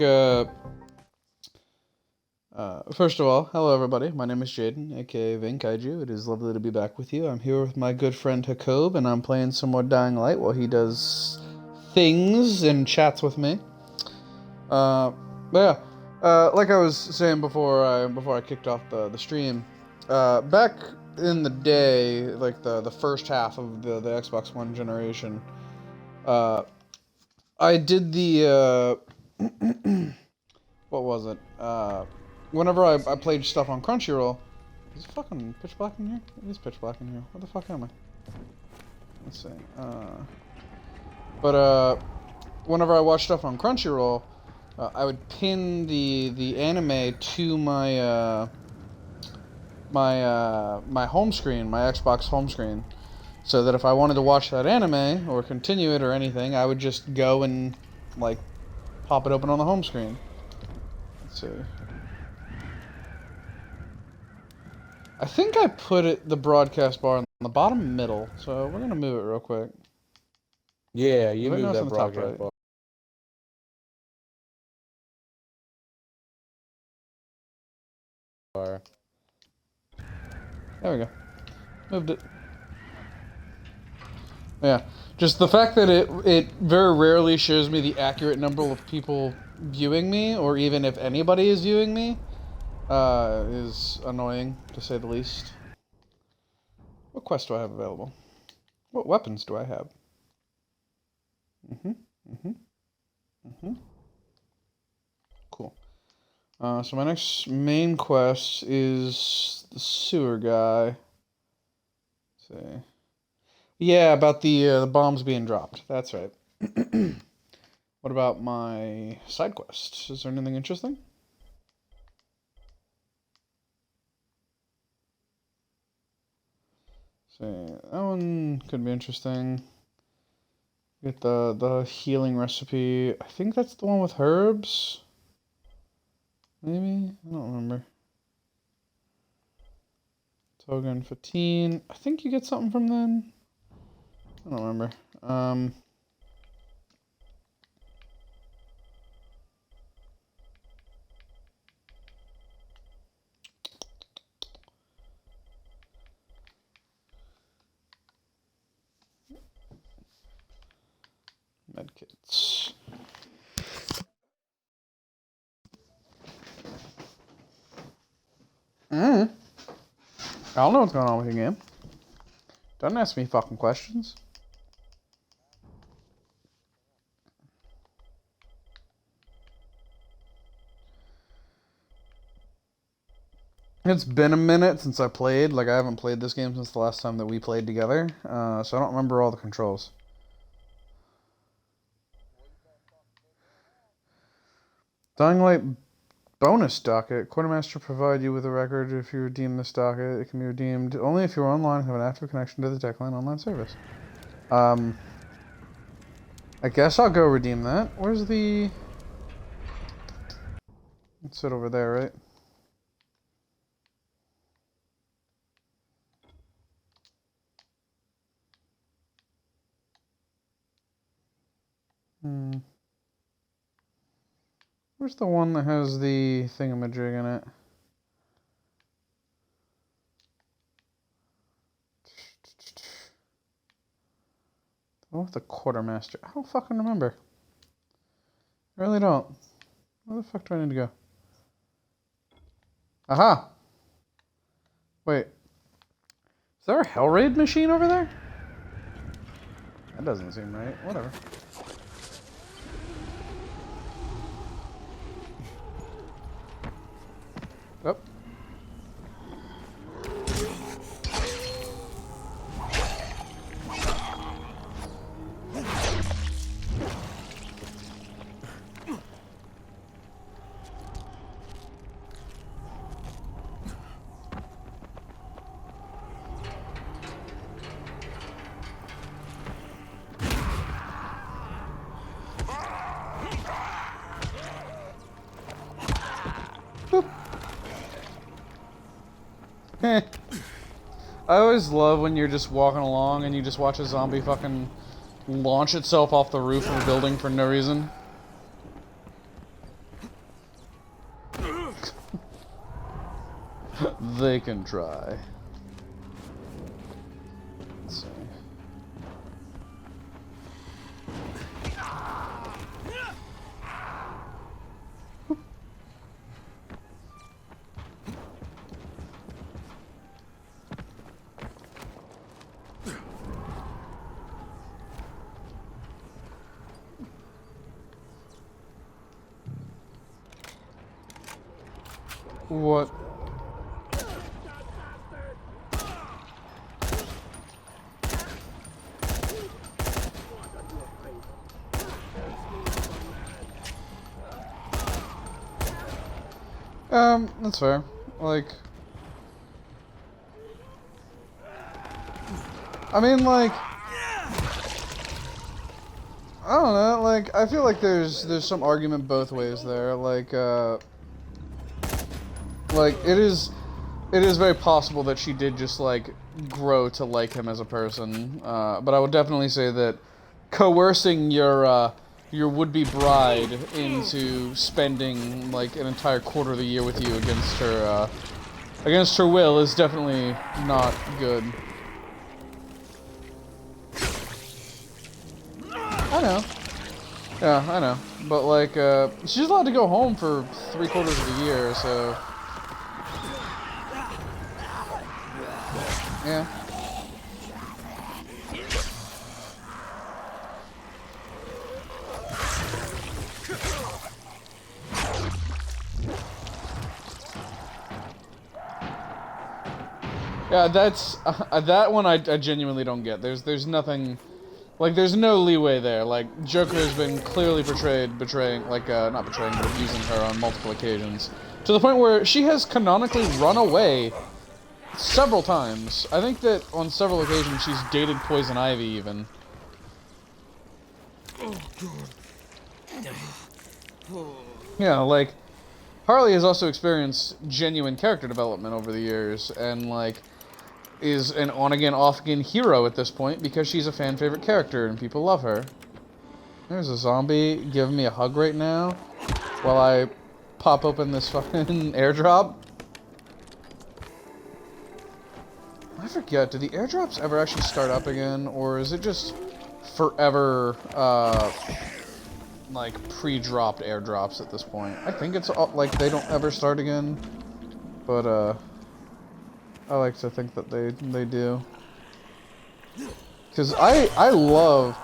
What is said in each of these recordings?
Uh, First of all, hello everybody. My name is Jaden, aka Vinkaiju. It is lovely to be back with you. I'm here with my good friend Hakob, and I'm playing some more Dying Light while he does things and chats with me. Uh, but yeah, like I was saying before I kicked off the stream, back in the day, like the first half of the Xbox One generation, uh, I did the what was it? Whenever I played stuff on Crunchyroll, is it fucking pitch black in here? It is pitch black in here. What the fuck am I? Let's see. Whenever I watch stuff on Crunchyroll, I would pin the anime to my home screen, my Xbox home screen, so that if I wanted to watch that anime or continue it or anything, I would just go and like pop it open on the home screen. Let's see. I think I put the broadcast bar in the bottom middle, so we're gonna move it real quick. Yeah, you Right now move it's that on the top broadcast right. bar. There we go. Moved it. Yeah, just the fact that it very rarely shows me the accurate number of people viewing me, or even if anybody is viewing me, is annoying to say the least. What quest do I have available? What weapons do I have? Cool. So my next main quest is the sewer guy. Let's see. Yeah, about the bombs being dropped. That's right. What about my side quests? Is there anything interesting? See, that one could be interesting. Get the healing recipe. I think that's the one with herbs. Maybe? I don't remember. Togan Fatine. I think you get something from then. I don't remember. Medkits. I don't know what's going on with your game. Don't ask me fucking questions. It's been a minute since I played. Like, I haven't played this game since the last time that we played together. So I don't remember all the controls. Dying Light bonus docket. Quartermaster provide you with a record if you redeem this docket. It can be redeemed only if you're online and have an active connection to the Techline online service. I guess I'll go redeem that. Where's the... Let's sit over there, right? Where's the one that has the thingamajig in it? Oh, the quartermaster. I don't fucking remember. I really don't. Where the fuck do I need to go? Aha! Wait. Is there a Hell Raid machine over there? That doesn't seem right. Whatever. Oh. I always love when you're just walking along and you just watch a zombie fucking launch itself off the roof of a building for no reason. they can try. Let's see. What? That's fair. Like, I mean, like, I don't know, like, I feel like there's some argument both ways there, like, it is very possible that she did just, like, grow to like him as a person, but I would definitely say that coercing your would-be bride into spending, like, an entire quarter of the year with you against her will is definitely not good. I know. Yeah, I know. But, like, she's allowed to go home for 3/4 of the year, so... Yeah. Yeah, that's that one I genuinely don't get. There's nothing, like, there's no leeway there. Like, Joker has been clearly betraying, like, not betraying, but abusing her on multiple occasions, to the point where she has canonically run away several times. I think that on several occasions she's dated Poison Ivy even. Yeah, like, Harley has also experienced genuine character development over the years, and, like, is an on-again, off-again hero at this point because she's a fan-favorite character and people love her. There's a zombie giving me a hug right now while I pop open this fucking airdrop. I forget, do the airdrops ever actually start up again, or is it just forever, like, pre-dropped airdrops at this point? I think it's, like, they don't ever start again, but, I like to think that they do. Because I love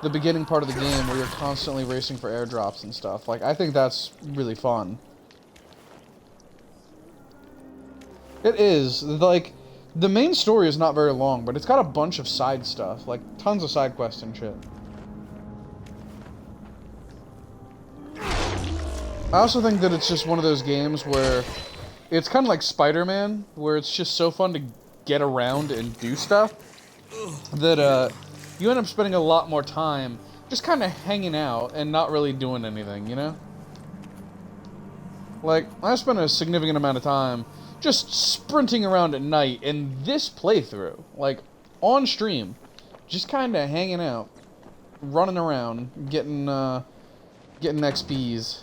the beginning part of the game where you're constantly racing for airdrops and stuff. Like, I think that's really fun. It is. Like, the main story is not very long, but it's got a bunch of side stuff. Like, tons of side quests and shit. I also think that it's just one of those games where it's kind of like Spider-Man, where it's just so fun to get around and do stuff that you end up spending a lot more time just kind of hanging out and not really doing anything, you know? Like, I spent a significant amount of time just sprinting around at night in this playthrough, like, on stream, just kind of hanging out, running around, getting XPs.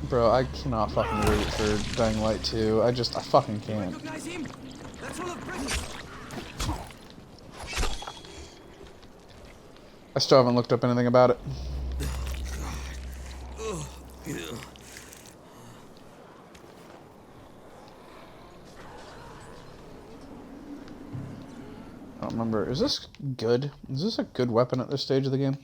Bro, I cannot fucking wait for Dying Light 2. I fucking can't. I still haven't looked up anything about it. I don't remember. Is this good? Is this a good weapon at this stage of the game?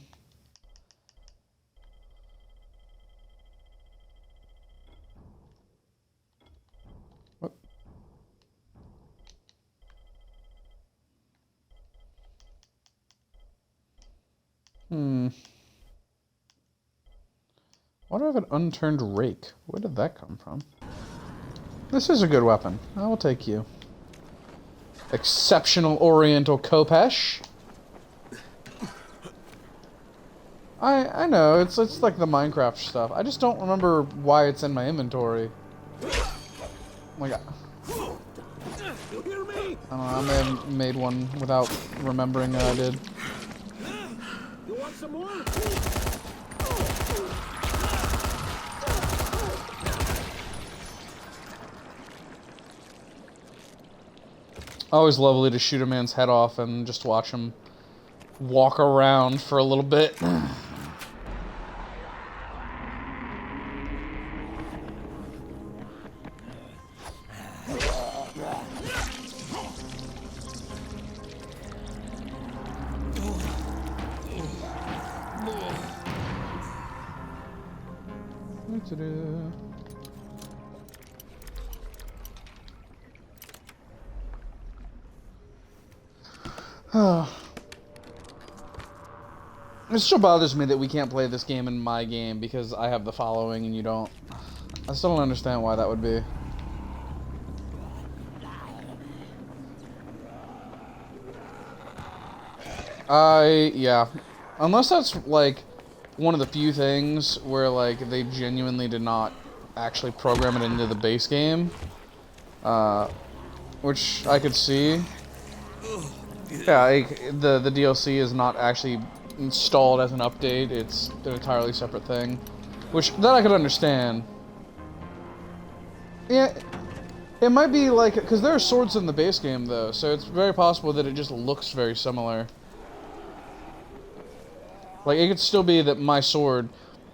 What? Why do I have an unturned rake? Where did that come from? This is a good weapon. I will take you. Exceptional Oriental Khopesh. I know, it's like the Minecraft stuff. I just don't remember why it's in my inventory. Oh my god. I don't know, I may have made one without remembering that I did. You want some more? Always lovely to shoot a man's head off and just watch him walk around for a little bit. It still bothers me that we can't play this game in my game because I have the following and you don't. I still don't understand why that would be. Yeah. Unless that's, like, one of the few things where, like, they genuinely did not actually program it into the base game. Which I could see. Yeah, like, the DLC is not actually installed as an update. It's an entirely separate thing. Which, that I could understand. Yeah, it might be like, because there are swords in the base game, though, so it's very possible that it just looks very similar. Like, it could still be that my sword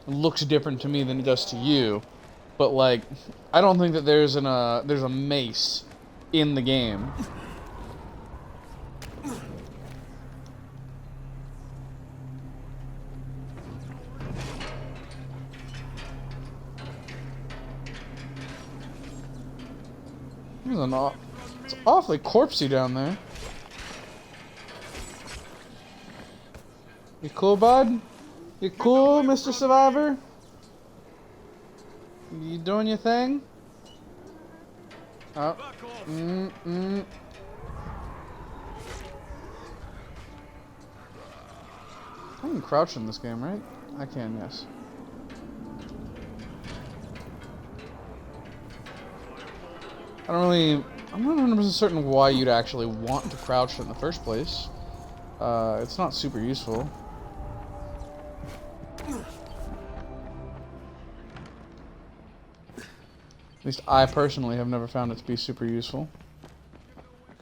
looks different to me than it does to you, but, like, I don't think that there's a mace in the game. It's awfully corpsey down there. You cool, bud? You cool, Mr. Survivor? You doing your thing? Oh. I can crouch in this game, right? I can, yes. I'm not 100% certain why you'd actually want to crouch in the first place. It's not super useful. At least I personally have never found it to be super useful.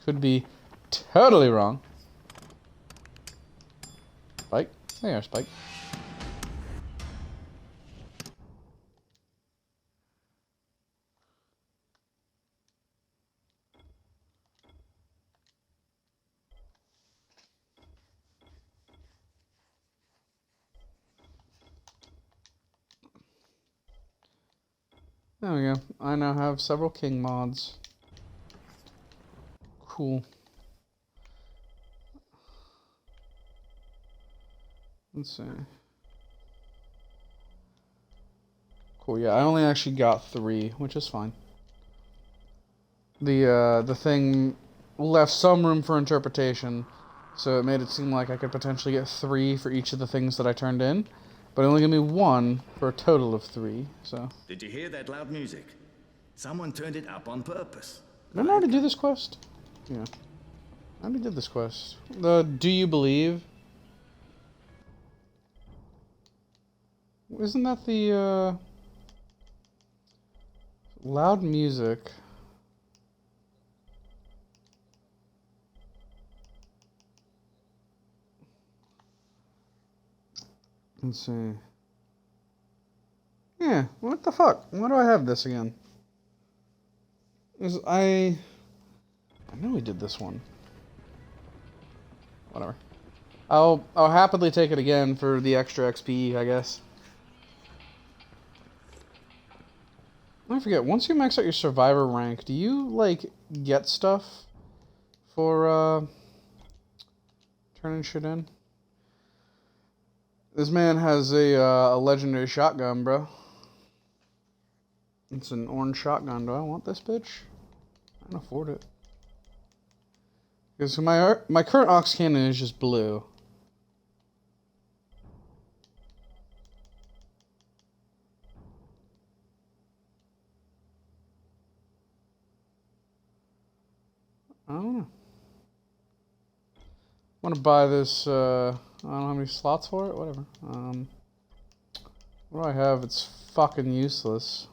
Could be totally wrong. Spike? There you are, Spike. There we go. I now have several king mods. Cool. Let's see. Cool, yeah, I only actually got 3, which is fine. The thing left some room for interpretation, so it made it seem like I could potentially get 3 for each of the things that I turned in, but it only gave me 1 for a total of 3, so. Did you hear that loud music? Someone turned it up on purpose. Didn't I already do this quest? Yeah. I already did this quest. The Do You Believe? Isn't that the, loud music? Let's see. Yeah, what the fuck? Why do I have this again? I know we did this one. Whatever. I'll happily take it again for the extra XP, I guess. I forget, once you max out your survivor rank, do you, like, get stuff for, turning shit in? This man has a legendary shotgun, bro. It's an orange shotgun. Do I want this bitch? I can afford it. Because my current aux cannon is just blue. I don't know. I want to buy this, I don't know how many slots for it, whatever. What do I have? It's fucking useless.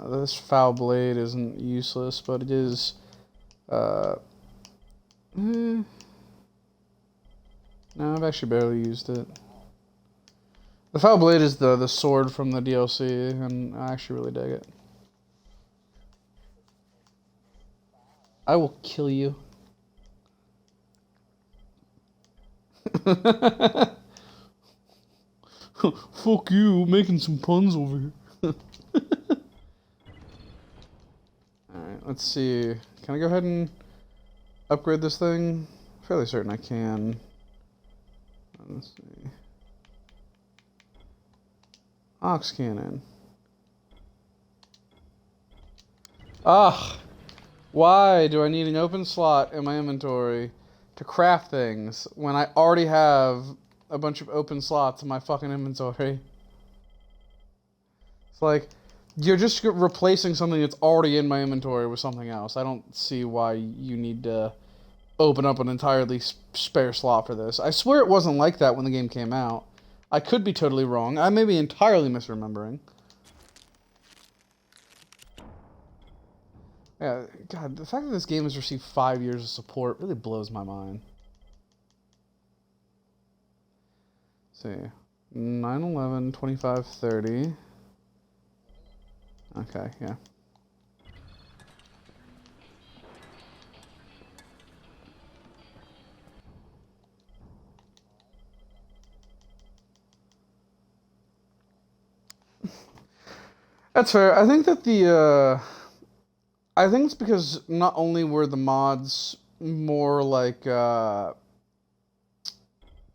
This foul blade isn't useless, but it is. No, I've actually barely used it. The foul blade is the sword from the DLC, and I actually really dig it. I will kill you. Fuck you, making some puns over here. Alright, let's see. Can I go ahead and upgrade this thing? Fairly certain I can. Let's see. Ox cannon. Ugh! Why do I need an open slot in my inventory to craft things when I already have a bunch of open slots in my fucking inventory? It's like, you're just replacing something that's already in my inventory with something else. I don't see why you need to open up an entirely spare slot for this. I swear it wasn't like that when the game came out. I could be totally wrong. I may be entirely misremembering. Yeah, God, the fact that this game has received 5 years of support really blows my mind. Let's see. 9/11, 25/30. Okay, yeah. That's fair. I think that I think it's because not only were the mods more like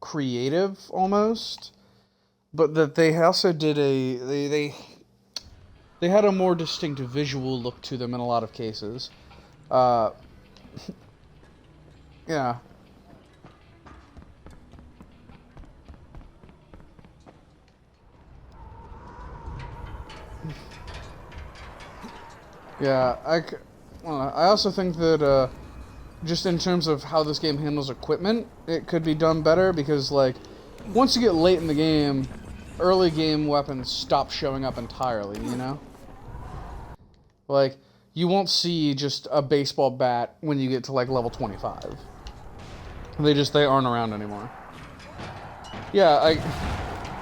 creative almost, but that they also did they had a more distinct visual look to them in a lot of cases. Yeah. Yeah, I also think that just in terms of how this game handles equipment, it could be done better because, like, once you get late in the game, early game weapons stop showing up entirely, you know? Like, you won't see just a baseball bat when you get to, like, level 25. They aren't around anymore. Yeah,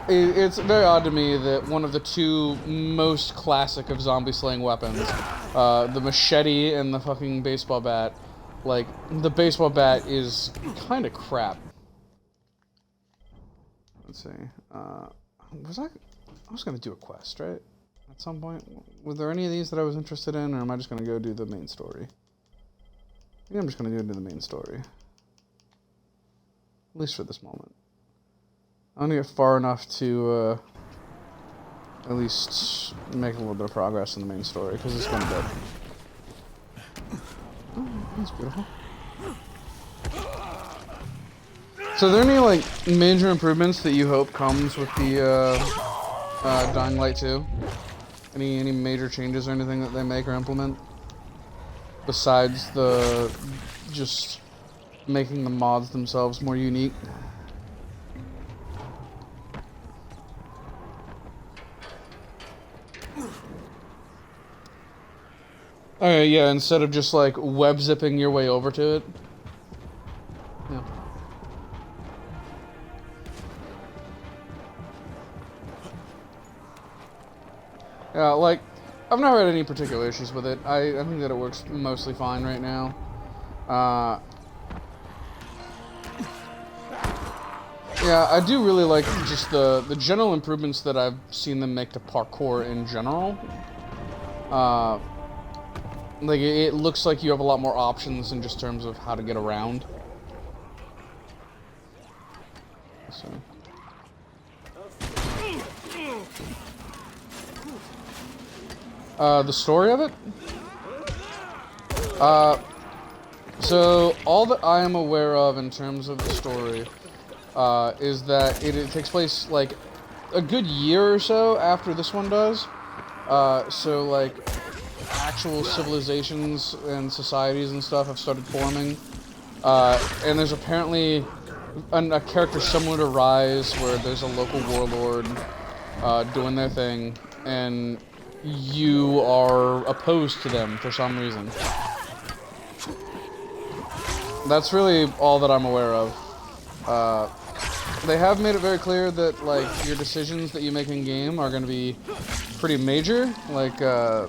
it's very odd to me that one of the two most classic of zombie slaying weapons, the machete and the fucking baseball bat, like, the baseball bat is kind of crap. Let's see. I was going to do a quest, right? At some point. Were there any of these that I was interested in, or am I just going to go do the main story? I think I'm just going to go do the main story. At least for this moment. I want to get far enough to at least make a little bit of progress in the main story, because it's going to be... Oh, that's beautiful. So are there any, like, major improvements that you hope comes with the Dying Light 2? Any major changes or anything that they make or implement? Besides the just making the mods themselves more unique? Okay, yeah, instead of just, like, web zipping your way over to it. Yeah. Yeah, like, I've never had any particular issues with it. I think that it works mostly fine right now. Yeah, I do really like just the general improvements that I've seen them make to parkour in general. Like, it looks like you have a lot more options in just terms of how to get around. So. The story of it? So, all that I am aware of in terms of the story, is that it takes place, like, a good year or so after this one does. So, like, actual civilizations and societies and stuff have started forming. And there's apparently a character similar to Rise, where there's a local warlord doing their thing, and you are opposed to them for some reason. That's really all that I'm aware of. They have made it very clear that, like, your decisions that you make in game are going to be pretty major. Like, I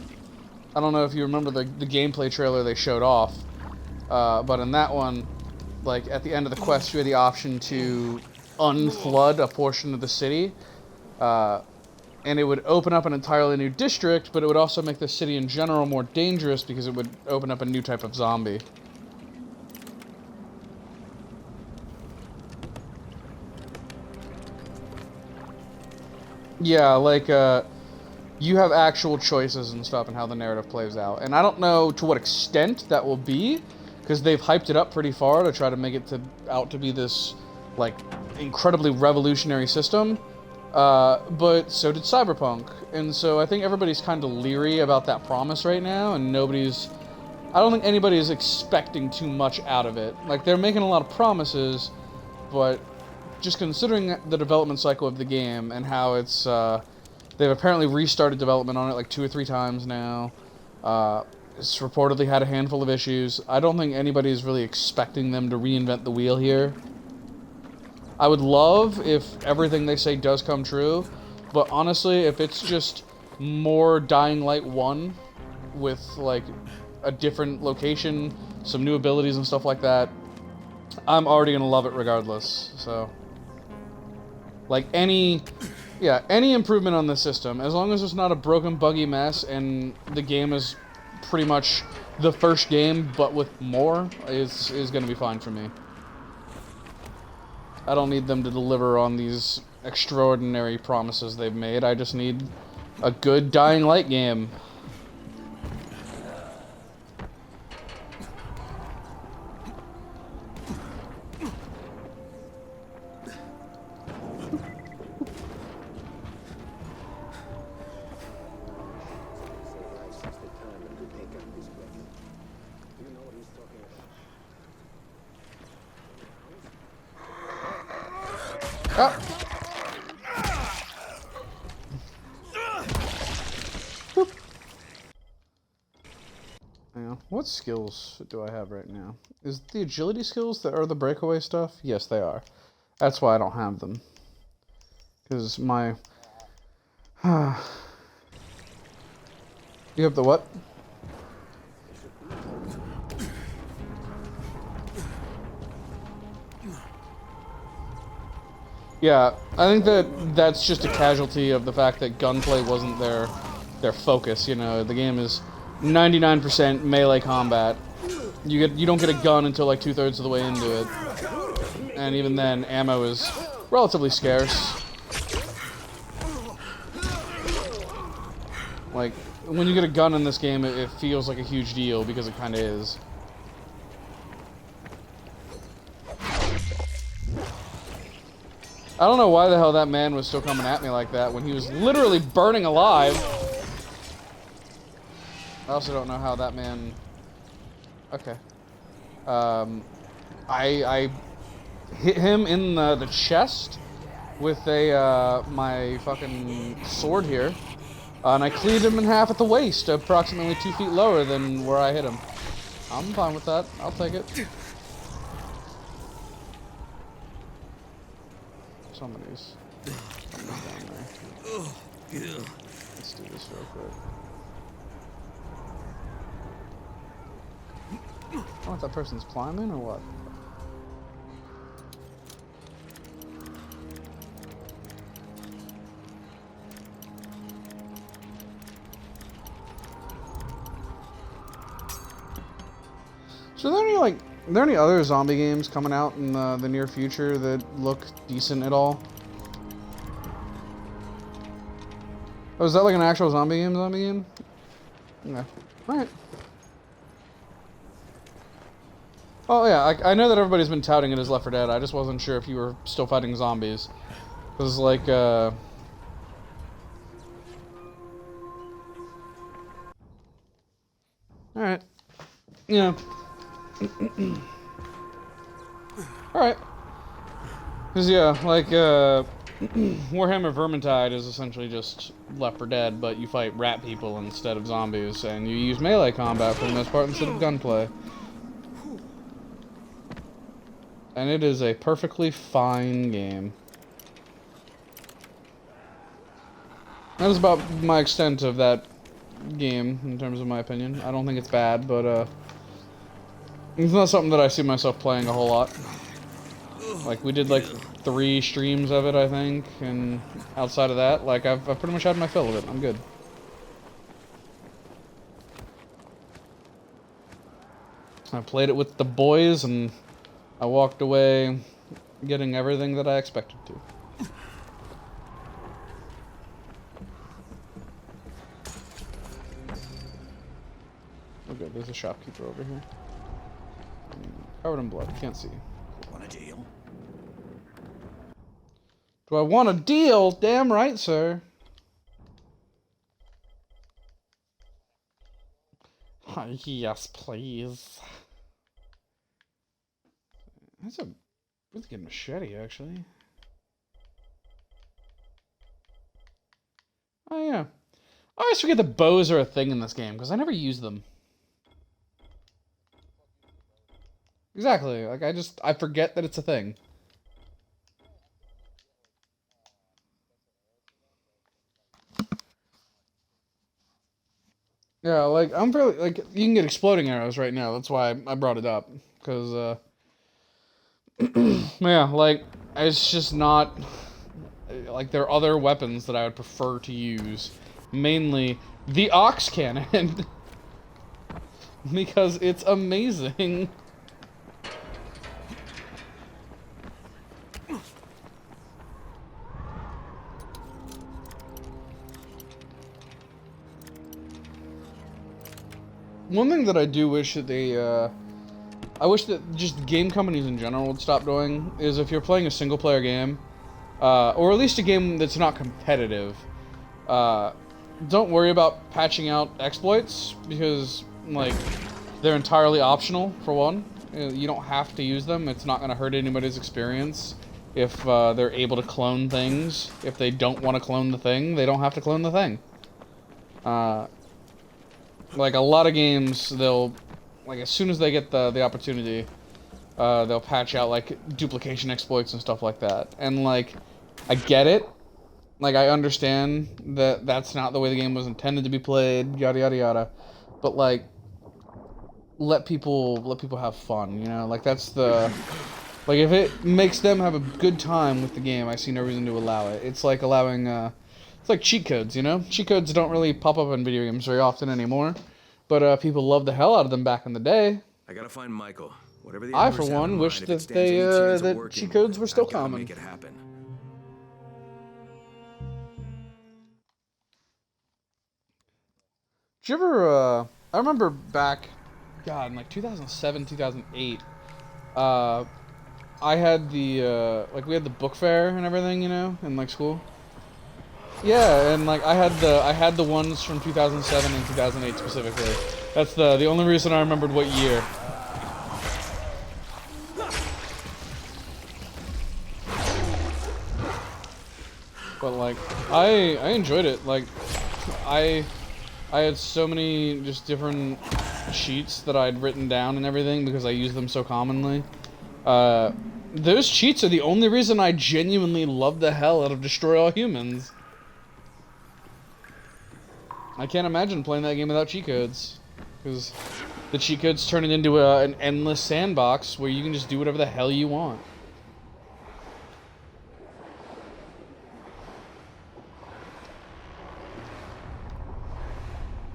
don't know if you remember the gameplay trailer they showed off, but in that one, like, at the end of the quest, you had the option to unflood a portion of the city, and it would open up an entirely new district, but it would also make the city in general more dangerous because it would open up a new type of zombie. Yeah, like, you have actual choices and stuff and how the narrative plays out. And I don't know to what extent that will be, because they've hyped it up pretty far to try to make it out to be this, like, incredibly revolutionary system. But so did Cyberpunk. And so I think everybody's kind of leery about that promise right now, and I don't think anybody is expecting too much out of it. Like, they're making a lot of promises, but just considering the development cycle of the game and how it's, they've apparently restarted development on it like 2 or 3 times now. It's reportedly had a handful of issues. I don't think anybody's really expecting them to reinvent the wheel here. I would love if everything they say does come true, but honestly, if it's just more Dying Light 1 with, like, a different location, some new abilities and stuff like that, I'm already gonna love it regardless, so. Like, any improvement on the system, as long as it's not a broken, buggy mess, and the game is pretty much the first game, but with more, is gonna be fine for me. I don't need them to deliver on these extraordinary promises they've made. I just need a good Dying Light game. Ah. What skills do I have right now? Is the agility skills that are the breakaway stuff? Yes, they are. That's why I don't have them. Because my... You have the what? Yeah, I think that's just a casualty of the fact that gunplay wasn't their focus. You know, the game is 99% melee combat. You don't get a gun until like 2/3 of the way into it, and even then, ammo is relatively scarce. Like, when you get a gun in this game, it feels like a huge deal because it kind of is. I don't know why the hell that man was still coming at me like that when he was literally burning alive. I also don't know how that man... Okay. I hit him in the chest with my fucking sword here. And I cleaved him in half at the waist, approximately 2 feet lower than where I hit him. I'm fine with that. I'll take it. Somebody's down there. Let's do this real quick. I don't know if that person's climbing or what. So are there any other zombie games coming out in the near future that look decent at all? Oh, is that like an actual zombie game? Yeah. Alright. Oh yeah, I know that everybody's been touting it as Left 4 Dead. I just wasn't sure if you were still fighting zombies. Because, like, Alright. Yeah. Alright. Because, yeah, like, Warhammer Vermintide is essentially just Left 4 Dead, but you fight rat people instead of zombies, and you use melee combat for the most part instead of gunplay. And it is a perfectly fine game. That is about my extent of that game, in terms of my opinion. I don't think it's bad, but, it's not something that I see myself playing a whole lot. Like, we did, like, 3 streams of it, I think, and outside of that, like, I've pretty much had my fill of it. I'm good. I played it with the boys, and I walked away getting everything that I expected to. Okay, there's a shopkeeper over here. Covered in blood, can't see. Want a deal? Do I want a deal? Damn right, sir. Yes, please. That's a really good machete, actually. Oh, yeah. I always forget that bows are a thing in this game, because I never use them. Exactly. Like, I forget that it's a thing. Yeah, like, I'm fairly, like, you can get exploding arrows right now. That's why I brought it up. Because, yeah, like, it's just not, like, there are other weapons that I would prefer to use. Mainly, the ox cannon. Because it's amazing. One thing that I do wish that they, I wish that just game companies in general would stop doing is if you're playing a single player game, or at least a game that's not competitive, don't worry about patching out exploits, because, like, they're entirely optional, for one. You don't have to use them. It's not going to hurt anybody's experience if they're able to clone things. If they don't want to clone the thing, they don't have to clone the thing. Like, a lot of games, they'll, like, as soon as they get the opportunity, they'll patch out, like, duplication exploits and stuff like that. And, like, I get it. Like, I understand that that's not the way the game was intended to be played, yada yada yada. But, like, let people have fun, you know? Like, that's the, like, if it makes them have a good time with the game, I see no reason to allow it. It's like allowing, it's like cheat codes, you know? Cheat codes don't really pop up in video games very often anymore, but people loved the hell out of them back in the day. I gotta find Michael. Whatever the I, others for have one, in wish mind, if that it stands any chance of that working, cheat codes were still I've gotta common. make it happen. Did you ever, I remember back, God, in like 2007, 2008, I had the, like, we had the book fair and everything, you know, in, like, school. Yeah, and, like, I had the ones from 2007 and 2008 specifically. That's the only reason I remembered what year. But, like, I enjoyed it. Like, I had so many just different sheets that I'd written down and everything because I use them so commonly. Those cheats are the only reason I genuinely love the hell out of Destroy All Humans. I can't imagine playing that game without cheat codes, because the cheat codes turn it into an endless sandbox where you can just do whatever the hell you want.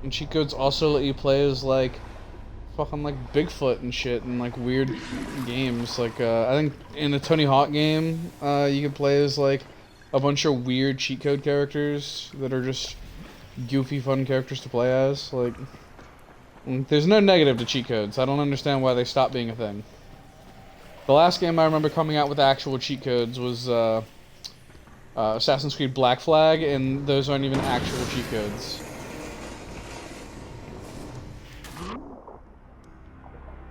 And cheat codes also let you play as, like, fucking, like, Bigfoot and shit and, like, weird games. Like, I think in a Tony Hawk game, you can play as, like, a bunch of weird cheat code characters that are just goofy, fun characters to play as. Like, there's no negative to cheat codes. I don't understand why they stopped being a thing. The last game I remember coming out with actual cheat codes was, Assassin's Creed Black Flag, and those aren't even actual cheat codes.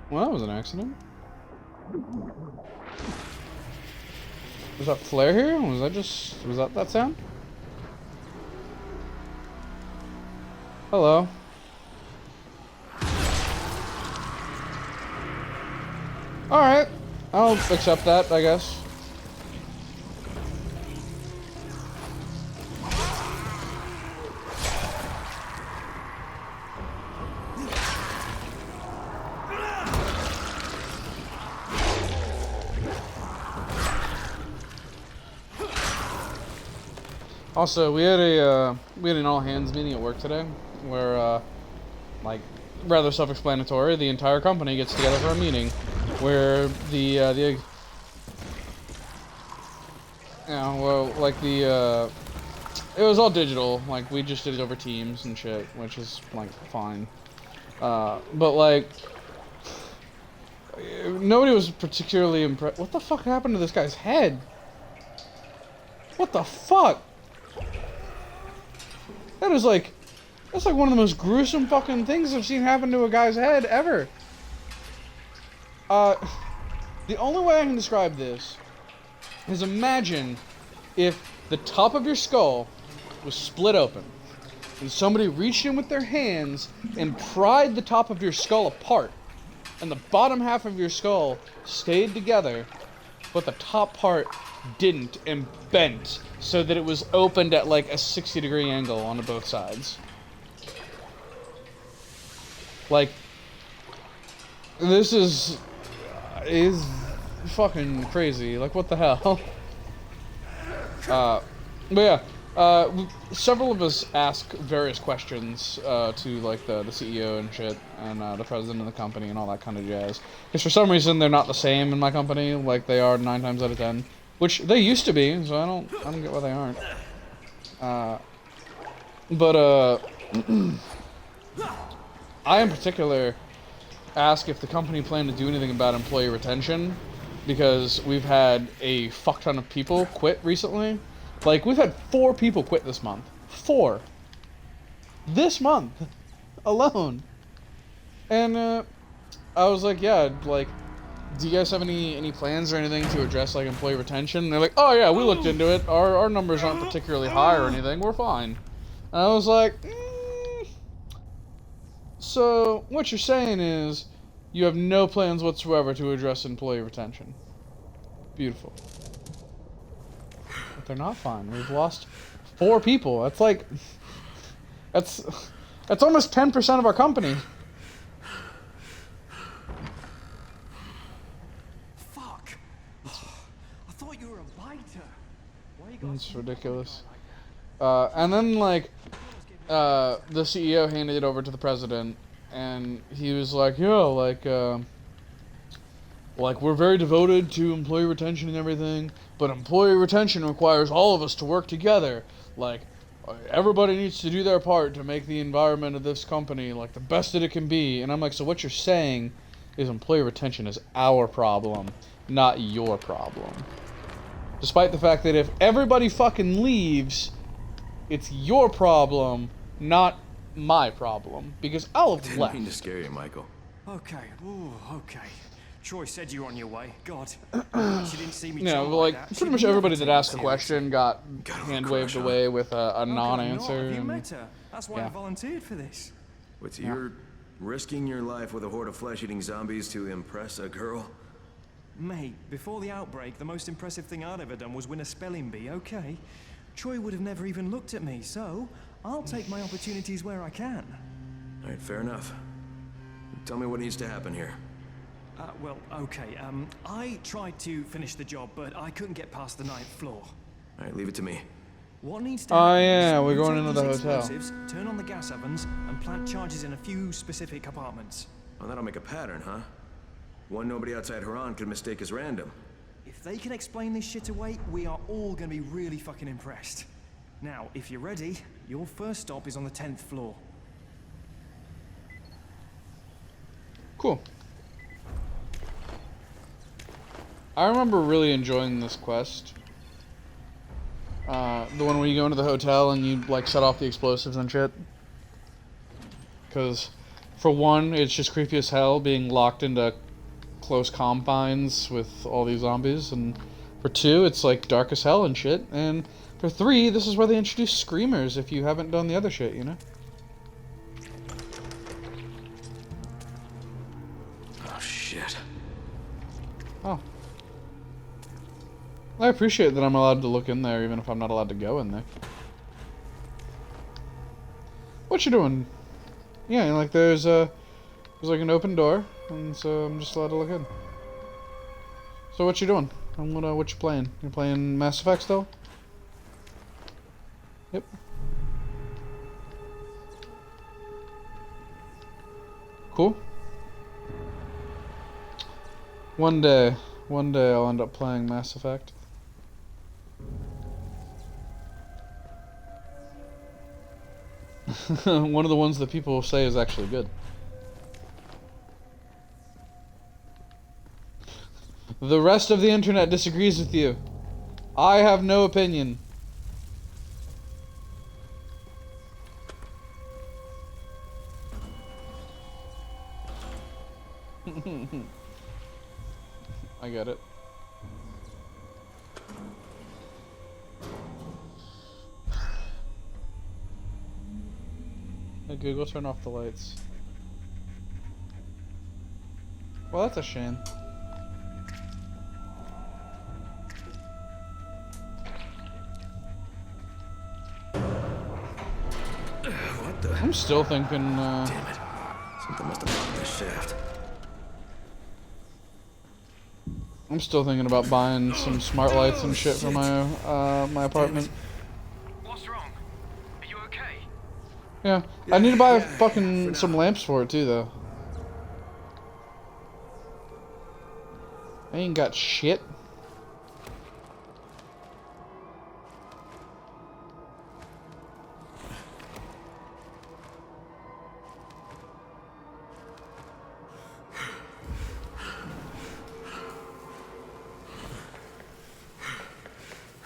Well, that was an accident. Was that flare here? Was that that sound? Hello. Alright. I'll accept that, I guess. Also, we had an all hands meeting at work today, where like rather self-explanatory, the entire company gets together for a meeting, where it was all digital, like we just did it over Teams and shit, which is like fine, but like nobody was particularly impressed. What the fuck happened to this guy's head? What the fuck? That's like one of the most gruesome fucking things I've seen happen to a guy's head ever. The only way I can describe this is imagine if the top of your skull was split open and somebody reached in with their hands and pried the top of your skull apart, and the bottom half of your skull stayed together, but the top part didn't and bent so that it was opened at like a 60-degree angle on both sides. Like, this is fucking crazy. Like, what the hell? But yeah, several of us ask various questions to like the CEO and shit, and the president of the company and all that kind of jazz. Because for some reason they're not the same in my company, like they are 9 times out of 10. Which they used to be, so I don't get why they aren't. I in particular ask if the company planned to do anything about employee retention, because we've had a fuck ton of people quit recently. Like, we've had 4 people quit this month. 4. This month alone. And I was like, yeah, like, do you guys have any plans or anything to address like employee retention? And they're like, oh yeah, we looked into it. Our numbers aren't particularly high or anything. We're fine. And I was like, so what you're saying is you have no plans whatsoever to address employee retention. Beautiful. But they're not fine. We've lost 4 people. That's like, that's almost 10% of our company. It's ridiculous. And then like the CEO handed it over to the president, and he was like, yeah, like we're very devoted to employee retention and everything, but employee retention requires all of us to work together. Like, everybody needs to do their part to make the environment of this company like the best that it can be. And I'm like, so what you're saying is employee retention is our problem, not your problem. Despite the fact that if everybody fucking leaves, it's your problem, not my problem. Because I'll have left. Didn't mean to scare you, Michael. Okay, ooh, okay. Troy said you were on your way. God, she didn't see me. You know, like pretty much everybody that asked a question got hand waved away with a non-answer. You met her. That's why I volunteered for this. What's you're risking your life with a horde of flesh-eating zombies to impress a girl? Mate, before the outbreak, the most impressive thing I'd ever done was win a spelling bee, okay? Troy would have never even looked at me, so I'll take my opportunities where I can. All right, fair enough. Tell me what needs to happen here. Well, okay, I tried to finish the job, but I couldn't get past the 9th floor. All right, leave it to me. What needs to happen yeah, is we're you going take into the these hotel. explosives, turn on the gas ovens, and plant charges in a few specific apartments. Well, that'll make a pattern, huh? One nobody outside Haran could mistake as random. If they can explain this shit away, we are all gonna be really fucking impressed. Now, if you're ready, your first stop is on the 10th floor. Cool. I remember really enjoying this quest. The one where you go into the hotel and you like set off the explosives and shit. Because, for one, it's just creepy as hell being locked into close confines with all these zombies, and For 2, it's like dark as hell and shit. And for 3, this is where they introduce screamers if you haven't done the other shit, you know? Oh, shit. Oh. I appreciate that I'm allowed to look in there even if I'm not allowed to go in there. What you doing? Yeah, like there's like an open door, and so I'm just allowed to look in. So what you doing? What you playing? You playing Mass Effect still? Yep. Cool. One day I'll end up playing Mass Effect. One of the ones that people say is actually good. The rest of the internet disagrees with you. I have no opinion. I get it. Hey Google, turn off the lights. Well, that's a shame. What the? I'm still thinking, Damn it. Something must have blocked this shaft. I'm still thinking about buying some smart lights and shit for my my apartment. What's wrong? Are you okay? Yeah, I need to buy fucking some lamps for it too, though. I ain't got shit.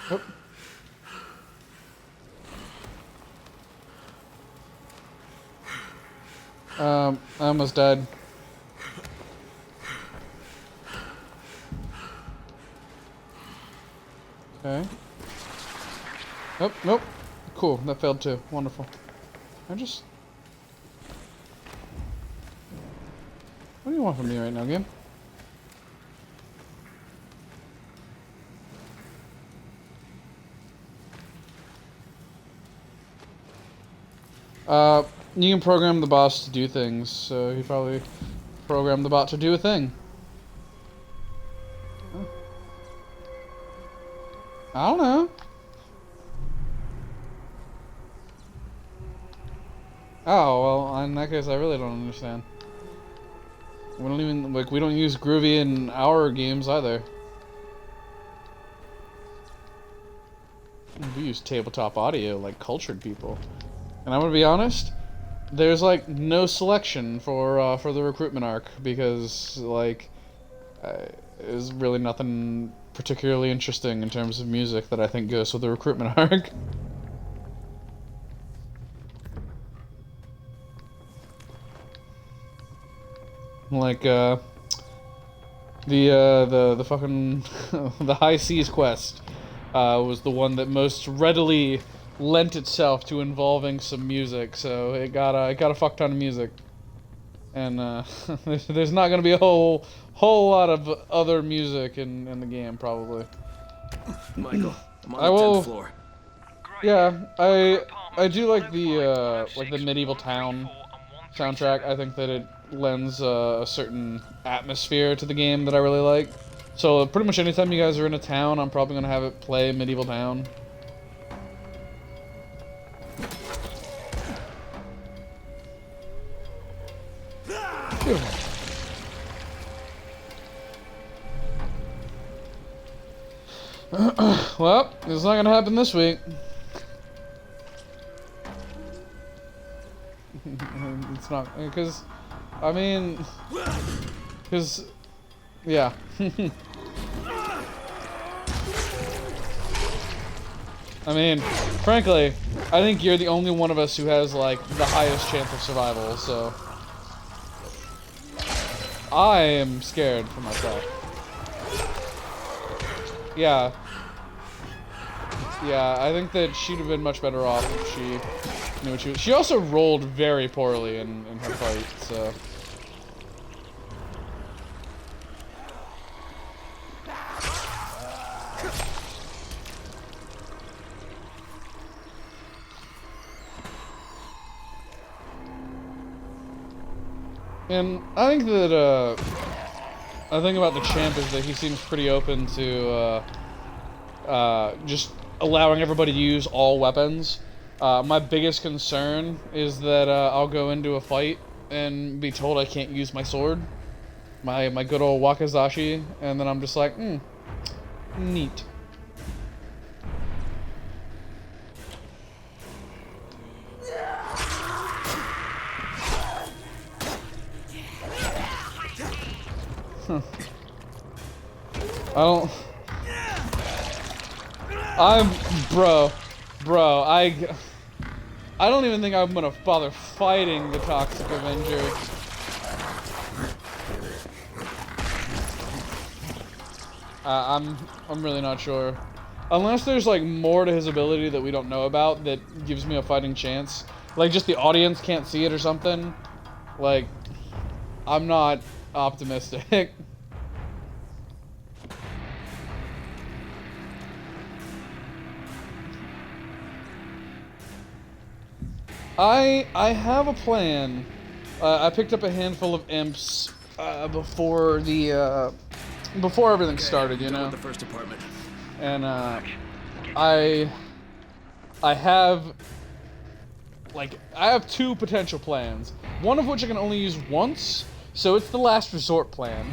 Nope. I almost died. Okay. Nope, nope. Cool, that failed too. Wonderful. What do you want from me right now, game? You can program the boss to do things, so he probably programmed the bot to do a thing. I don't know. Oh, well, in that case, I really don't understand. We don't even, like, we don't use Groovy in our games either. We use tabletop audio like cultured people. And I'm gonna be honest, there's like no selection for the recruitment arc because like there's really nothing particularly interesting in terms of music that I think goes with the recruitment arc. Like the fucking the High Seas quest was the one that most readily lent itself to involving some music, so it got a fuck ton of music, and there's not gonna be a whole lot of other music in the game probably. Michael, I'm on I the will. 10th floor. Yeah, I do like the medieval town soundtrack. I think that it lends a certain atmosphere to the game that I really like. So pretty much anytime you guys are in a town, I'm probably gonna have it play Medieval Town. Well, it's not gonna happen this week. It's not, because, I mean, because, yeah. I mean, frankly, I think you're the only one of us who has, like, the highest chance of survival, so I am scared for myself. Yeah. Yeah, I think that she'd have been much better off if she knew what she was. She also rolled very poorly in her fight, so. And I think that, I think about the champ is that he seems pretty open to, just allowing everybody to use all weapons. My biggest concern is that, I'll go into a fight and be told I can't use my sword. My good old Wakizashi, and then I'm just like, neat. Bro, I don't even think I'm gonna bother fighting the Toxic Avenger. I'm really not sure. Unless there's like more to his ability that we don't know about that gives me a fighting chance. Like just the audience can't see it or something. Like, I'm not optimistic. I have a plan. I picked up a handful of imps before everything started, you know. The first apartment. And I have two potential plans. One of which I can only use once, so it's the last resort plan.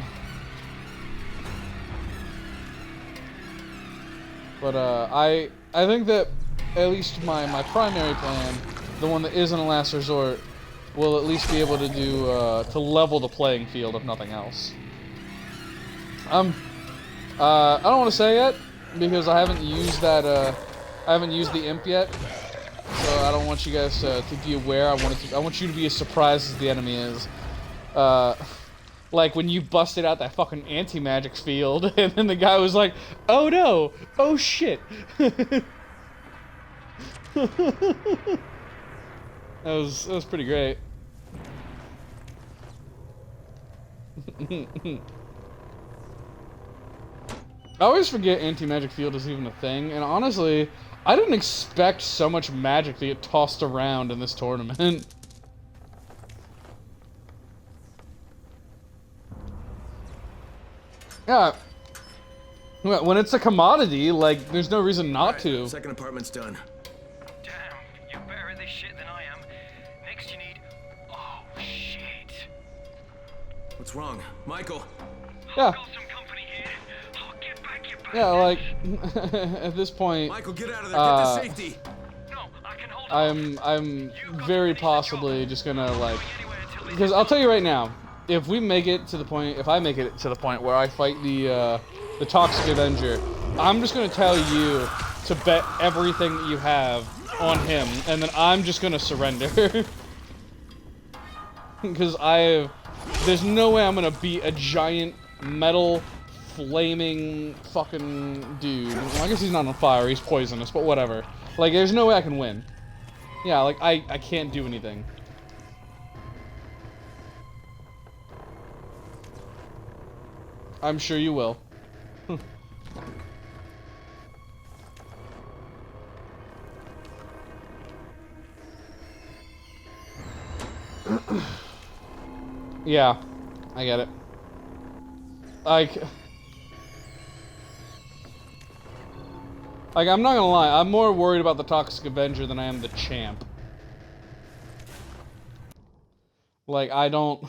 But I think that at least my primary plan, the one that isn't a last resort, will at least be able to do to level the playing field if nothing else. I don't want to say yet because I haven't used that. I haven't used the imp yet, so I don't want you guys to be aware. I want you to be as surprised as the enemy is. Like when you busted out that fucking anti-magic field, and then the guy was like, "Oh no! Oh shit!" That was pretty great. I always forget anti-magic field is even a thing, and honestly, I didn't expect so much magic to get tossed around in this tournament. Yeah. When it's a commodity, like, there's no reason not to. Second apartment's done. Damn, you're better at this shit than I am. Next you need... Oh, shit. What's wrong? Michael? Yeah. I've got some company here. I'll get back your back. Yeah, like, at this point, Michael, get out of there. Get to safety. No, I can hold I'm very possibly just gonna, like, because I'll tell you right now, if we make it to the point, if I make it to the point where I fight the Toxic Avenger, I'm just gonna tell you to bet everything that you have on him, and then I'm just gonna surrender. Because there's no way I'm gonna beat a giant metal flaming fucking dude. Well, I guess he's not on fire, he's poisonous, but whatever. Like, there's no way I can win. Yeah, like, I can't do anything. I'm sure you will. Yeah, I get it. Like, I'm not gonna lie, I'm more worried about the Toxic Avenger than I am the champ. Like, I don't...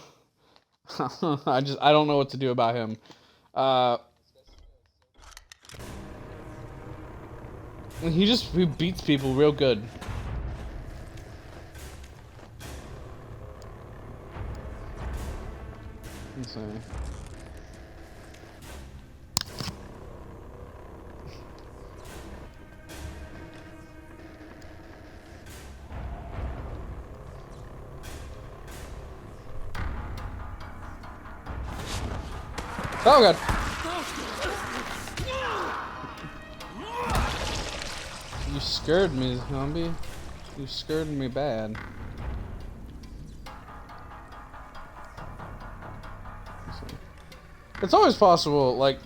I don't know what to do about him. He beats people real good. Let's see. Oh god. You scared me, zombie. You scared me bad. It's always possible, like,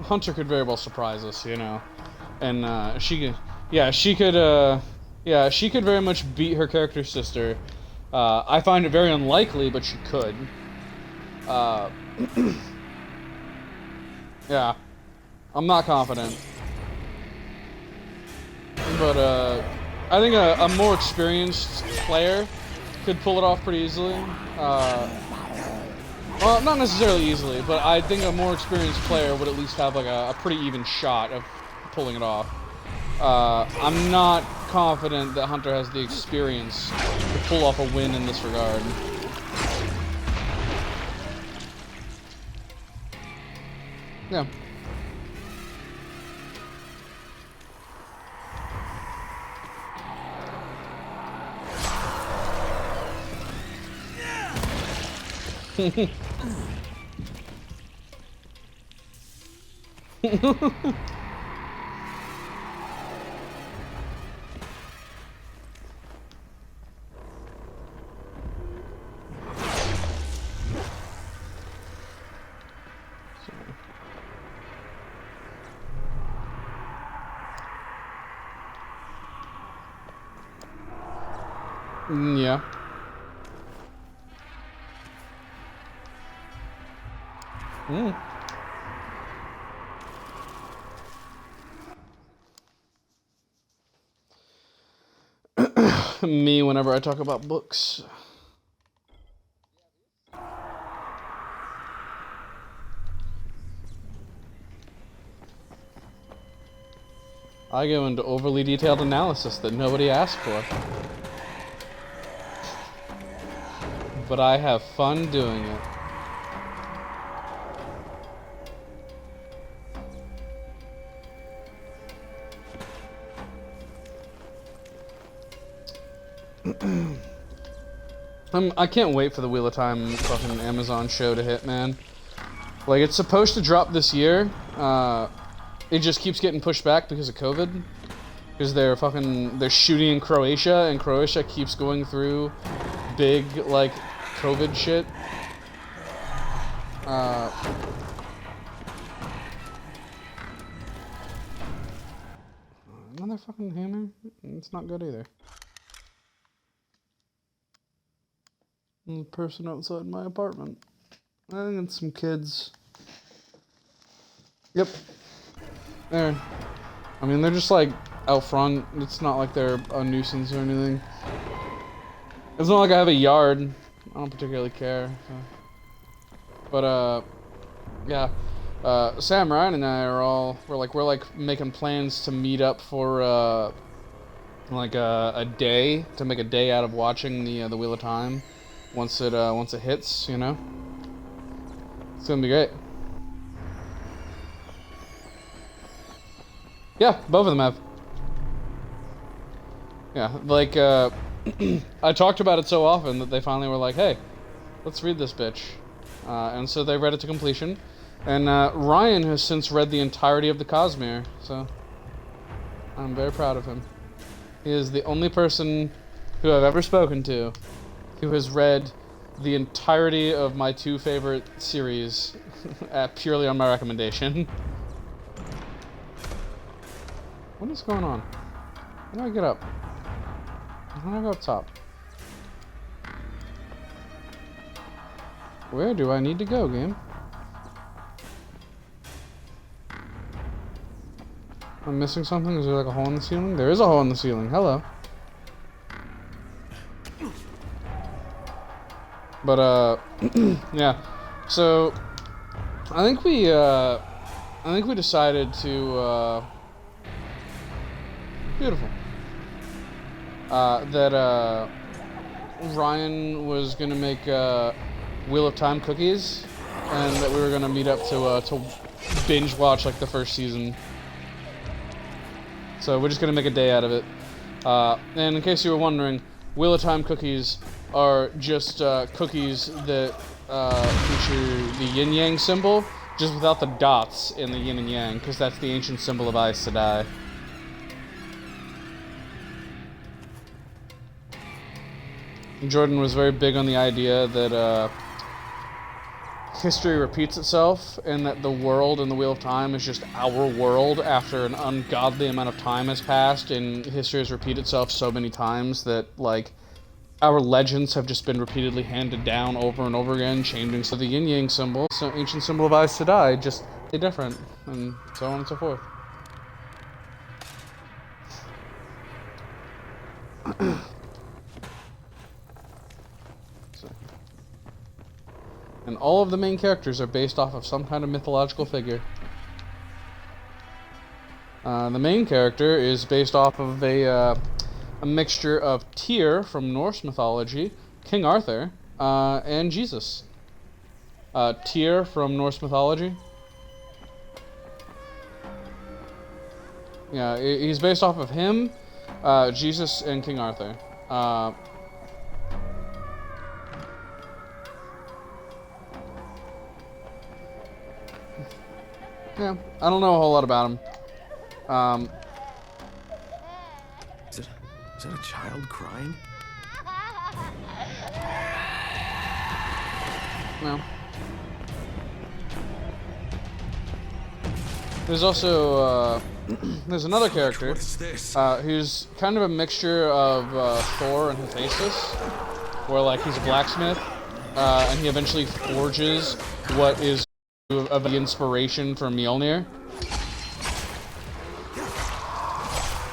Hunter could very well surprise us, you know? And, she could, yeah, she could very much beat her character's sister. I find it very unlikely, but she could. Yeah. I'm not confident. But, I think a more experienced player could pull it off pretty easily. Well, not necessarily easily, but I think a more experienced player would at least have like a pretty even shot of pulling it off. I'm not confident that Hunter has the experience to pull off a win in this regard. Yeah. Yeah. Me whenever I talk about books. I go into overly detailed analysis that nobody asked for. But I have fun doing it. I can't wait for the Wheel of Time fucking Amazon show to hit, man. Like, it's supposed to drop this year. It just keeps getting pushed back because of COVID. Because they're shooting in Croatia, and Croatia keeps going through big, like, COVID shit. Another fucking hammer? It's not good either. The person outside my apartment. I think it's some kids. Yep. There. I mean, they're just like out front. It's not like they're a nuisance or anything. It's not like I have a yard. I don't particularly care. So. But, yeah. Sam, Ryan, and I we're making plans to meet up for, like a day, to make a day out of watching the Wheel of Time. Once it hits, you know? It's gonna be great. Yeah, both of them have. Yeah, like, I talked about it so often that they finally were like, hey, let's read this bitch. And so they read it to completion. And Ryan has since read the entirety of the Cosmere, so I'm very proud of him. He is the only person who I've ever spoken to who has read the entirety of my two favorite series purely on my recommendation. What is going on? How do I get up? How do I go up top? Where do I need to go, game? I'm missing something? Is there like a hole in the ceiling? There is a hole in the ceiling. Hello. But, yeah. So, I think we decided to, beautiful. That, Ryan was gonna make, Wheel of Time cookies, and that we were gonna meet up to binge watch, like, the first season. So, we're just gonna make a day out of it. And in case you were wondering, Wheel of Time cookies are just cookies that feature the yin-yang symbol, just without the dots in the yin and yang, because that's the ancient symbol of Aes Sedai. Jordan was very big on the idea that history repeats itself, and that the world in the Wheel of Time is just our world after an ungodly amount of time has passed, and history has repeated itself so many times that, like, our legends have just been repeatedly handed down over and over again, changing. So the yin-yang symbol, so ancient symbol of Aes Sedai, just different, and so on and so forth. And all of the main characters are based off of some kind of mythological figure. The main character is based off of a mixture of Tyr from Norse mythology, King Arthur, and Jesus. Tyr from Norse mythology. Yeah, he's based off of him, Jesus, and King Arthur. Yeah, I don't know a whole lot about him. Is that a child crying? No. There's also, there's another character What is this? who's kind of a mixture of Thor and Hephaestus, where, like, he's a blacksmith, and he eventually forges what is of the inspiration for Mjolnir,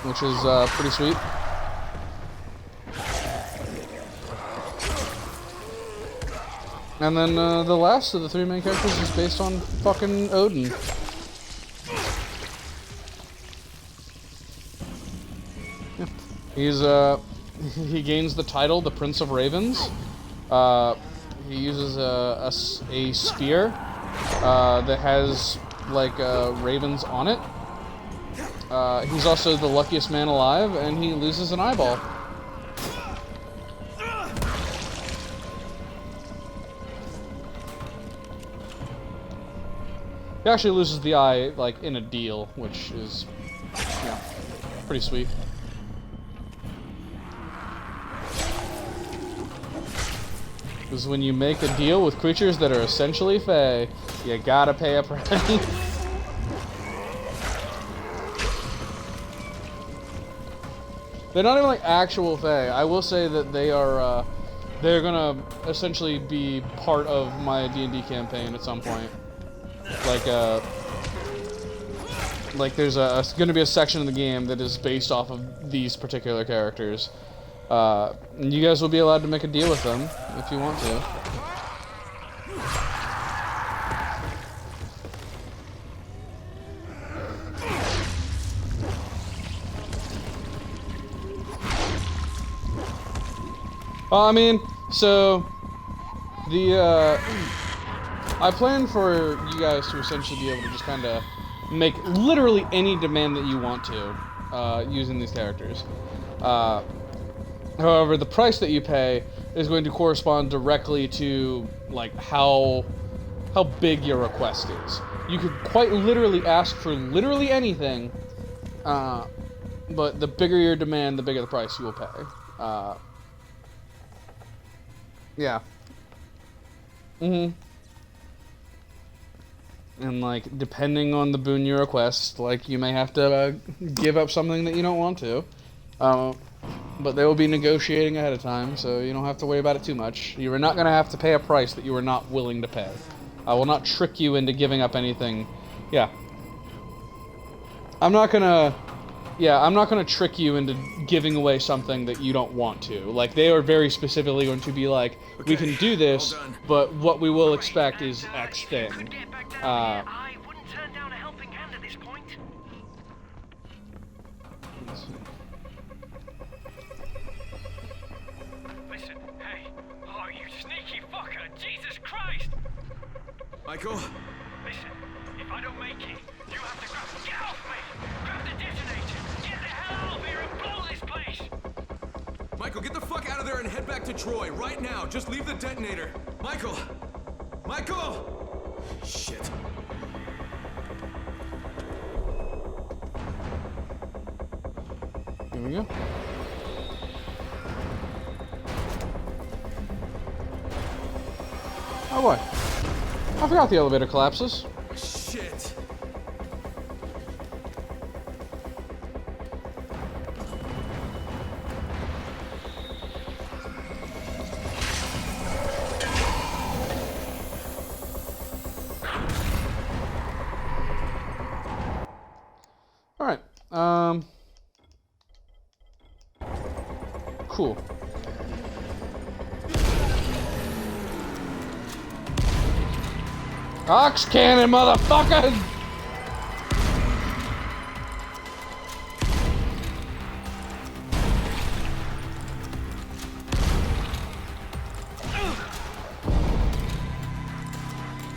which is pretty sweet. And then the last of the three main characters is based on fucking Odin. Yeah. He's he gains the title the Prince of Ravens. He uses a spear that has, like, ravens on it. He's also the luckiest man alive, and he loses an eyeball. He actually loses the eye, like, in a deal, which is, yeah, pretty sweet. Because when you make a deal with creatures that are essentially Fae, you gotta pay a price. They're not even, like, actual Fae. I will say that they are, they're gonna essentially be part of my D&D campaign at some point. Like there's gonna be a section of the game that is based off of these particular characters. And you guys will be allowed to make a deal with them if you want to. I mean, so the I plan for you guys to essentially be able to just kind of make literally any demand that you want to using these characters. However, the price that you pay is going to correspond directly to, like, how big your request is. You could quite literally ask for literally anything, but the bigger your demand, the bigger the price you will pay. Yeah. And, like, depending on the boon you request, like, you may have to give up something that you don't want to. But they will be negotiating ahead of time, so you don't have to worry about it too much. You are not going to have to pay a price that you are not willing to pay. I will not trick you into giving up anything. Yeah. I'm not gonna trick you into giving away something that you don't want to. Like, they are very specifically going to be like, we can do this, but what we will expect is X thing. I wouldn't turn down a helping hand at this point. Listen, hey. Oh, you sneaky fucker. Jesus Christ. Michael? Listen, if I don't make it, you have to grab... Get off me! Grab the detonator! Get the hell out of here and blow this place! Michael, get the fuck out of there and head back to Troy right now. Just leave the detonator. Michael! Michael! Shit. Here we go. Oh boy. I forgot the elevator collapses. Shit. Alright. Cool. Ox cannon, motherfucker!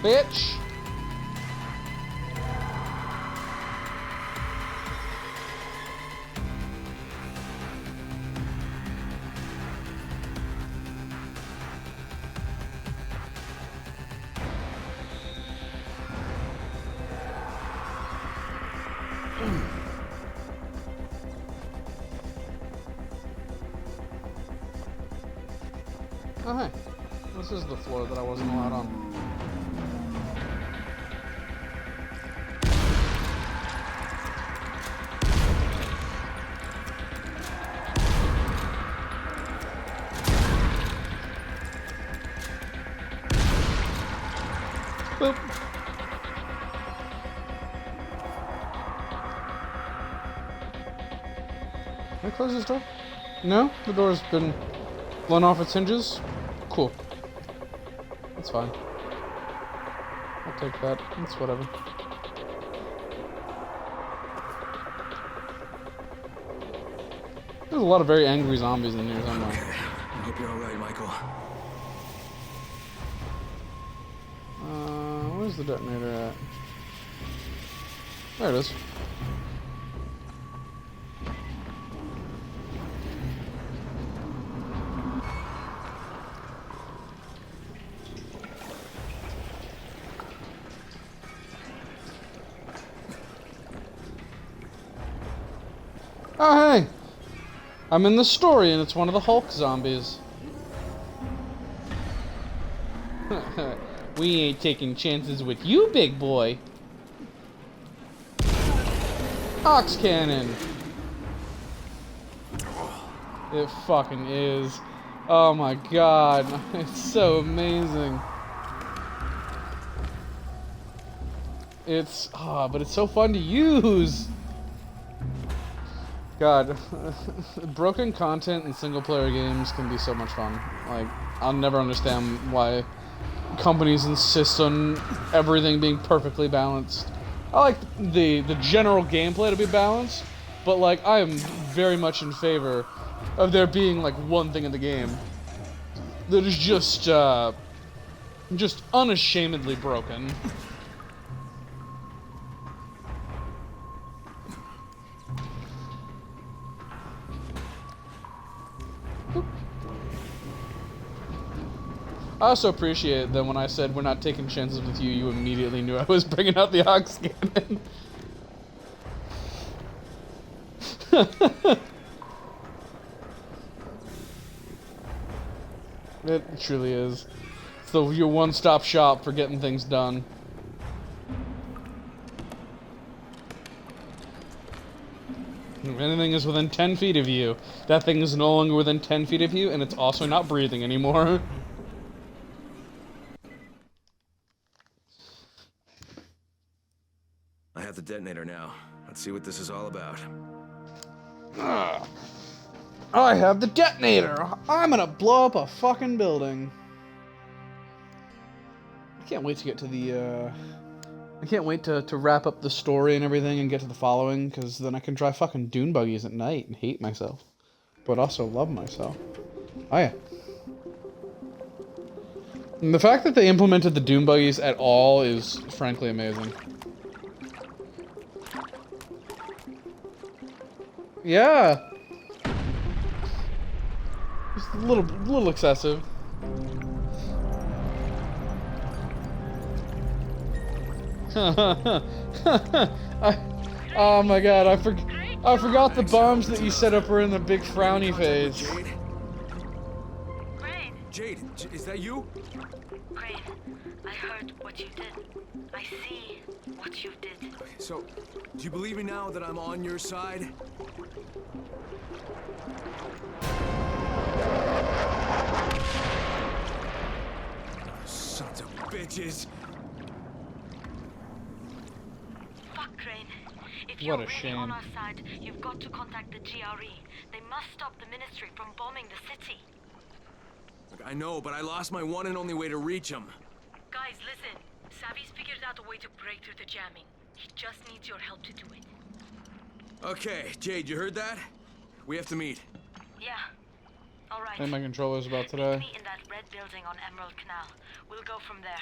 Bitch! Oh, hey. This is the floor that I wasn't allowed on. Boop. Can I close this door? No? The door's been blown off its hinges? Cool. That's fine. I'll take that. It's whatever. There's a lot of very angry zombies in here somewhere. Okay. I hope you're alright, Michael. Where's the detonator at? There it is. Oh, hey! I'm in the story and it's one of the Hulk zombies. We ain't taking chances with you, big boy. Ox cannon. It fucking is. Oh my god. It's so amazing. It's, but it's so fun to use. God, broken content in single-player games can be so much fun. Like, I'll never understand why companies insist on everything being perfectly balanced. I like the general gameplay to be balanced, but like I am very much in favor of there being like one thing in the game that is just unashamedly broken. I also appreciate that when I said we're not taking chances with you, you immediately knew I was bringing out the Ox cannon. It truly is. It's your one-stop shop for getting things done. If anything is within 10 feet of you, that thing is no longer within 10 feet of you, and it's also not breathing anymore. I have the detonator now. Let's see what this is all about. I have the detonator! I'm gonna blow up a fucking building. I can't wait to get to the, I can't wait to wrap up the story and everything and get to the following, because then I can drive fucking dune buggies at night and hate myself. But also love myself. Oh yeah. And the fact that they implemented the dune buggies at all is frankly amazing. Yeah. Just a little excessive. Oh my god, I forgot the bombs that you set up were in the big frowny phase. Jade? Rain, Jade, is that you? Crane, I heard what you did. I see what you did. So, do you believe me now that I'm on your side? Sons of bitches! Fuck, Crane. If What you're a really shame. on our side, you've got to contact the GRE. They must stop the Ministry from bombing the city. Look, I know, but I lost my one and only way to reach him. Guys, listen. Savvy's figured out a way to break through the jamming. He just needs your help to do it. Okay, Jade, you heard that? We have to meet. Yeah. All right. And my controller's about Meet today. me in that red building on Emerald Canal. We'll go from there.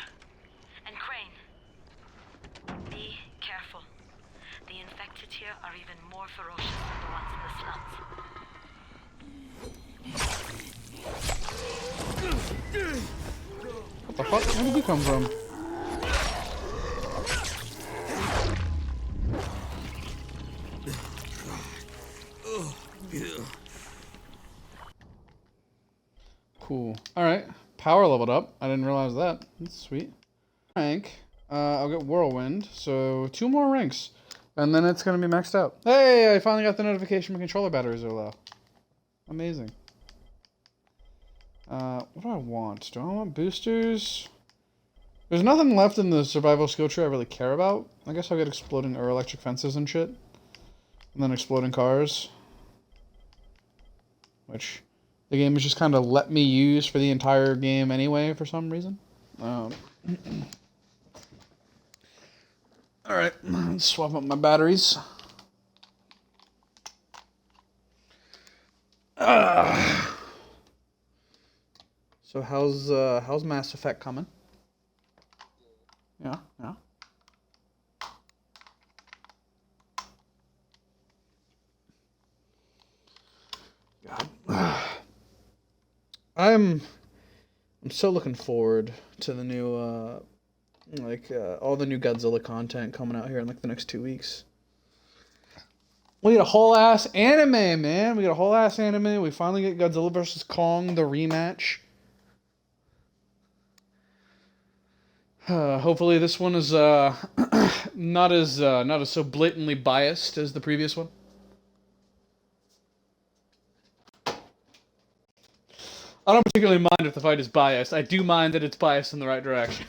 And Crane, be careful. The infected here are even more ferocious than the ones in the slums. What the fuck? Where did you come from? Cool. Alright. Power leveled up. I didn't realize that. That's sweet. Rank. I'll get Whirlwind. So 2 more ranks. And then it's going to be maxed out. Hey! I finally got the notification my controller batteries are low. Amazing. What do I want? Do I want boosters? There's nothing left in the survival skill tree I really care about. I guess I'll get exploding or electric fences and shit. And then exploding cars. Which the game has just kind of let me use for the entire game anyway for some reason. Alright, let's swap up my batteries. So how's Mass Effect coming? Yeah. God. I'm so looking forward to the new all the new Godzilla content coming out here in like the next 2 weeks. We get a whole ass anime, man. We get a whole ass anime. We finally get Godzilla vs. Kong, the rematch. Hopefully this one is not as so blatantly biased as the previous one. I don't particularly mind if the fight is biased. I do mind that it's biased in the right direction.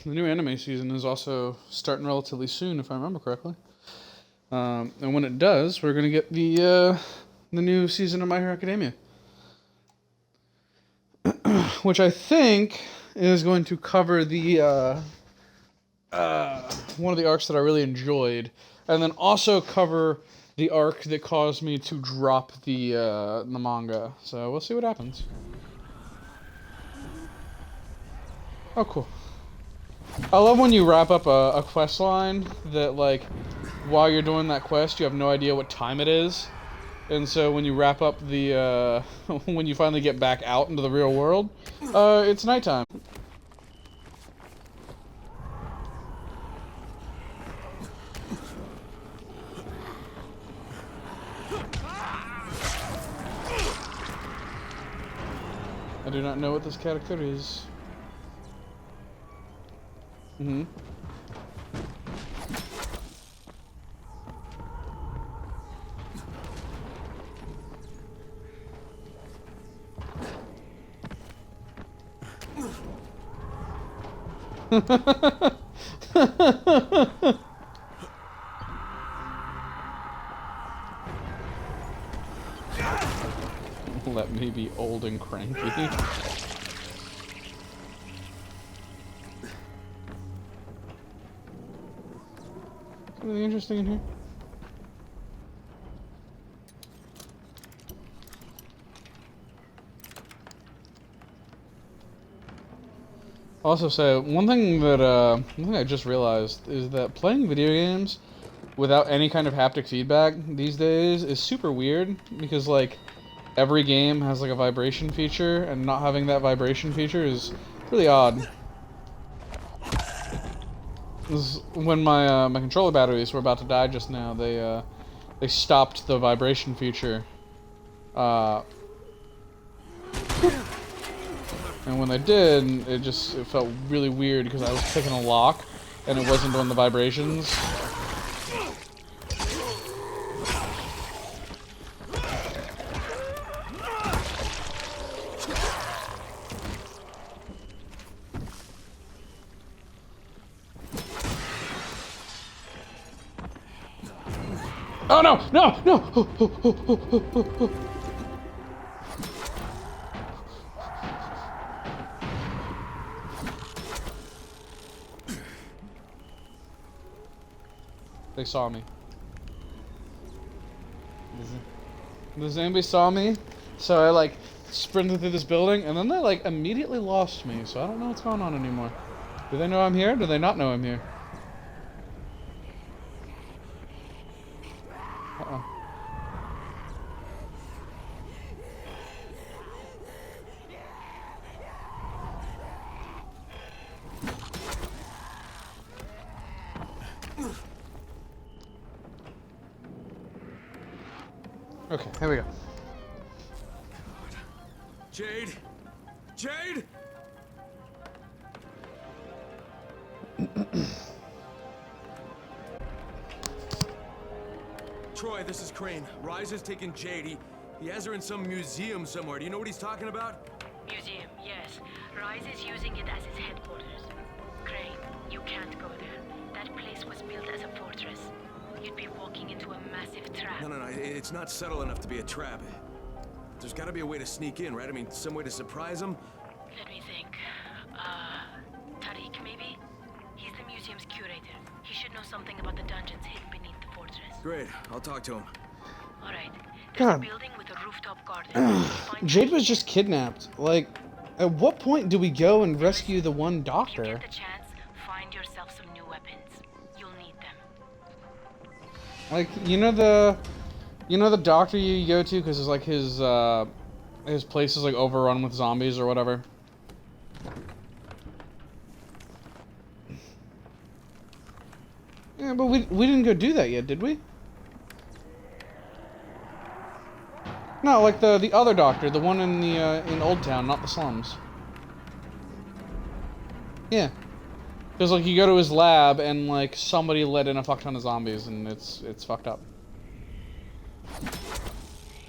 The new anime season is also starting relatively soon, if I remember correctly. And when it does, we're gonna get the new season of My Hero Academia, which I think is going to cover the one of the arcs that I really enjoyed, and then also cover the arc that caused me to drop the manga. So we'll see what happens. Oh, cool. I love when you wrap up a quest line that, like, while you're doing that quest, you have no idea what time it is. And so when you wrap up the, when you finally get back out into the real world, it's nighttime. I do not know what this katakuri is. Mm-hmm. Let me be old and cranky. Anything interesting in here? Also say one thing I just realized is that playing video games without any kind of haptic feedback these days is super weird, because like every game has like a vibration feature, and not having that vibration feature is really odd. When my my controller batteries were about to die just now, they stopped the vibration feature. And when they did, it felt really weird because I was picking a lock and it wasn't doing the vibrations. Oh no! No! No! They saw me. The zombie saw me, so I like sprinted through this building, and then they like immediately lost me, so I don't know what's going on anymore. Do they know I'm here? Do they not know I'm here? Uh-oh. Okay, here we go. Jade? Jade? Troy, this is Crane. Rise has taken Jade. He has her in some museum somewhere. Do you know what he's talking about? Museum, yes. Rise is using it as his headquarters. Crane, you can't go there. That place was built as a fortress. You'd be walking into a massive trap. No, it's not subtle enough to be a trap. There's gotta be a way to sneak in, right? I mean, some way to surprise him? Let me think. Tariq, maybe? He's the museum's curator. He should know something about the dungeons hidden beneath the fortress. Great, I'll talk to him. Alright. There's a God. building with a rooftop garden. Jade was just kidnapped. Like, at what point do we go and rescue the one If you doctor? get the chance, find yourself some new weapons. You'll need them. Like, you know the doctor you go to because it's like his place is like overrun with zombies or whatever. Yeah, but we didn't go do that yet, did we? No, like the other doctor, the one in the in Old Town, not the slums. Yeah. Because like you go to his lab and like somebody let in a fuck ton of zombies and it's fucked up.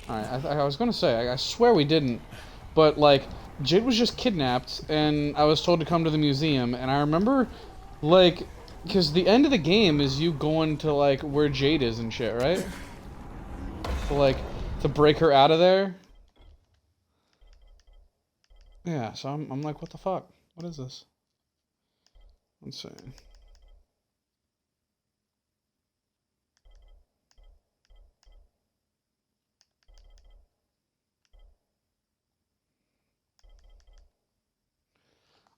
Alright, I was gonna say, I swear we didn't, but like Jade was just kidnapped and I was told to come to the museum, and I remember like, because the end of the game is you going to like where Jade is and shit, right? So like to break her out of there. Yeah, so I'm like, what the fuck? What is this? Let's see. I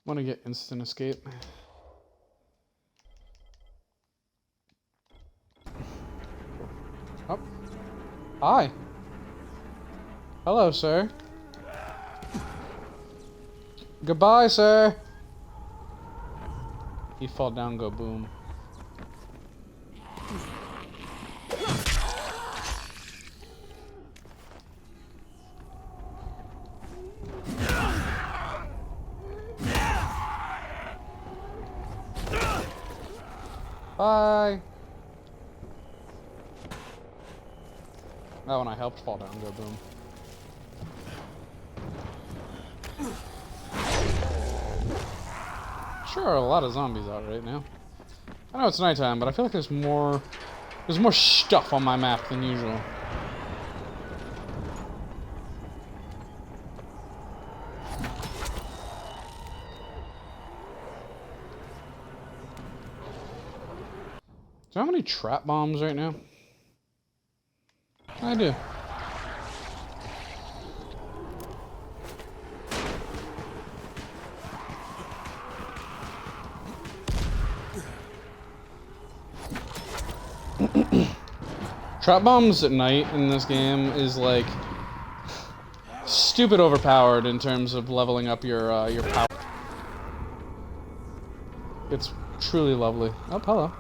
want to get instant escape. Oh. Hi. Hello, sir. Goodbye, sir. He fall down, go boom. Bye. That one I helped fall down, go boom. Sure are a lot of zombies out right now. I know it's nighttime, but I feel like there's more stuff on my map than usual. Do I have any trap bombs right now? I do. Trap bombs at night in this game is like stupid overpowered in terms of leveling up your power. It's truly lovely. Oh, hello.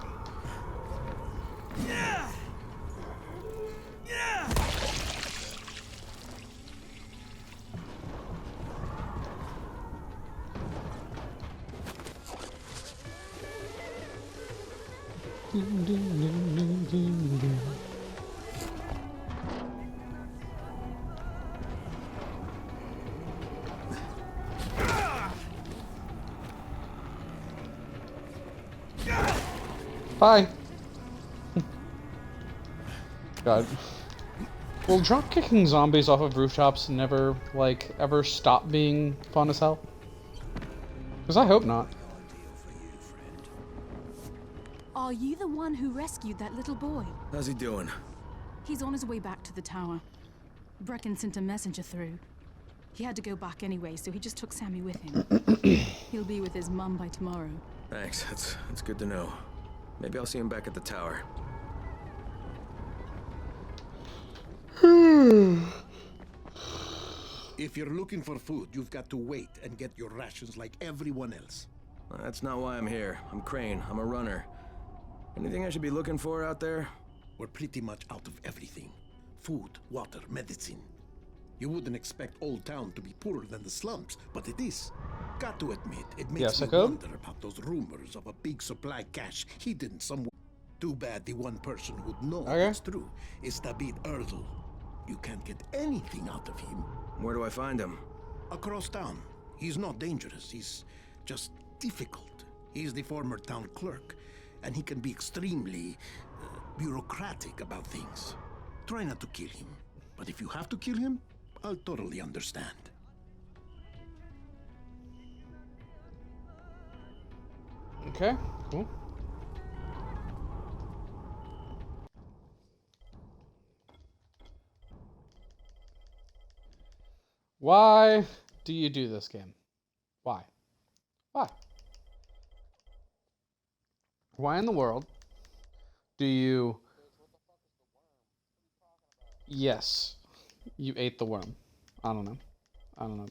Bye. God. Will drop kicking zombies off of rooftops never, like, ever stop being fun as hell? Because I hope not. Are you the one who rescued that little boy? How's he doing? He's on his way back to the tower. Brecken sent a messenger through. He had to go back anyway, so he just took Sammy with him. He'll be with his mum by tomorrow. Thanks, that's good to know. Maybe I'll see him back at the tower. If you're looking for food, you've got to wait and get your rations like everyone else. That's not why I'm here. I'm Crane. I'm a runner. Anything I should be looking for out there? We're pretty much out of everything. Food, water, medicine. You wouldn't expect Old Town to be poorer than the slums, but it is. Got to admit, it makes me wonder about those rumors of a big supply cache hidden somewhere. Too bad the one person who'd know it's true is David Erdl. You can't get anything out of him. Where do I find him? Across town. He's not dangerous, he's just difficult. He's the former town clerk, and he can be extremely bureaucratic about things. Try not to kill him, but if you have to kill him, I'll totally understand. Okay, cool. Why do you do this game? Why? Why? Why in the world do you... Yes, you ate the worm. I don't know. I don't know.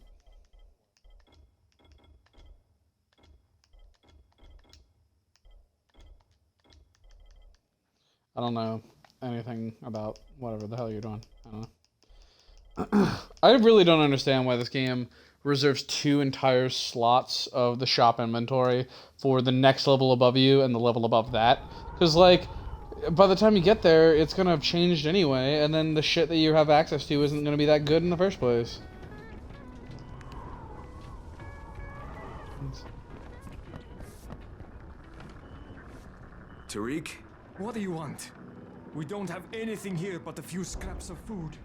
I don't know anything about whatever the hell you're doing. I don't know. I really don't understand why this game reserves 2 entire slots of the shop inventory for the next level above you and the level above that. Because, like, by the time you get there, it's going to have changed anyway, and then the shit that you have access to isn't going to be that good in the first place. Tariq? What do you want? We don't have anything here but a few scraps of food.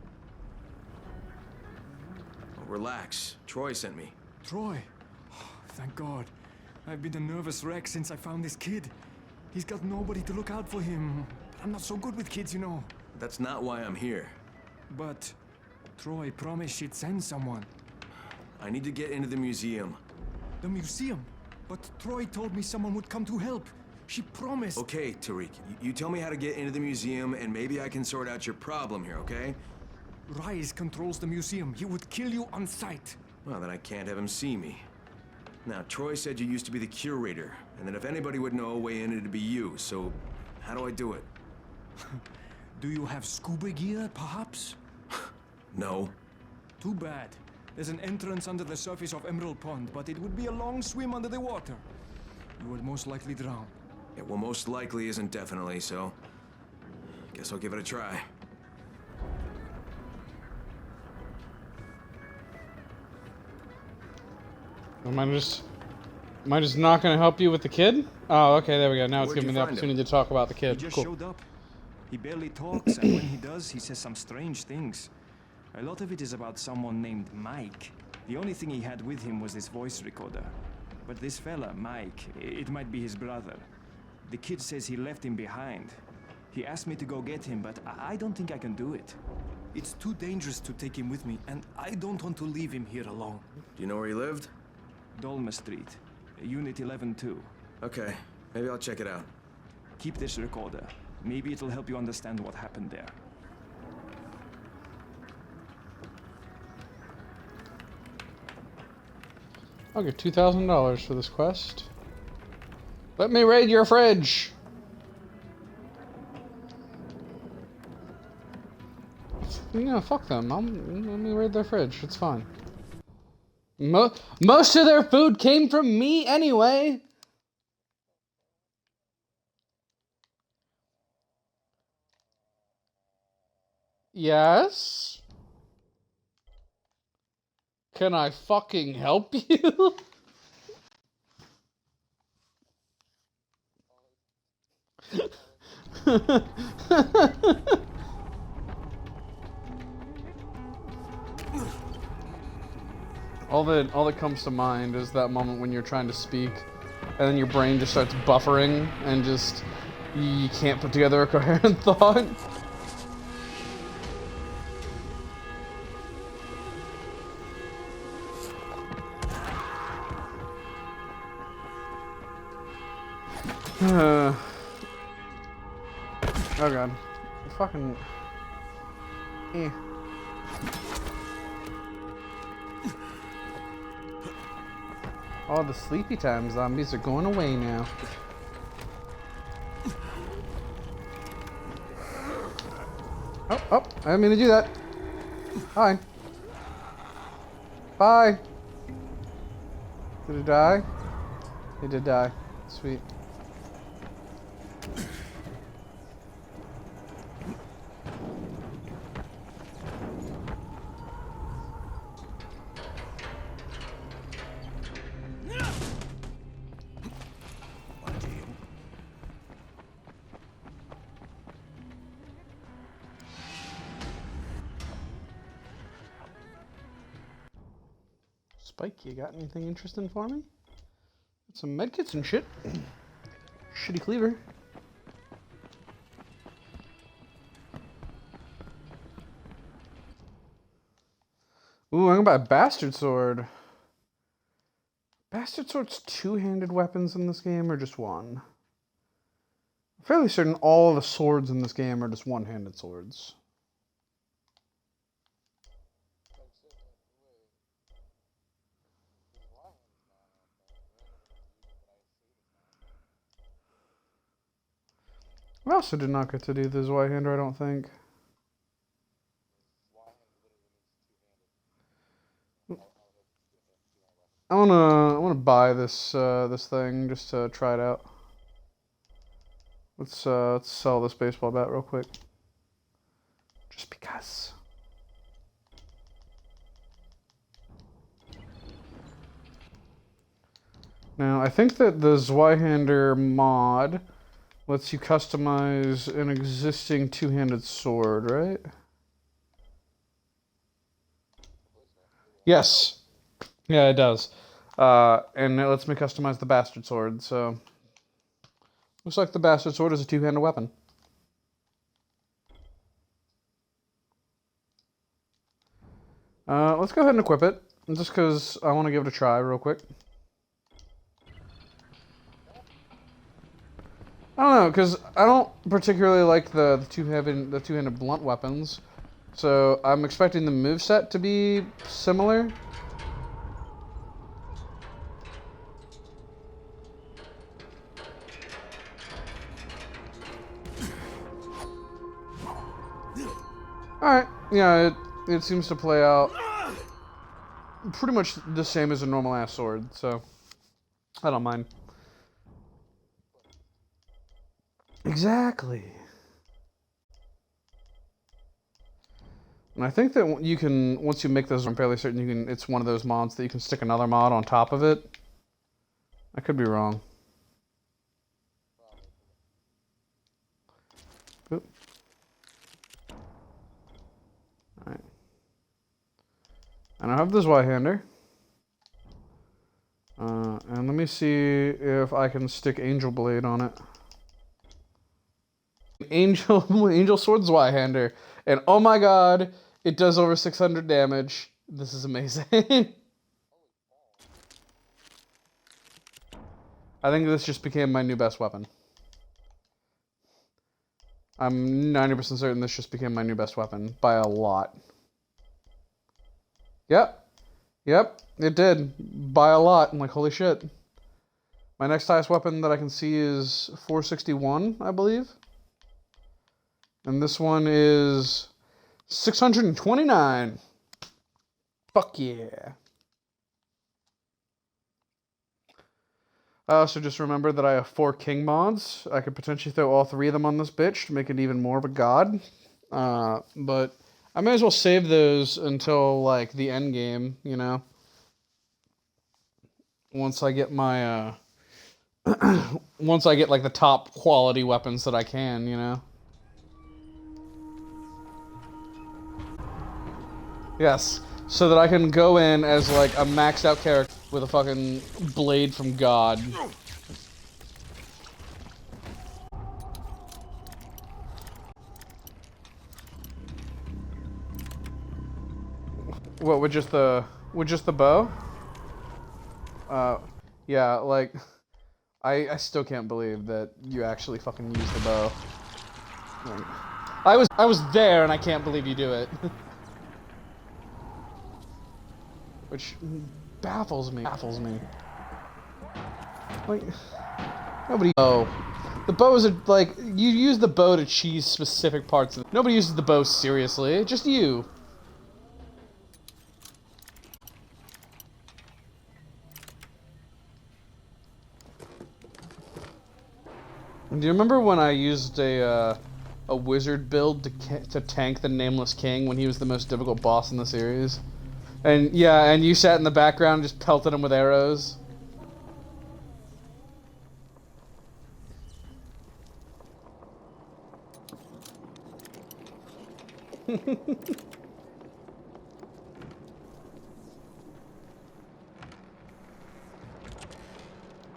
Relax. Troy sent me. Troy? Oh, thank God. I've been a nervous wreck since I found this kid. He's got nobody to look out for him. But I'm not so good with kids, you know. That's not why I'm here. But Troy promised she'd send someone. I need to get into the museum. The museum? But Troy told me someone would come to help. She promised. Okay, Tariq. You tell me how to get into the museum, and maybe I can sort out your problem here, okay? Rise controls the museum. He would kill you on sight. Well, then I can't have him see me. Now, Troy said you used to be the curator, and that if anybody would know a way in, it'd be you, so how do I do it? Do you have scuba gear, perhaps? No. Too bad. There's an entrance under the surface of Emerald Pond, but it would be a long swim under the water. You would most likely drown. Yeah, well, most likely isn't definitely, so guess I'll give it a try. Am I just not going to help you with the kid? Oh, okay, there we go. Now it's giving me the opportunity to talk about the kid. He just Cool. showed up. He barely talks, and when he does, he says some strange things. A lot of it is about someone named Mike. The only thing he had with him was this voice recorder. But this fella, Mike, it might be his brother. The kid says he left him behind. He asked me to go get him, but I don't think I can do it. It's too dangerous to take him with me, and I don't want to leave him here alone. Do you know where he lived? Dolma Street, Unit 11-2. Okay, maybe I'll check it out. Keep this recorder. Maybe it'll help you understand what happened there. I'll get $2,000 for this quest. Let me raid your fridge! Yeah, fuck them. Let me raid their fridge. It's fine. Most of their food came from me anyway! Yes? Can I fucking help you? All that comes to mind is that moment when you're trying to speak, and then your brain just starts buffering, and just you can't put together a coherent thought. Oh god. Fucking... Eh. All the sleepy time zombies are going away now. Oh, I didn't mean to do that. Hi. Bye. Did it die? It did die. Sweet. Spike, you got anything interesting for me? Got some medkits and shit. Shitty cleaver. Ooh, I'm gonna buy a bastard sword. Bastard sword's two-handed weapons in this game, or just one? I'm fairly certain all of the swords in this game are just one-handed swords. I also did not get to do the Zweihander, I don't think. I wanna buy this this thing just to try it out. Let's sell this baseball bat real quick. Just because. Now I think that the Zweihander mod lets you customize an existing two-handed sword, right? Yes. Yeah, it does. And it lets me customize the bastard sword, so... Looks like the bastard sword is a two-handed weapon. Let's go ahead and equip it, just because I want to give it a try real quick. I don't know, because I don't particularly like the two-handed blunt weapons, so I'm expecting the moveset to be similar. Alright, yeah, it seems to play out pretty much the same as a normal ass sword, so I don't mind. Exactly. And I think that you can, once you make those, I'm fairly certain you can, it's one of those mods that you can stick another mod on top of it. I could be wrong. Oop. Alright. And I have this Zweihander. And let me see if I can stick Angel Blade on it. Angel Sword Zweihander. And oh my god, it does over 600 damage. This is amazing. I think this just became my new best weapon. I'm 90% certain this just became my new best weapon by a lot. Yep. Yep, it did. By a lot. I'm like, holy shit. My next highest weapon that I can see is 461, I believe. And this one is 629. Fuck yeah. I also just remembered that I have 4 king mods. I could potentially throw all 3 of them on this bitch to make it even more of a god. But I may as well save those until, like, the end game, you know? Once I get my, once I get, like, the top quality weapons that I can, you know? Yes, so that I can go in as, like, a maxed out character with a fucking blade from God. What, with just the bow? Yeah, like, I still can't believe that you actually fucking use the bow. Like, I was there and I can't believe you do it. Which baffles me. Like, nobody. Oh, the bows are like, you use the bow to cheese specific parts of it. Nobody uses the bow seriously. Just you. Do you remember when I used a wizard build to tank the Nameless King when he was the most difficult boss in the series? And yeah, and you sat in the background and just pelted him with arrows.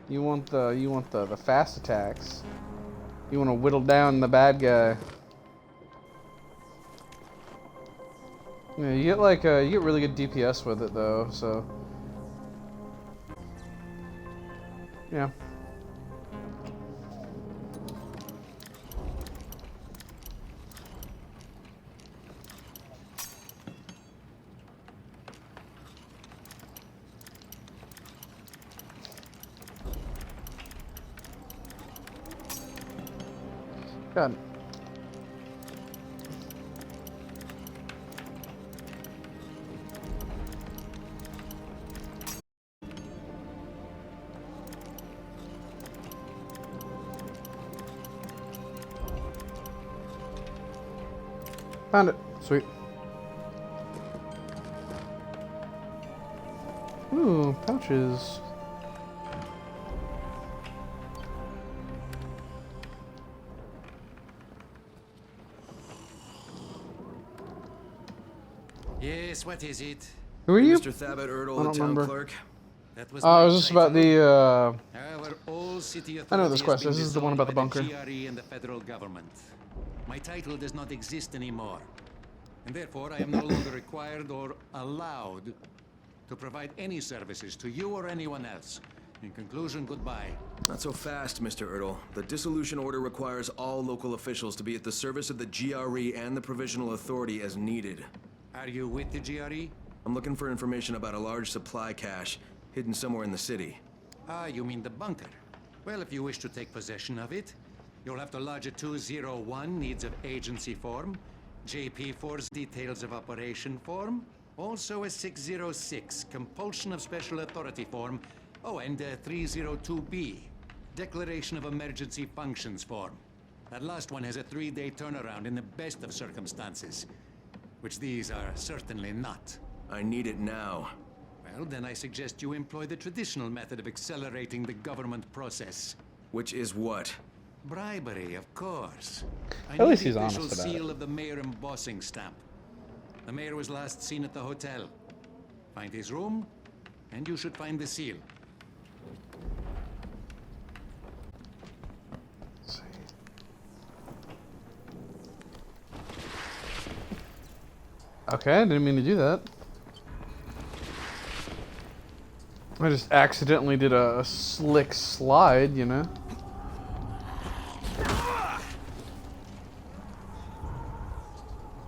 You want the fast attacks. You want to whittle down the bad guy. Yeah, you get like you get really good DPS with it though, so yeah. God. Found it. Sweet. Ooh, pouches. Yes, what is it? Who are you? Mr. Thabit I Erdl, don't the town remember. clerk. That was I was just about the Our old city I know this authority quest. has been This is the one about the dissolved bunker. by the GRE and the federal government. My title does not exist anymore. And therefore, I am no longer required or allowed to provide any services to you or anyone else. In conclusion, goodbye. Not so fast, Mr. Erdl. The dissolution order requires all local officials to be at the service of the GRE and the provisional authority as needed. Are you with the GRE? I'm looking for information about a large supply cache hidden somewhere in the city. Ah, you mean the bunker. Well, if you wish to take possession of it, you'll have to lodge a 201 needs of agency form, JP4's details of operation form, also a 606 compulsion of special authority form, oh, and a 302B declaration of emergency functions form. That last one has a 3-day turnaround in the best of circumstances, which these are certainly not. I need it now. Well, then I suggest you employ the traditional method of accelerating the government process. Which is what? Bribery, of course. At least he's the honest official about seal it. of the mayor embossing stamp. The mayor was last seen at the hotel. Find his room, and you should find the seal. Okay, I didn't mean to do that. I just accidentally did a slick slide, you know?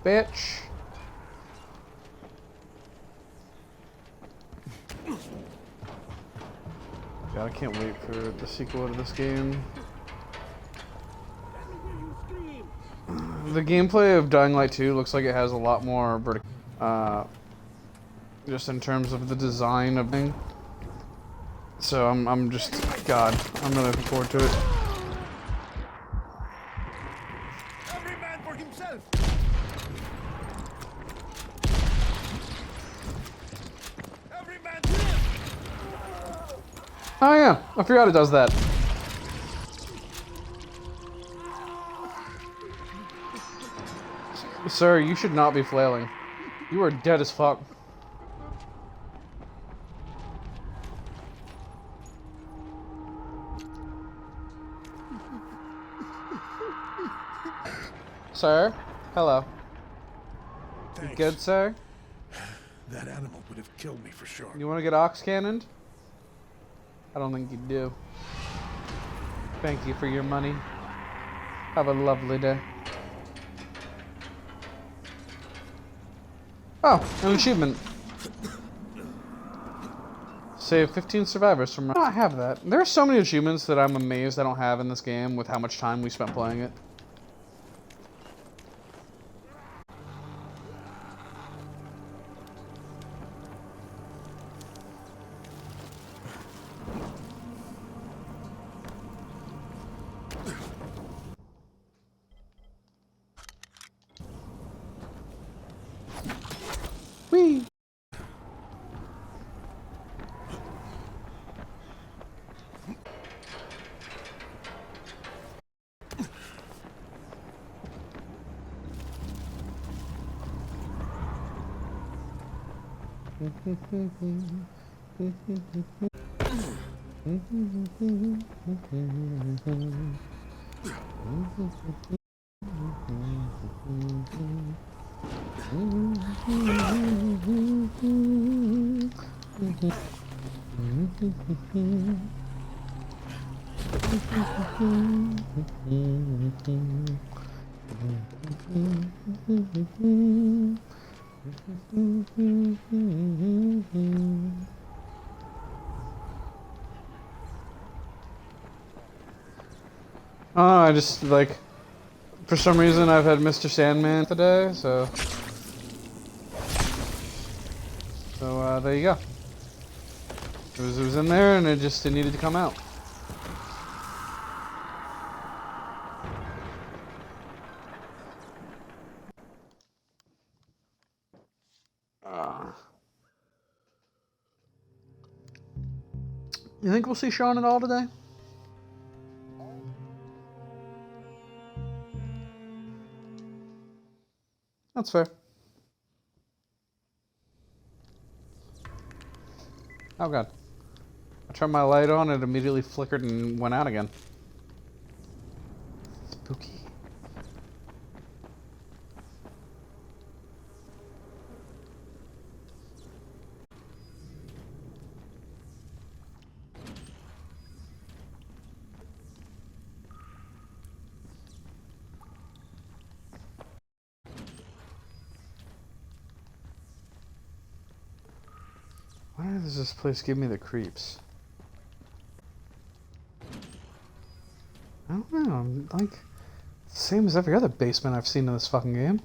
bitch. God, I can't wait for the sequel to this game. The gameplay of Dying Light 2 looks like it has a lot more just in terms of the design of thing. So I'm just, God, I'm really looking forward to it. Every man for himself. Every man. Oh yeah, I forgot it does that. Sir, you should not be flailing. You are dead as fuck. Sir? Hello. You good, sir? That animal would have killed me for sure. You want to get ox cannoned? I don't think you do. Thank you for your money. Have a lovely day. Oh, an achievement. Save 15 survivors from... I have that. There are so many achievements that I'm amazed I don't have in this game with how much time we spent playing it. Whee! Oh, I just, like, for some reason I've had Mr. Sandman today, so there you go. It was in there and it needed to come out. You think we'll see Sean at all today? That's fair. Oh god. I turned my light on, it immediately flickered and went out again. Spooky. Why does this place give me the creeps? I don't know, I'm like, same as every other basement I've seen in this fucking game.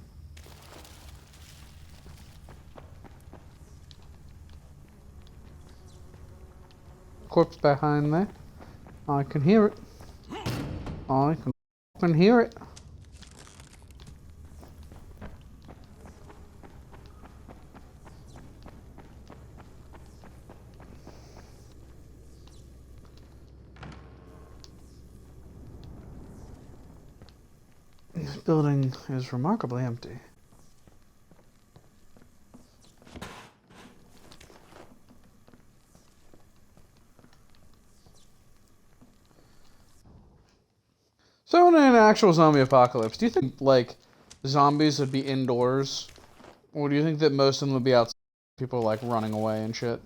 Corpse behind there. I can hear it. I can hear it. This building is remarkably empty. So in an actual zombie apocalypse, do you think, like, zombies would be indoors? Or do you think that most of them would be outside, people, like, running away and shit?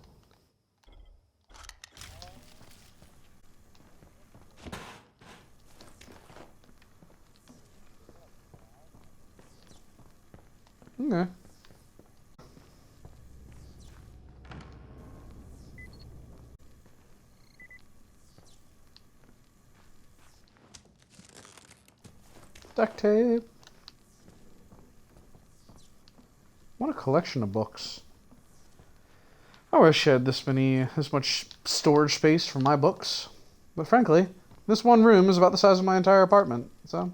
Okay. Duct tape. What a collection of books. I wish I had this much storage space for my books. But frankly, this one room is about the size of my entire apartment, so.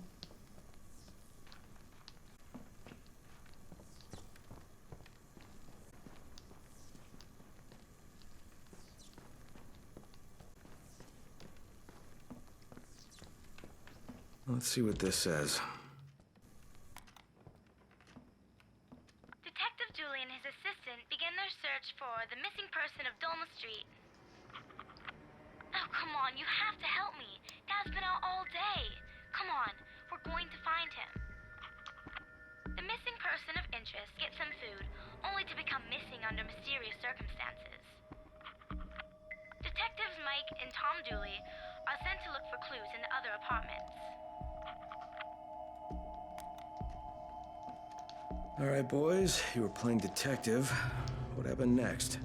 Let's see what this says. Detective Julie and his assistant begin their search for the missing person of Dolma Street. Oh, come on, you have to help me. Dad's been out all day. Come on, we're going to find him. The missing person of interest gets some food, only to become missing under mysterious circumstances. Detectives Mike and Tom Dooley are sent to look for clues in the other apartments. All right, boys, you were playing detective. What happened next?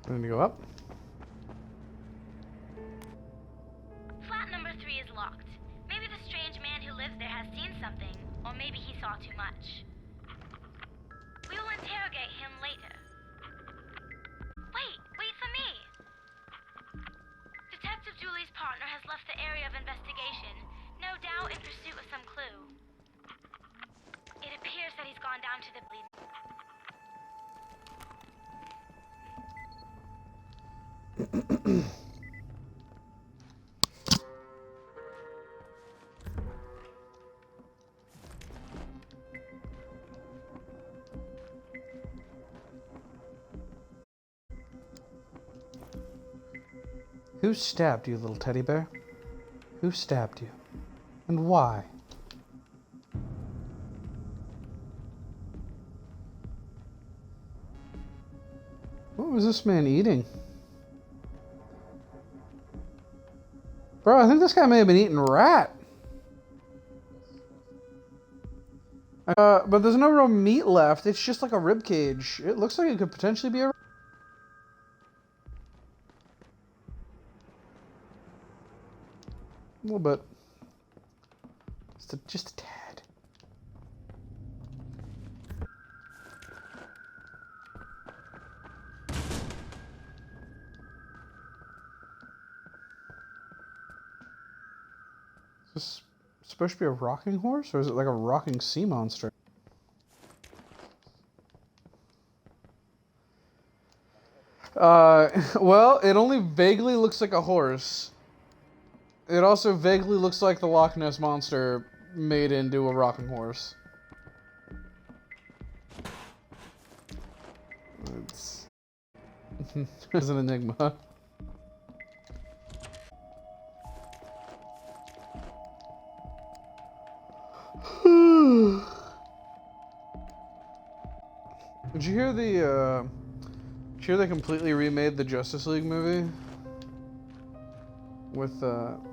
Going to go up. Flat number 3 is locked. Maybe the strange man who lives there has seen something, or maybe he saw too much. We will interrogate him later. Wait for me! Detective Julie's partner has left the area of investigation, no doubt in pursuit of some clue. It appears that he's gone down to the bleed. Who stabbed you, little teddy bear? Who stabbed you? And why? What was this man eating? Bro, I think this guy may have been eating rat. But there's no real meat left. It's just like a rib cage. It looks like it could potentially be a... A little bit. Just a tad. Is this supposed to be a rocking horse, or is it like a rocking sea monster? Well, it only vaguely looks like a horse. It also vaguely looks like the Loch Ness Monster made into a rocking horse. It's an enigma. Did you hear they completely remade the Justice League movie? With,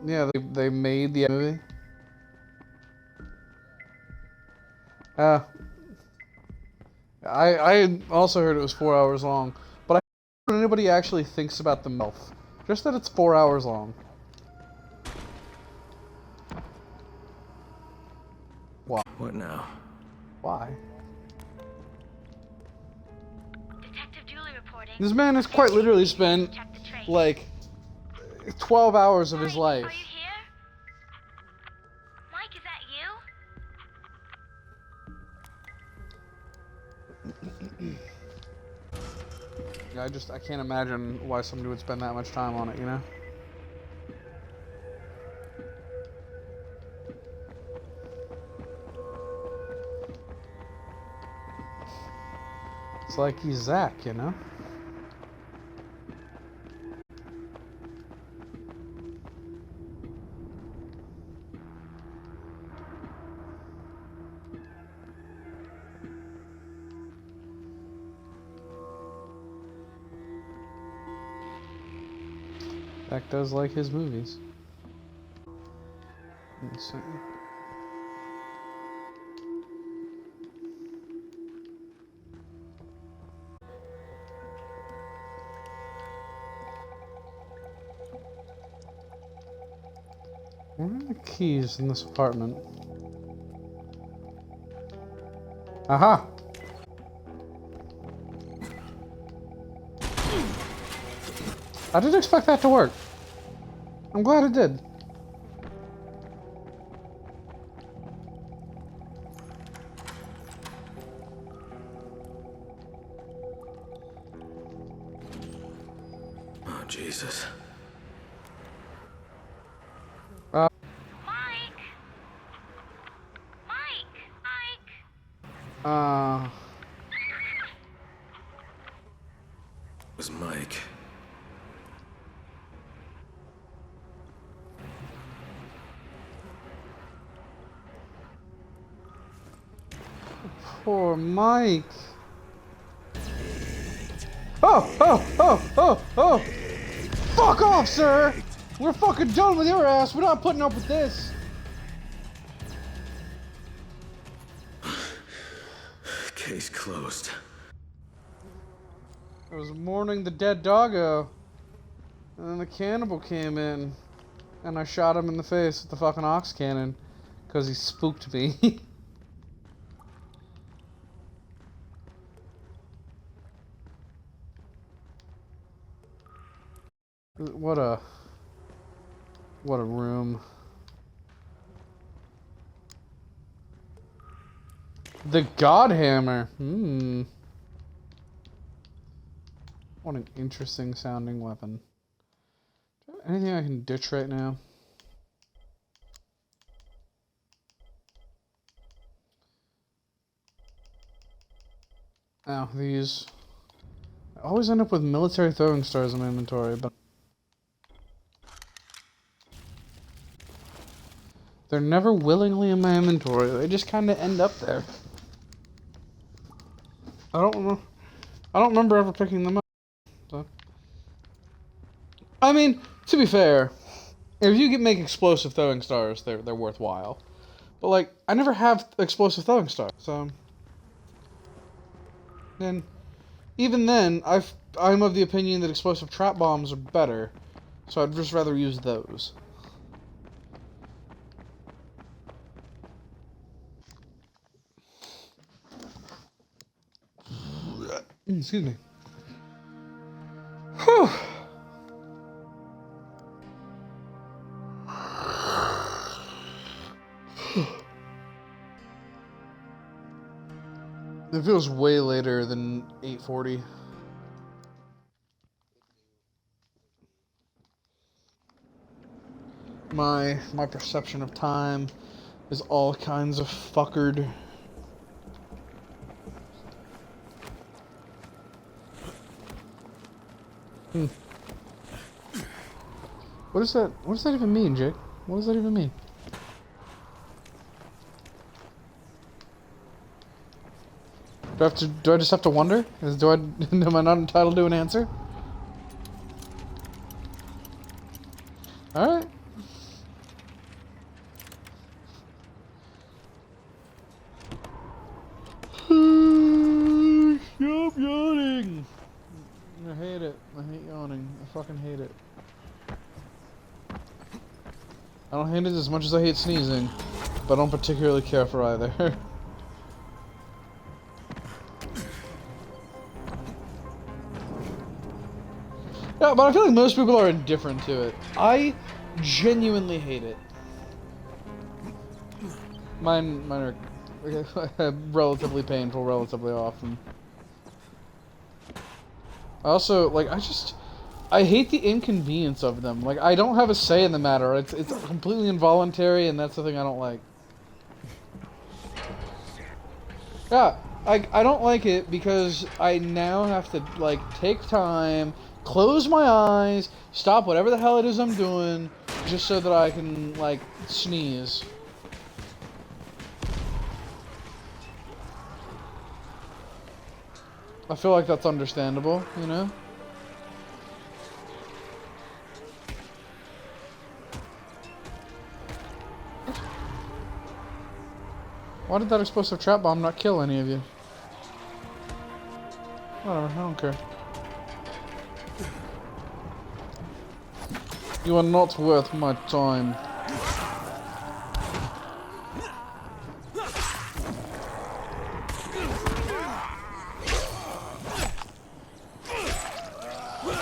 yeah, they made the movie. I also heard it was 4 hours long, but I don't know if anybody actually thinks about the MILF. Just that it's 4 hours long. Why? What now? Why? Detective Julie reporting. This man has quite literally spent, Check the trace. like, 12 hours of his life. Are you here? Mike, is that you? I can't imagine why somebody would spend that much time on it, you know? It's like he's Zach, you know? Jack does like his movies. Let's see. Where are the keys in this apartment? Aha! I didn't expect that to work. I'm glad it did. Oh, Jesus. Mike! Mike! It was Mike. Poor Mike. Oh! Fuck off, sir! We're fucking done with your ass. We're not putting up with this. Case closed. I was mourning the dead doggo. And then the cannibal came in. And I shot him in the face with the fucking ox cannon. Because he spooked me. What a room. The God Hammer. What an interesting sounding weapon. Do I have anything I can ditch right now? Oh, these. I always end up with military throwing stars in my inventory, but they're never willingly in my inventory. They just kind of end up there. I don't remember ever picking them up. So. I mean, to be fair, if you make explosive throwing stars, they're worthwhile. But like, I never have explosive throwing stars, so. And even then, I'm of the opinion that explosive trap bombs are better, so I'd just rather use those. Excuse me. Whew. It feels way later than 8:40. My perception of time is all kinds of fuckered. What is that? What does that even mean, Jake? What does that even mean? Do I just have to wonder? Am I not entitled to an answer? Alright. Stop yawning! I hate it. I hate yawning. I fucking hate it. I don't hate it as much as I hate sneezing, but I don't particularly care for either. Yeah, but I feel like most people are indifferent to it. I genuinely hate it. Mine are relatively painful, relatively often. I also, like, I hate the inconvenience of them. Like, I don't have a say in the matter. It's completely involuntary, and that's the thing I don't like. Yeah, I don't like it because I now have to, like, take time, close my eyes, stop whatever the hell it is I'm doing, just so that I can, like, sneeze. I feel like that's understandable, you know? Why did that explosive trap bomb not kill any of you? Whatever, I don't care. You are not worth my time.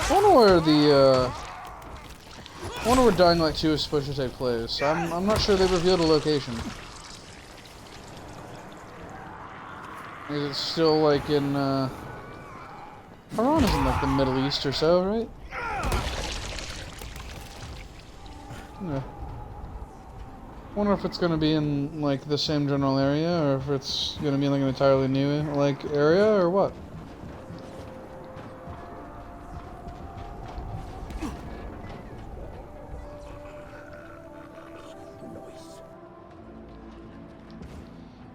I wonder where Dying Light 2 is supposed to take place. I'm not sure they revealed a location. Is it still like in Iran is in like the Middle East or so, right? Yeah. Wonder if it's gonna be in like the same general area, or if it's gonna be like an entirely new like area, or what?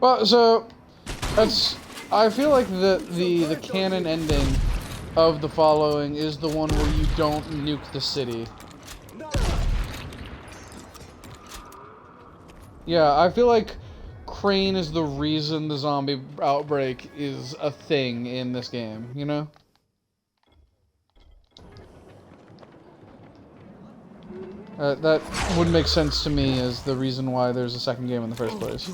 Well, so that's. I feel like the canon ending of the following is the one where you don't nuke the city. Yeah, I feel like Crane is the reason the zombie outbreak is a thing in this game, you know? That would make sense to me as the reason why there's a second game in the first place.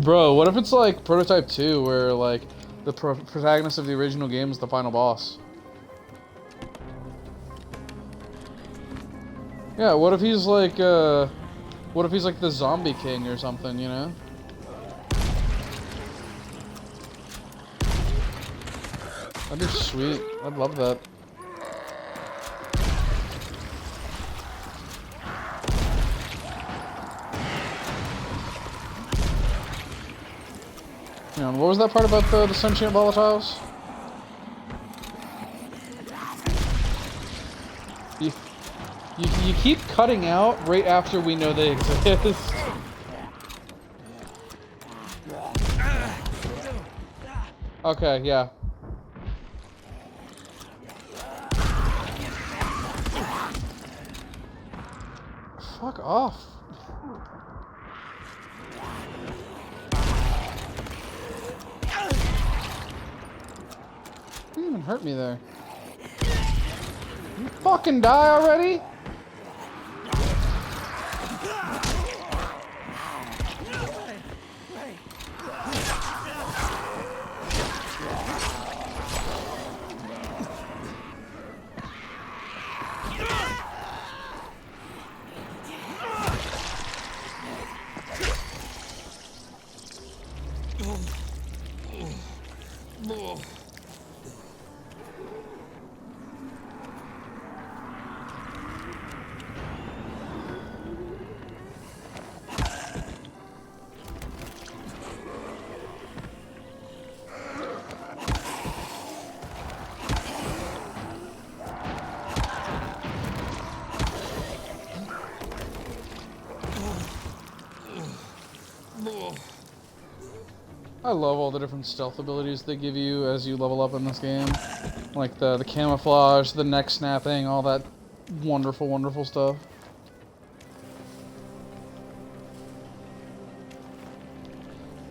Bro, what if it's like Prototype 2, where like the protagonist of the original game is the final boss? Yeah, what if he's like the zombie king or something, you know? That'd be sweet. I'd love that. Yeah, what was that part about the sentient volatiles? You keep cutting out right after we know they exist. Okay, yeah. Fuck off. You didn't even hurt me there. You fucking die already? I love all the different stealth abilities they give you as you level up in this game. Like the camouflage, the neck snapping, all that wonderful, wonderful stuff.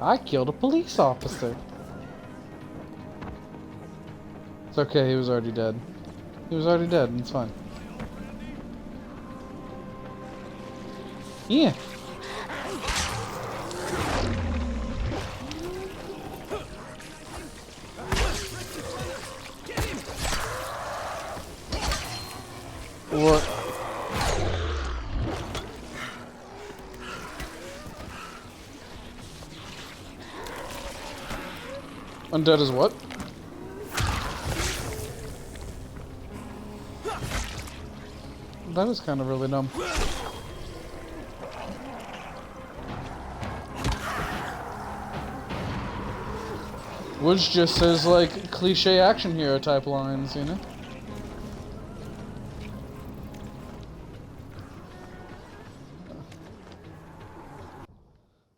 I killed a police officer. It's okay, he was already dead. He was already dead, and it's fine. Yeah. What? Undead is what? That is kind of really dumb. Which just says like cliche action hero type lines, you know?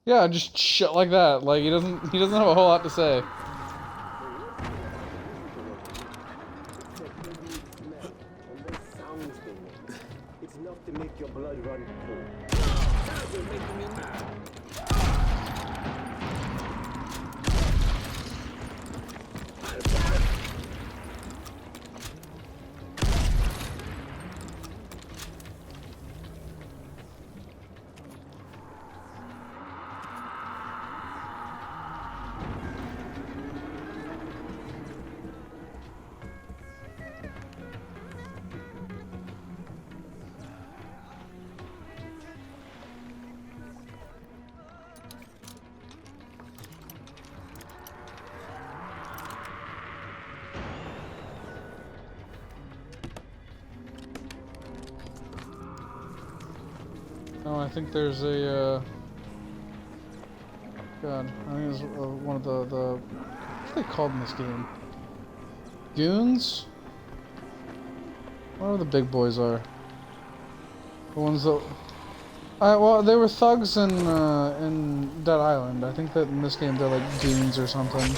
Yeah, just shit like that. Like he doesn't have a whole lot to say. It's enough to make your blood run cold. You're making me mad. Oh, I think there's a, God, I think it's one of the, what are they called in this game? Goons? What are the big boys are? The ones that, well, they were thugs in Dead Island. I think that in this game they're like goons or something.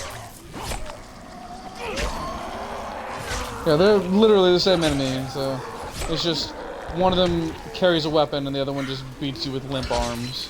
Yeah, they're literally the same enemy, so it's just one of them carries a weapon and the other one just beats you with limp arms.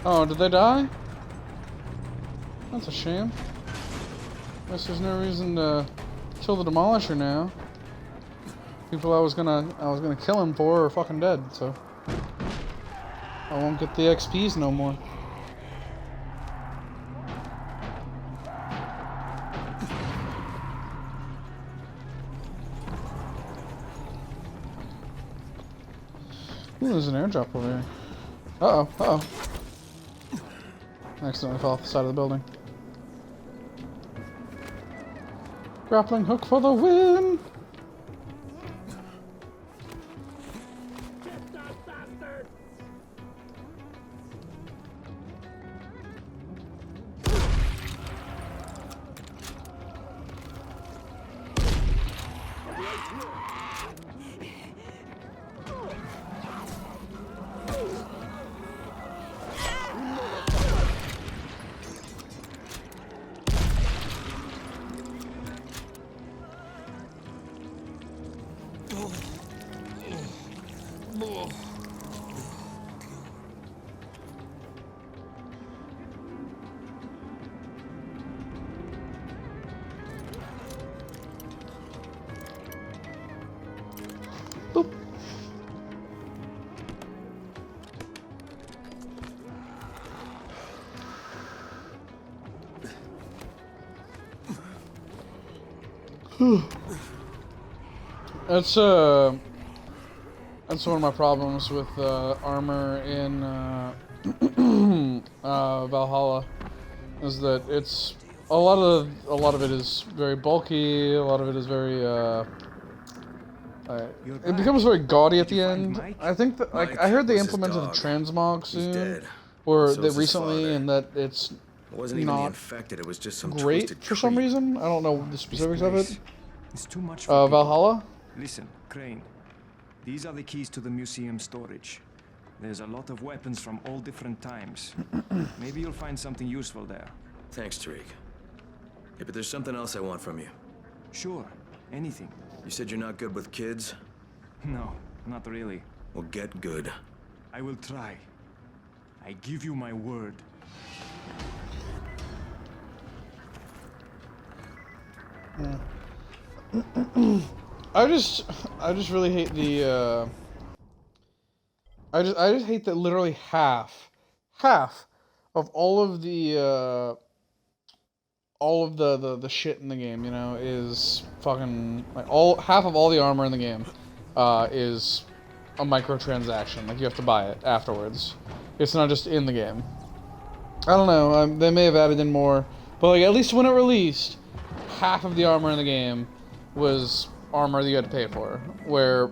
Oh, did they die? That's a shame. Guess there's no reason to kill the Demolisher now. People I was gonna kill him for are fucking dead, so I won't get the XPs no more. Ooh, there's an airdrop over here. Uh-oh, uh-oh. I accidentally fell off the side of the building. Grappling hook for the win! Boop. That's one of my problems with armor in Valhalla, is that it's a lot of it is very bulky. A lot of it is very it becomes very gaudy at the end. I think that I heard they implemented the transmog soon, or that recently, and that it's wasn't even the not infected, it was just some great twisted for some creep. reason. I don't know the specifics of it. It's too much for people. Valhalla? Listen, Crane. These are the keys to the museum storage. There's a lot of weapons from all different times. Maybe you'll find something useful there. Thanks, Tariq. Yeah, but there's something else I want from you. Sure, anything. You said you're not good with kids? No, not really. Well, get good. I will try. I give you my word. I just really hate the I just hate that literally half of all of the shit in the game, you know, is fucking like half of all the armor in the game is a microtransaction. Like you have to buy it afterwards. It's not just in the game. I don't know. They may have added in more, but like at least when it released, half of the armor in the game was armor that you had to pay for. Where,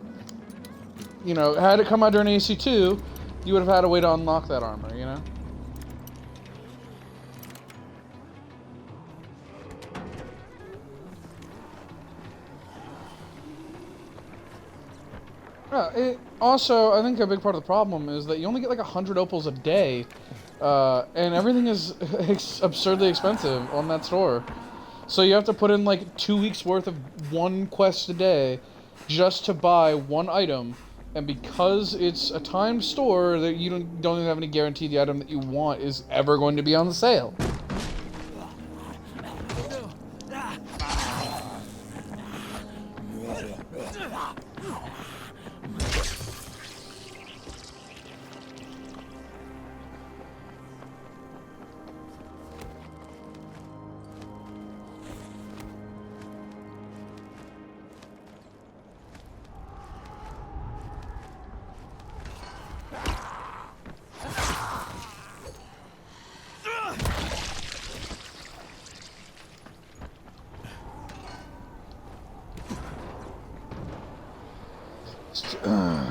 you know, had it come out during AC2, you would have had a way to unlock that armor, you know? Yeah, also, I think a big part of the problem is that you only get like 100 opals a day, and everything is absurdly expensive on that store. So you have to put in like 2 weeks worth of one quest a day just to buy one item, and because it's a timed store, that you don't even have any guarantee the item that you want is ever going to be on sale.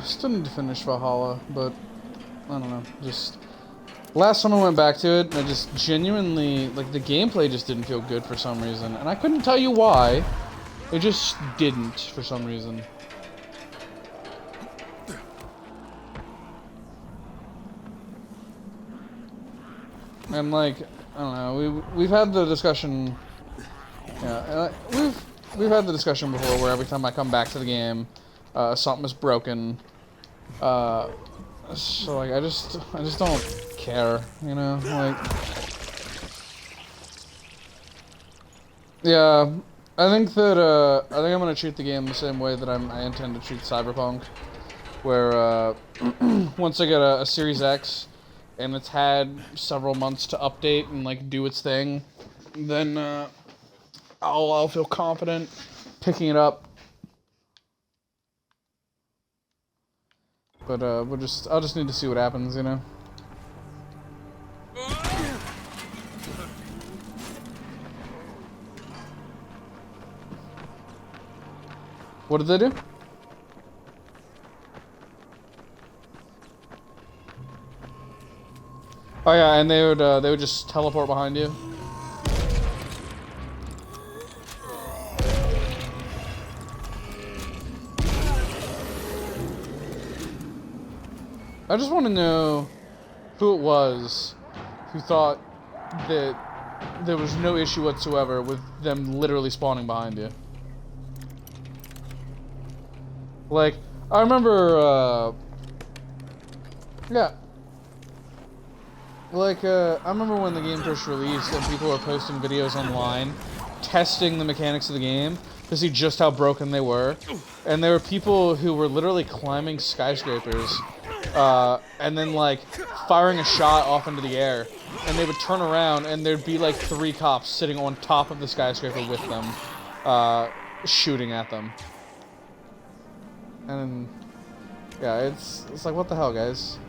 Still need to finish Valhalla, but I don't know. Just last time I went back to it, I just genuinely like the gameplay just didn't feel good for some reason, and I couldn't tell you why. It just didn't for some reason. And like I don't know, we've had the discussion. Yeah, we've had the discussion before where every time I come back to the game, something is broken. So like I just don't care, you know, like yeah, I think I'm gonna treat the game the same way that I intend to treat Cyberpunk, where once I get a Series X and it's had several months to update and like do its thing, then I'll feel confident picking it up. But I'll just need to see what happens, you know. What did they do? Oh yeah, and they would just teleport behind you. I just want to know who it was who thought that there was no issue whatsoever with them literally spawning behind you. Like, I remember, yeah. Like, I remember when the game first released and people were posting videos online testing the mechanics of the game to see just how broken they were. And there were people who were literally climbing skyscrapers and then like firing a shot off into the air, and they would turn around and there'd be like 3 cops sitting on top of the skyscraper with them, shooting at them. And yeah, it's like, what the hell, guys?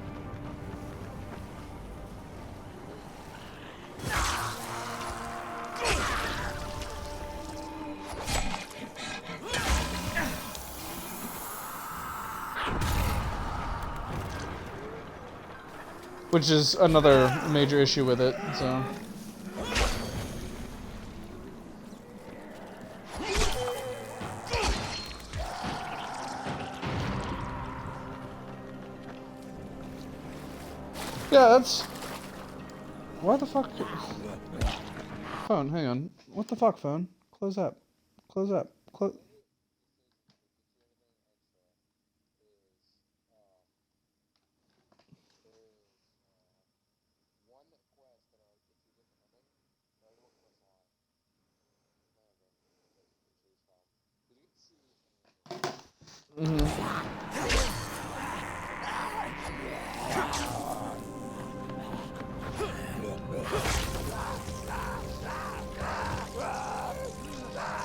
Which is another major issue with it, so. Yeah, that's... Why the fuck... Phone, hang on. What the fuck, phone? Close up. Close up. Close.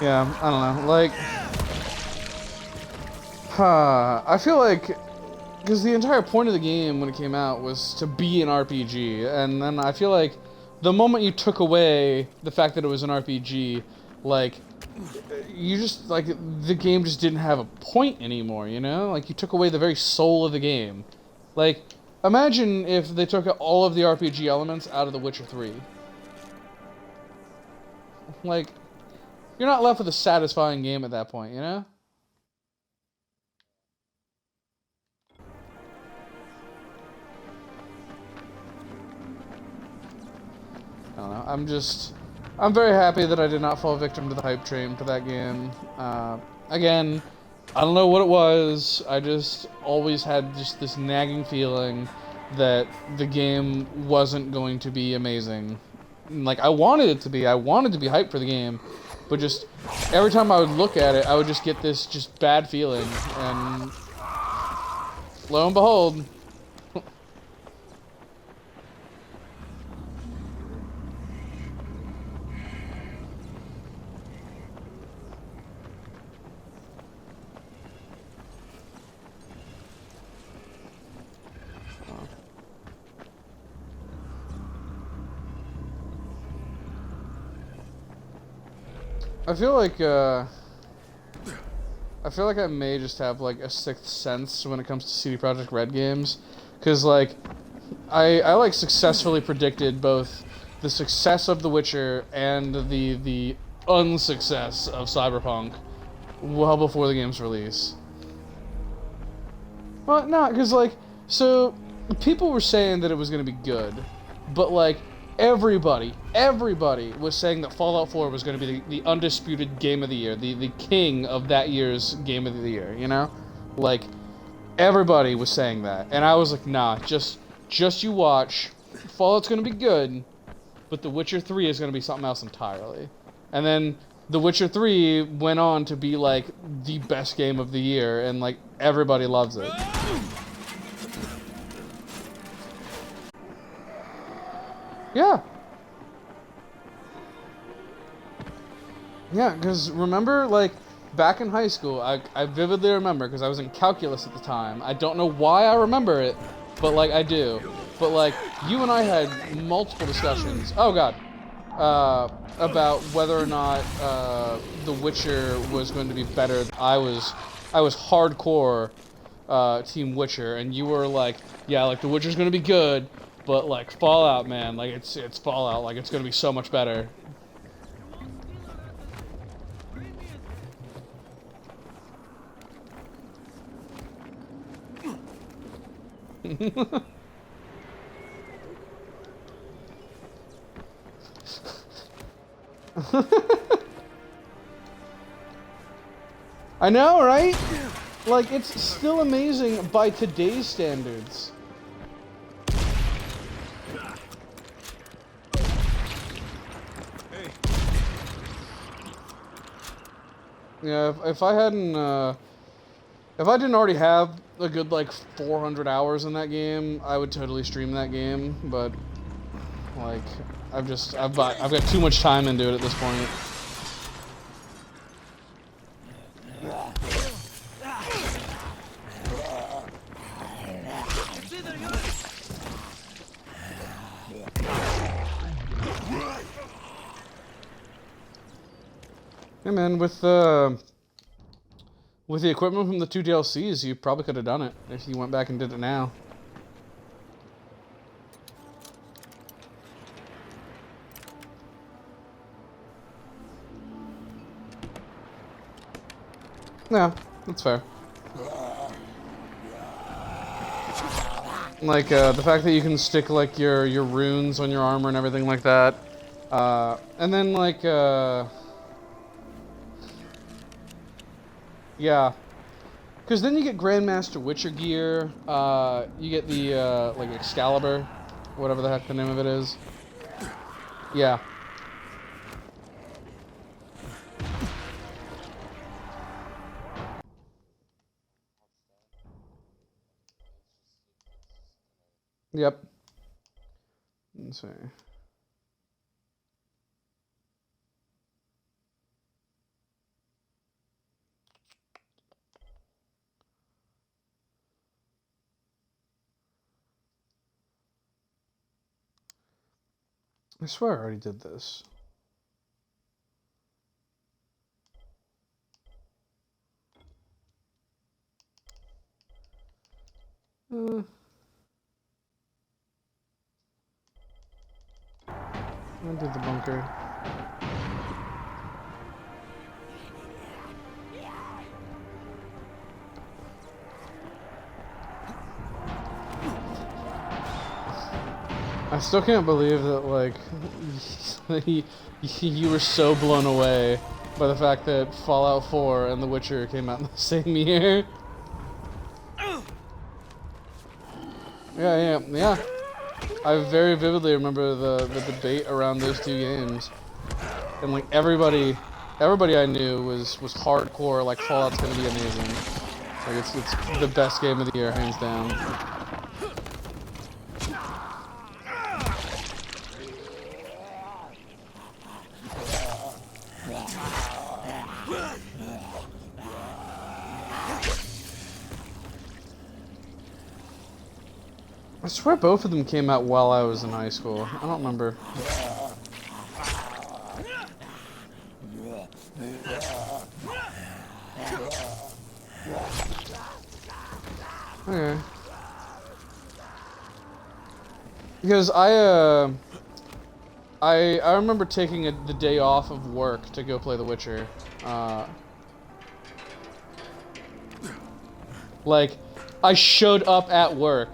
Yeah, I don't know. Like, I feel like, because the entire point of the game when it came out was to be an RPG, and then I feel like the moment you took away the fact that it was an RPG, like, you just, like, the game just didn't have a point anymore, you know? Like, you took away the very soul of the game. Like, imagine if they took all of the RPG elements out of The Witcher 3. Like, you're not left with a satisfying game at that point, you know? I don't know. I'm very happy that I did not fall victim to the hype train for that game. Again, I don't know what it was. I just always had just this nagging feeling that the game wasn't going to be amazing. Like, I wanted it to be. I wanted to be hyped for the game. But just, every time I would look at it, I would just get this just bad feeling. And lo and behold... I feel like I may just have like a sixth sense when it comes to CD Projekt Red games, because like I like successfully predicted both the success of The Witcher and the unsuccess of Cyberpunk well before the game's release. Well, no, because like, so people were saying that it was going to be good, but like everybody was saying that Fallout 4 was going to be the undisputed game of the year, the king of that year's game of the year, you know? Like, everybody was saying that, and I was like, nah, just you watch. Fallout's going to be good, but The Witcher 3 is going to be something else entirely. And then The Witcher 3 went on to be like the best game of the year, and like everybody loves it. Yeah. Yeah, because remember, like, back in high school, I vividly remember, because I was in calculus at the time. I don't know why I remember it, but, like, I do. But, like, you and I had multiple discussions, oh god, about whether or not The Witcher was going to be better. I was hardcore Team Witcher, and you were like, yeah, like, The Witcher's going to be good, but, like, Fallout, man, like, it's Fallout, like, it's gonna be so much better. I know, right? Like, it's still amazing by today's standards. Yeah, if I hadn't, if I didn't already have a good, like, 400 hours in that game, I would totally stream that game, but, like, I've got too much time into it at this point. Hey man, with the equipment from the 2 DLCs, you probably could have done it if you went back and did it now. Yeah, that's fair. Like, the fact that you can stick, like, your runes on your armor and everything like that. And then, like, yeah. Because then you get Grandmaster Witcher gear, you get the, like, Excalibur, whatever the heck the name of it is. Yeah. Yep. Let's see. I swear I already did this. I did the bunker. I still can't believe that, like, you were so blown away by the fact that Fallout 4 and The Witcher came out in the same year. Yeah. I very vividly remember the debate around those two games. And, like, everybody I knew was hardcore, like, Fallout's gonna be amazing. Like, it's the best game of the year, hands down. I swear both of them came out while I was in high school. I don't remember. Okay. Because I remember taking the day off of work to go play The Witcher. Like, I showed up at work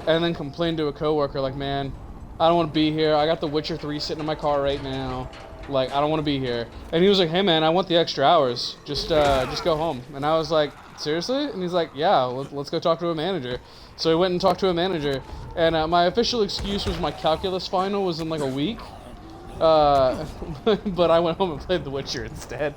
and then complained to a coworker, like, man, I don't want to be here. I got The Witcher 3 sitting in my car right now. Like, I don't want to be here. And he was like, hey, man, I want the extra hours. Just go home. And I was like, seriously? And he's like, yeah, let's go talk to a manager. So we went and talked to a manager. And my official excuse was my calculus final was in, like, a week. But I went home and played The Witcher instead.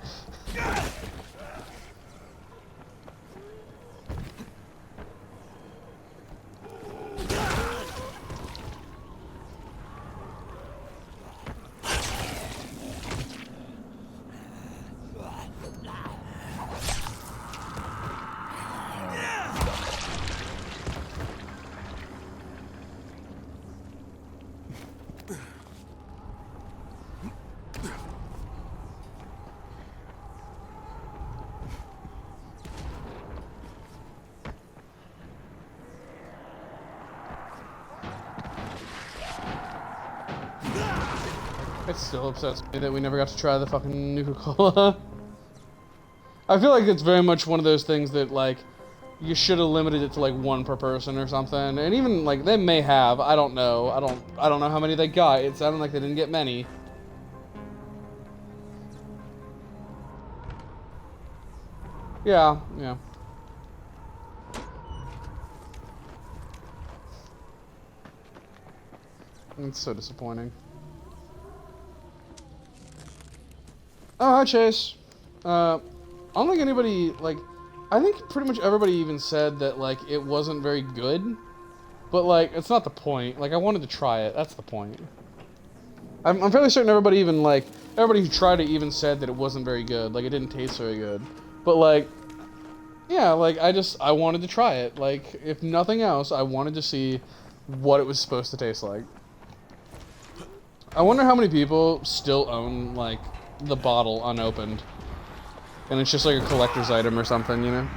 It still upsets me that we never got to try the fucking Nuka-Cola. I feel like it's very much one of those things that, like, you should have limited it to, like, one per person or something. And even, like, they may have. I don't know. I don't know how many they got. It sounded like they didn't get many. Yeah. It's so disappointing. Oh, hi, Chase. I don't think anybody, like, I think pretty much everybody even said that, like, it wasn't very good. But, like, it's not the point. Like, I wanted to try it. That's the point. I'm fairly certain everybody even, like, everybody who tried it even said that it wasn't very good. Like, it didn't taste very good. But, like, yeah, like, I wanted to try it. Like, if nothing else, I wanted to see what it was supposed to taste like. I wonder how many people still own, like, the bottle unopened. And it's just like a collector's item or something, you know?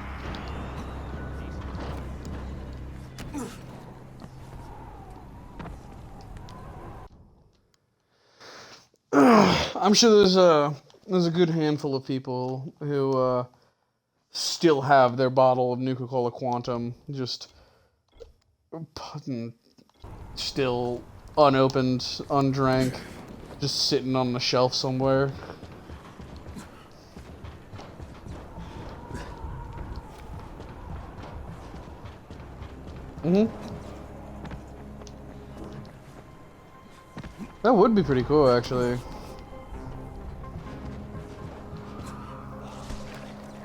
I'm sure there's a good handful of people who still have their bottle of Nuka-Cola Quantum just still unopened, undrank. Just sitting on the shelf somewhere. That would be pretty cool, actually.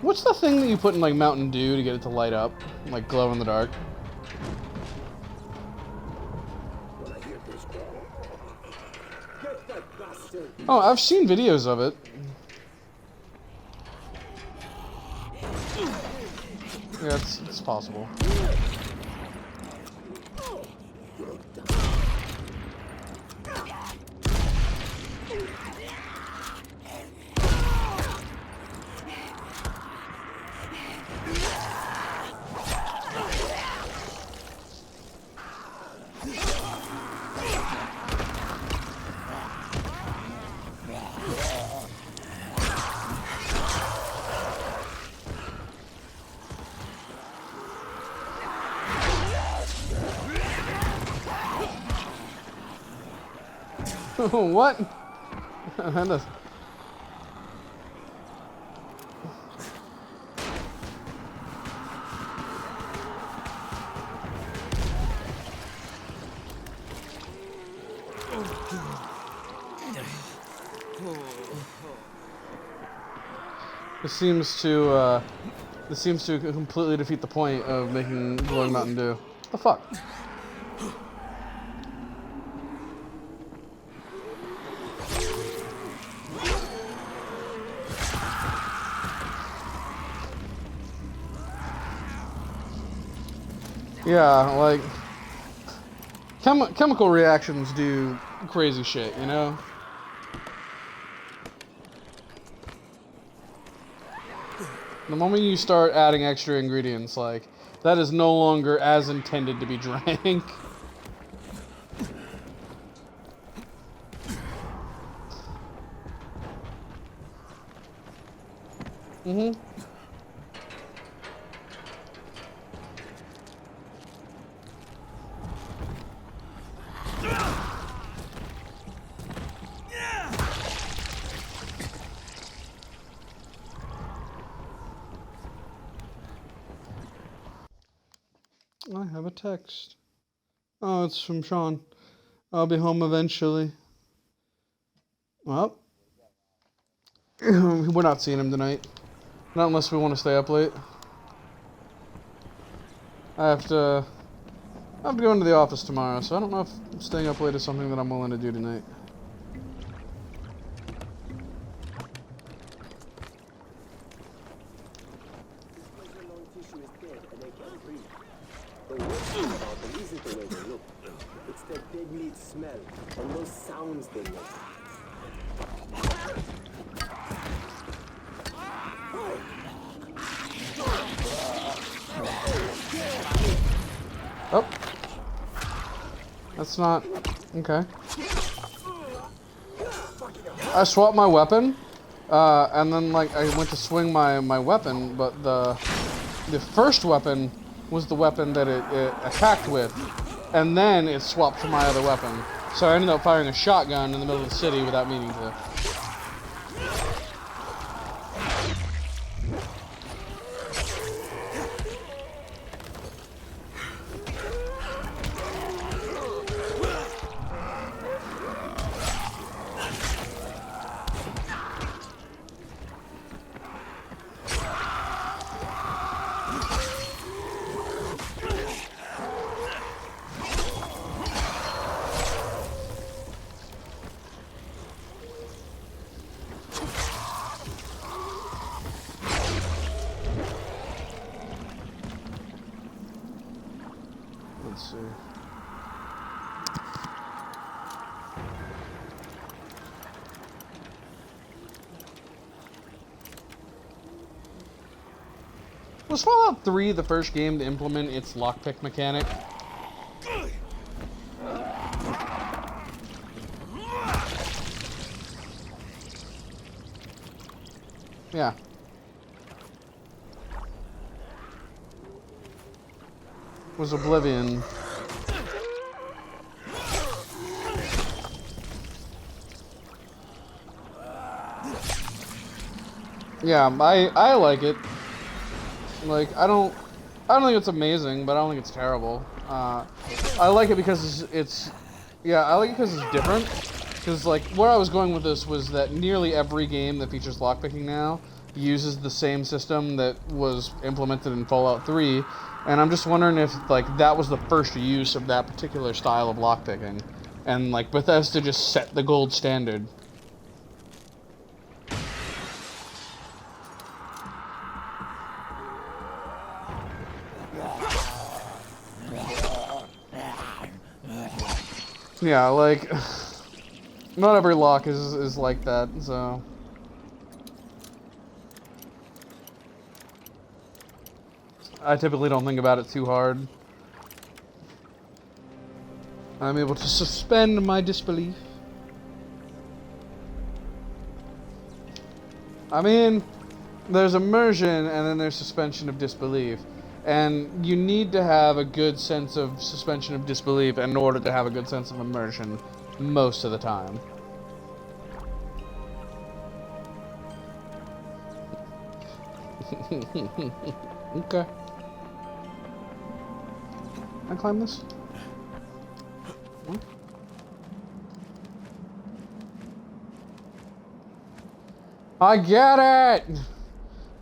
What's the thing that you put in like Mountain Dew to get it to light up, like glow in the dark? Oh, I've seen videos of it. Yeah, it's possible. What? This seems to completely defeat the point of making glowing Mountain Dew. What the fuck? Yeah, like chemical reactions do crazy shit, you know? The moment you start adding extra ingredients, like, that is no longer as intended to be drank. I have a text. Oh, it's from Sean. I'll be home eventually. Well, we're not seeing him tonight. Not unless we want to stay up late. I have to go into the office tomorrow, so I don't know if staying up late is something that I'm willing to do tonight. The worst thing about them isn't the way they look. It's their dead meat smell and those sounds they make. Oh. That's not... Okay. I swapped my weapon, and then, like, I went to swing my weapon, but the first weapon was the weapon that it attacked with, and then it swapped to my other weapon. So I ended up firing a shotgun in the middle of the city without meaning to. Let's see. Was Fallout 3 the first game to implement its lockpick mechanic? Yeah. Was Oblivion. Yeah, I like it. Like, I don't think it's amazing, but I don't think it's terrible. I like it because I like it because it's different. Because, like, where I was going with this was that nearly every game that features lockpicking now uses the same system that was implemented in Fallout 3, and I'm just wondering if, like, that was the first use of that particular style of lockpicking, and, like, Bethesda just set the gold standard. Yeah, like, not every lock is like that, so... I typically don't think about it too hard. I'm able to suspend my disbelief. I mean, there's immersion and then there's suspension of disbelief. And you need to have a good sense of suspension of disbelief in order to have a good sense of immersion most of the time. Okay. Can I climb this? What? I get it!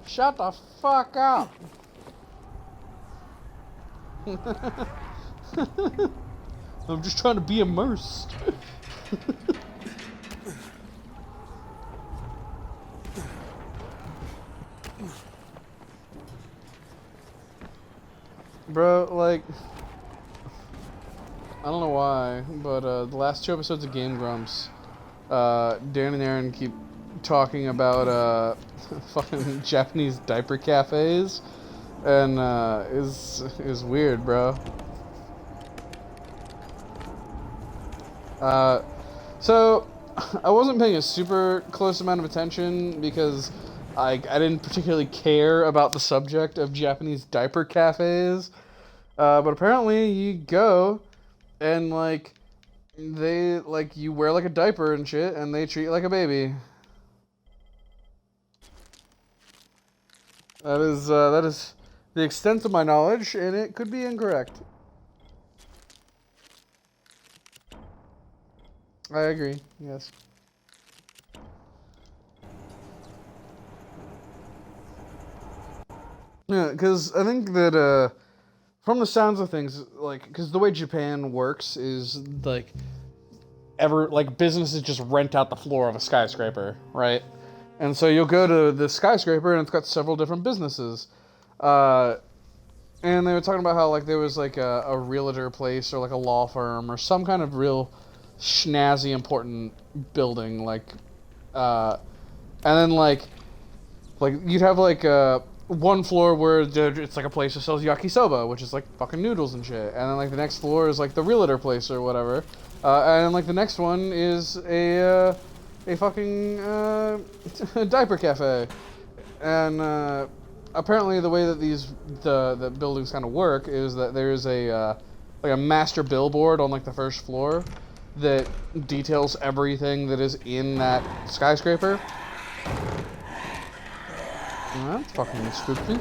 Shut the fuck up! I'm just trying to be immersed. Bro, like... I don't know why, but the last 2 episodes of Game Grumps, Dan and Aaron keep talking about fucking Japanese diaper cafes, and is weird, bro. So I wasn't paying a super close amount of attention because I didn't particularly care about the subject of Japanese diaper cafes, but apparently you go. And, like, they, like, you wear, like, a diaper and shit, and they treat you like a baby. That is the extent of my knowledge, and it could be incorrect. I agree, yes. Yeah, because I think that, from the sounds of things, like, because the way Japan works is, like, businesses just rent out the floor of a skyscraper, right? And so you'll go to the skyscraper, and it's got several different businesses. And they were talking about how, like, there was, like, a realtor place or, like, a law firm or some kind of real snazzy important building, like, and then, like, you'd have, like, one floor where it's like a place that sells yakisoba, which is like fucking noodles and shit, and then like the next floor is like the realtor place or whatever, and then like the next one is a fucking diaper cafe, and apparently the way that the buildings kind of work is that there's a like a master billboard on like the first floor that details everything that is in that skyscraper. That's fucking spooky.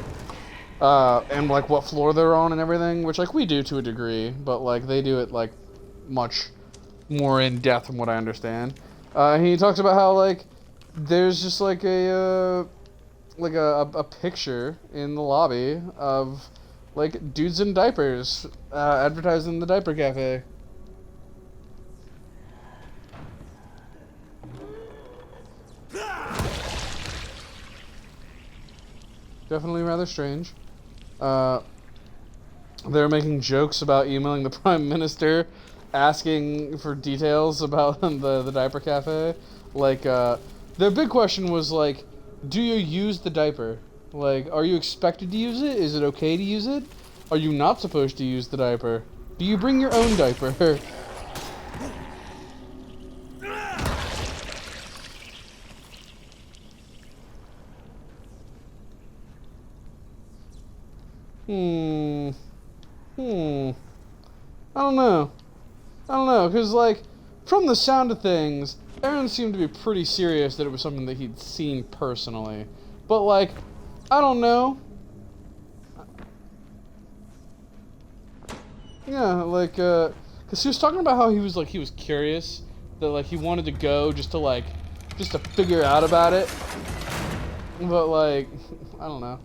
And like what floor they're on and everything, which like we do to a degree, but like they do it like much more in depth from what I understand. He talks about how like there's just like a picture in the lobby of like dudes in diapers advertising the diaper cafe. Definitely rather strange. They're making jokes about emailing the Prime Minister asking for details about the diaper cafe. Like, their big question was, like, do you use the diaper? Like, are you expected to use it? Is it okay to use it? Are you not supposed to use the diaper? Do you bring your own diaper? I don't know, because, like, from the sound of things, Aaron seemed to be pretty serious that it was something that he'd seen personally. But like, I don't know. Yeah, like, cause he was talking about how he was curious, that like he wanted to go just to figure out about it. But like, I don't know.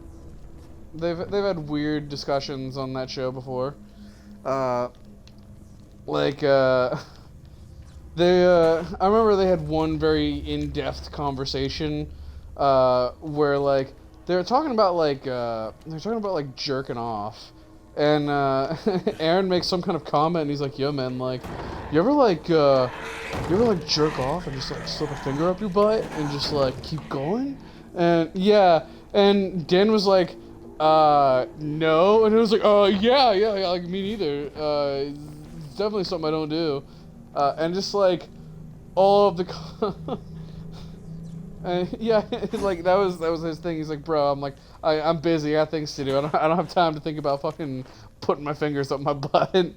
They've had weird discussions on that show before. I remember they had one very in-depth conversation where like they're talking about like jerking off, and Aaron makes some kind of comment and he's like, "Yo man, like you ever jerk off and just like slip a finger up your butt and just like keep going?" And yeah, and Dan was like, no, and it was like, yeah, like me neither. It's definitely something I don't do. And just like all of the yeah, like that was his thing. He's like, bro, I'm busy, I got things to do. I don't have time to think about fucking putting my fingers up my butt.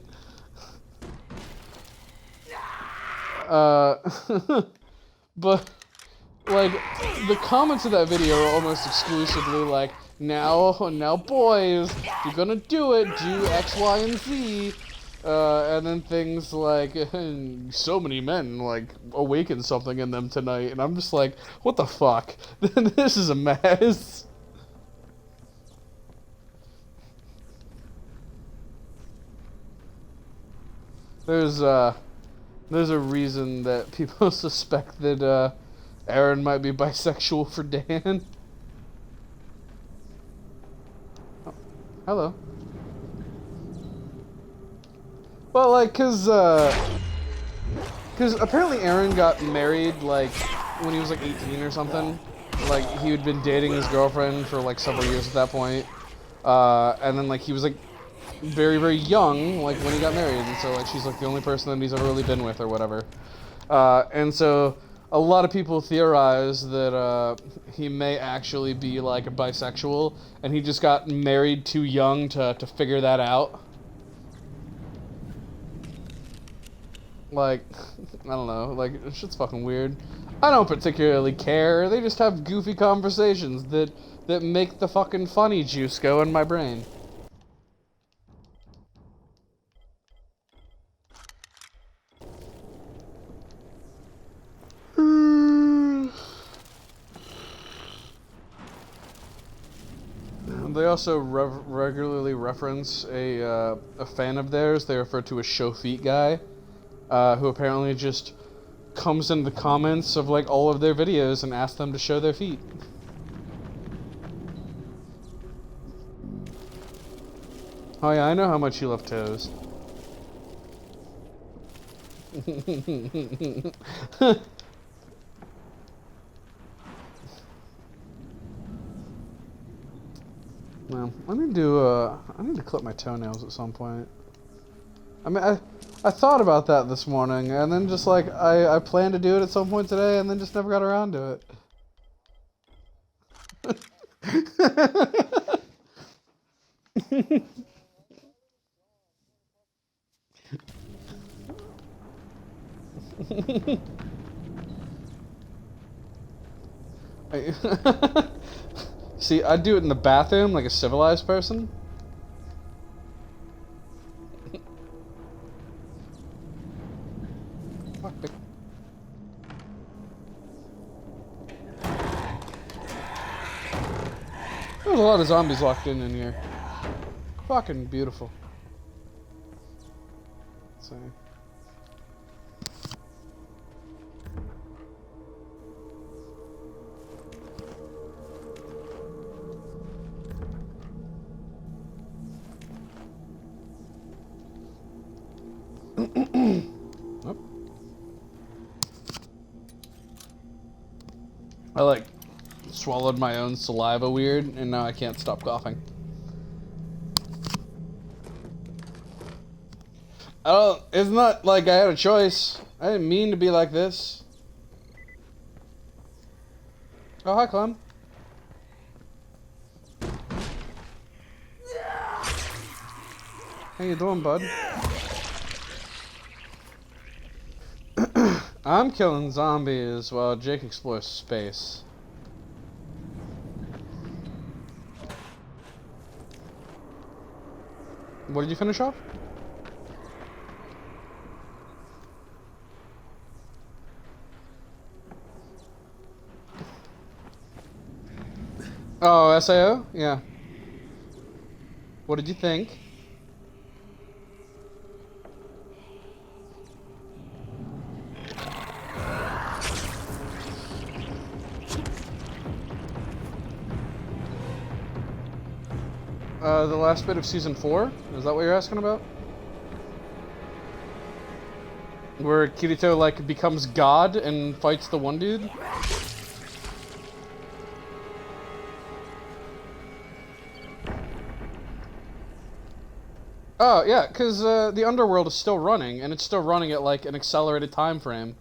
But like the comments of that video are almost exclusively like, now boys, if you're gonna do it, do X, Y, and Z. And then things like, so many men, like, awakened something in them tonight. And I'm just like, what the fuck? This is a mess. There's a reason that people suspect that, Aaron might be bisexual for Dan. Oh, hello. Well, like, cause apparently Aaron got married, like, when he was, like, 18 or something. Like, he had been dating his girlfriend for, like, several years at that point. And then, like, he was, like, very, very young, like, when he got married. And so, like, she's, like, the only person that he's ever really been with or whatever. And so a lot of people theorize that, he may actually be, like, a bisexual. And he just got married too young to figure that out. Like, I don't know, like, shit's fucking weird. I don't particularly care, they just have goofy conversations that make the fucking funny juice go in my brain. They also regularly reference a fan of theirs. They refer to as Show Feet Guy, who apparently just comes in the comments of like all of their videos and asks them to show their feet. Oh yeah, I know how much you love toes. Well, I need to clip my toenails at some point. I mean, I thought about that this morning, and then just like I planned to do it at some point today, and then just never got around to it. See, I do it in the bathroom like a civilized person. Fuck. There's a lot of zombies locked in here. Fucking beautiful. Let's see. Oh. I like swallowed my own saliva weird, and now I can't stop coughing. It's not like I had a choice. I didn't mean to be like this. Oh, hi, Klem. How you doing, bud? I'm killing zombies while Jake explores space. What did you finish off? Oh, SAO? Yeah. What did you think? The last bit of season 4? Is that what you're asking about? Where Kirito, like, becomes God and fights the one dude? Oh, yeah, because the Underworld is still running, and it's still running at, like, an accelerated time frame.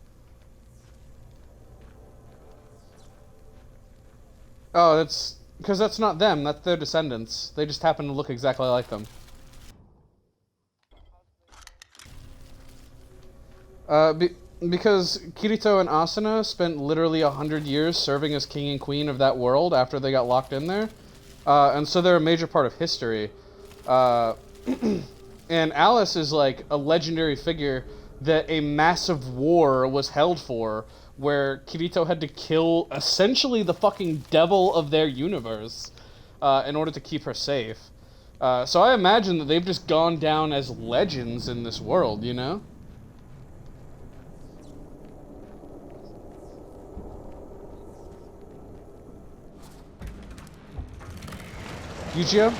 Oh, that's... because that's not them, that's their descendants. They just happen to look exactly like them. Because Kirito and Asuna spent literally 100 years serving as king and queen of that world after they got locked in there. And so they're a major part of history. And Alice is like a legendary figure that a massive war was held for, where Kirito had to kill essentially the fucking devil of their universe in order to keep her safe. So I imagine that they've just gone down as legends in this world, you know? Yujiro?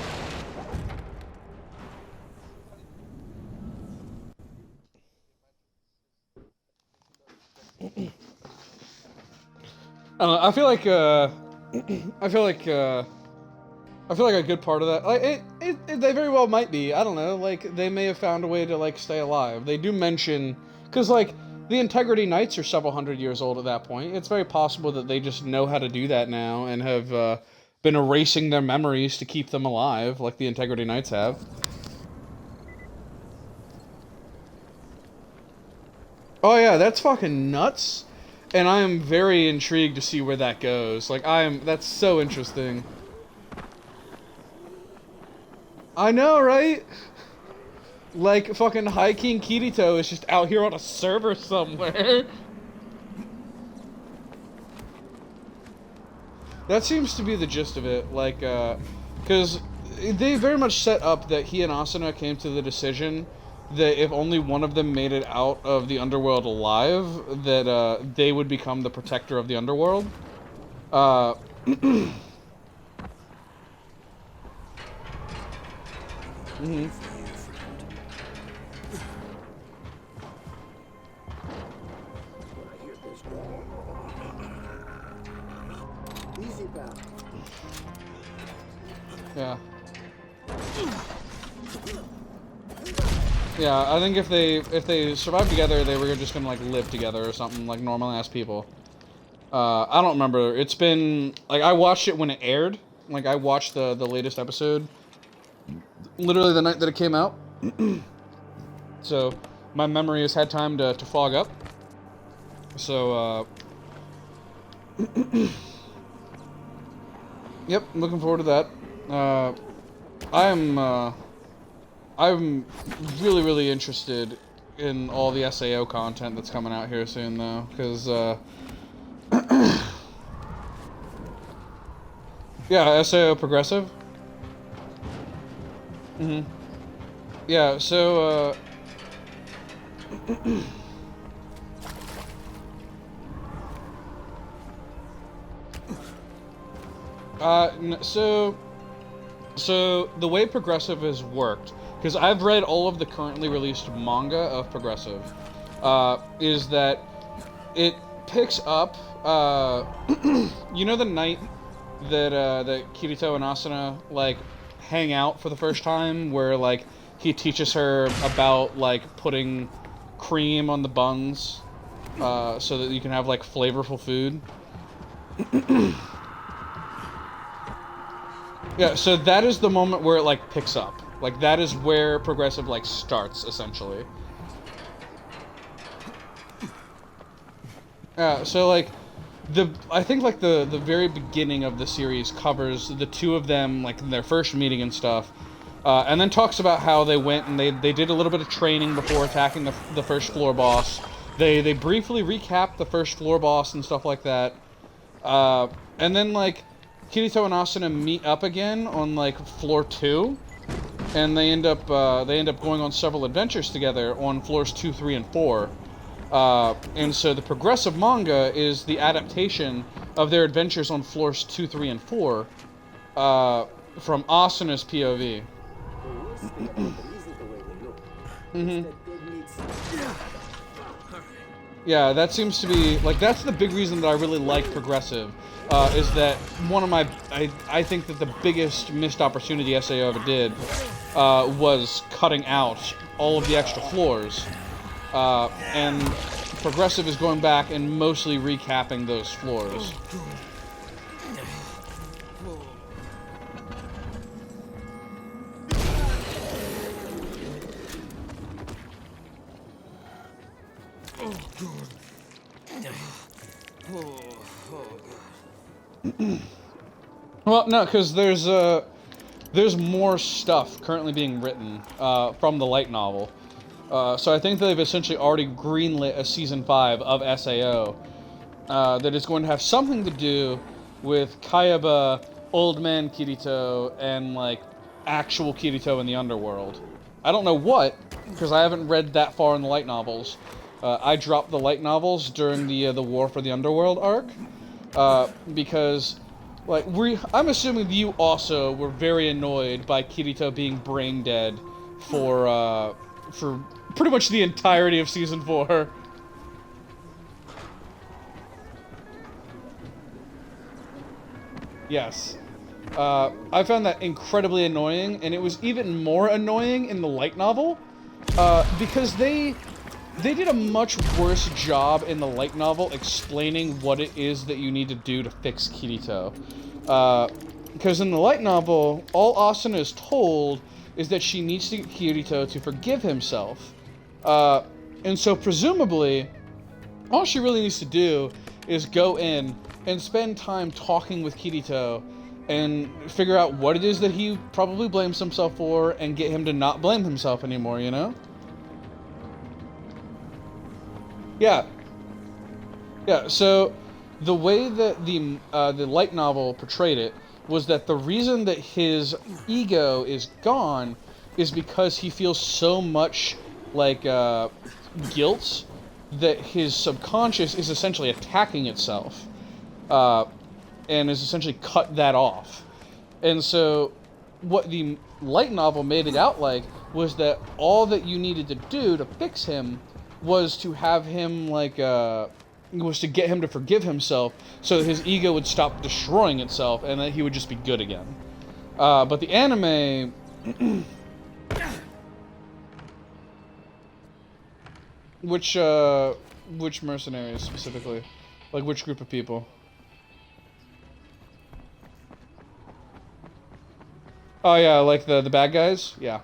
I don't know, I feel like a good part of that, like, they very well might be, I don't know, like, they may have found a way to, like, stay alive. They do mention, because, like, the Integrity Knights are several hundred years old at that point. It's very possible that they just know how to do that now and have, been erasing their memories to keep them alive, like the Integrity Knights have. Oh yeah, that's fucking nuts. And I am very intrigued to see where that goes. Like, that's so interesting. I know, right? Like, fucking High King Kirito is just out here on a server somewhere. That seems to be the gist of it, like, because they very much set up that he and Asuna came to the decision that if only one of them made it out of the underworld alive, that, they would become the protector of the underworld. Mm-hmm. Yeah. Yeah, I think if they survived together, they were just gonna, like, live together or something, like normal-ass people. I don't remember. It's been, like, I watched it when it aired. Like, I watched the latest episode literally the night that it came out. So, my memory has had time to fog up. So, yep, I'm looking forward to that. I'm really, really interested in all the SAO content that's coming out here soon, though, because, yeah, SAO Progressive. Mm-hmm. Yeah, so, so the way Progressive has worked, because I've read all of the currently released manga of Progressive, is that it picks up, you know, the night that that Kirito and Asuna, like, hang out for the first time, where, like, he teaches her about, like, putting cream on the buns, so that you can have, like, flavorful food. Yeah, so that is the moment where it, like, picks up. Like, that is where Progressive, like, starts, essentially. Yeah, so, like, I think, like, the very beginning of the series covers the two of them, like, in their first meeting and stuff. And then talks about how they went and they did a little bit of training before attacking the first floor boss. They briefly recap the first floor boss and stuff like that. And then, like, Kirito and Asuna meet up again on, like, floor 2. And they end up going on several adventures together on floors 2, 3, and 4. And so the progressive manga is the adaptation of their adventures on floors 2, 3, and 4 from Asuna's POV. Yeah, that seems to be, like, that's the big reason that I really like progressive, is that one of my, I think that the biggest missed opportunity SAO ever did was cutting out all of the extra floors, and progressive is going back and mostly recapping those floors. Well, no, because there's more stuff currently being written from the light novel. So I think they've essentially already greenlit a season 5 of SAO that is going to have something to do with Kayaba, Old Man Kirito, and, like, actual Kirito in the underworld. I don't know what, because I haven't read that far in the light novels. I dropped the light novels during the War for the Underworld arc, because, like, I'm assuming that you also were very annoyed by Kirito being brain dead for pretty much the entirety of season 4. Yes. I found that incredibly annoying, and it was even more annoying in the light novel, because they did a much worse job in the light novel explaining what it is that you need to do to fix Kirito. Because in the light novel, all Asuna is told is that she needs to get Kirito to forgive himself. And so presumably, all she really needs to do is go in and spend time talking with Kirito and figure out what it is that he probably blames himself for and get him to not blame himself anymore, you know? Yeah. Yeah, so the way that the light novel portrayed it was that the reason that his ego is gone is because he feels so much like guilt that his subconscious is essentially attacking itself, and is essentially cut that off. And so what the light novel made it out like was that all that you needed to do to fix him was to have him, like, was to get him to forgive himself so that his ego would stop destroying itself and that he would just be good again. But the anime... Which mercenaries specifically? Like, which group of people? Oh yeah, like the bad guys? Yeah.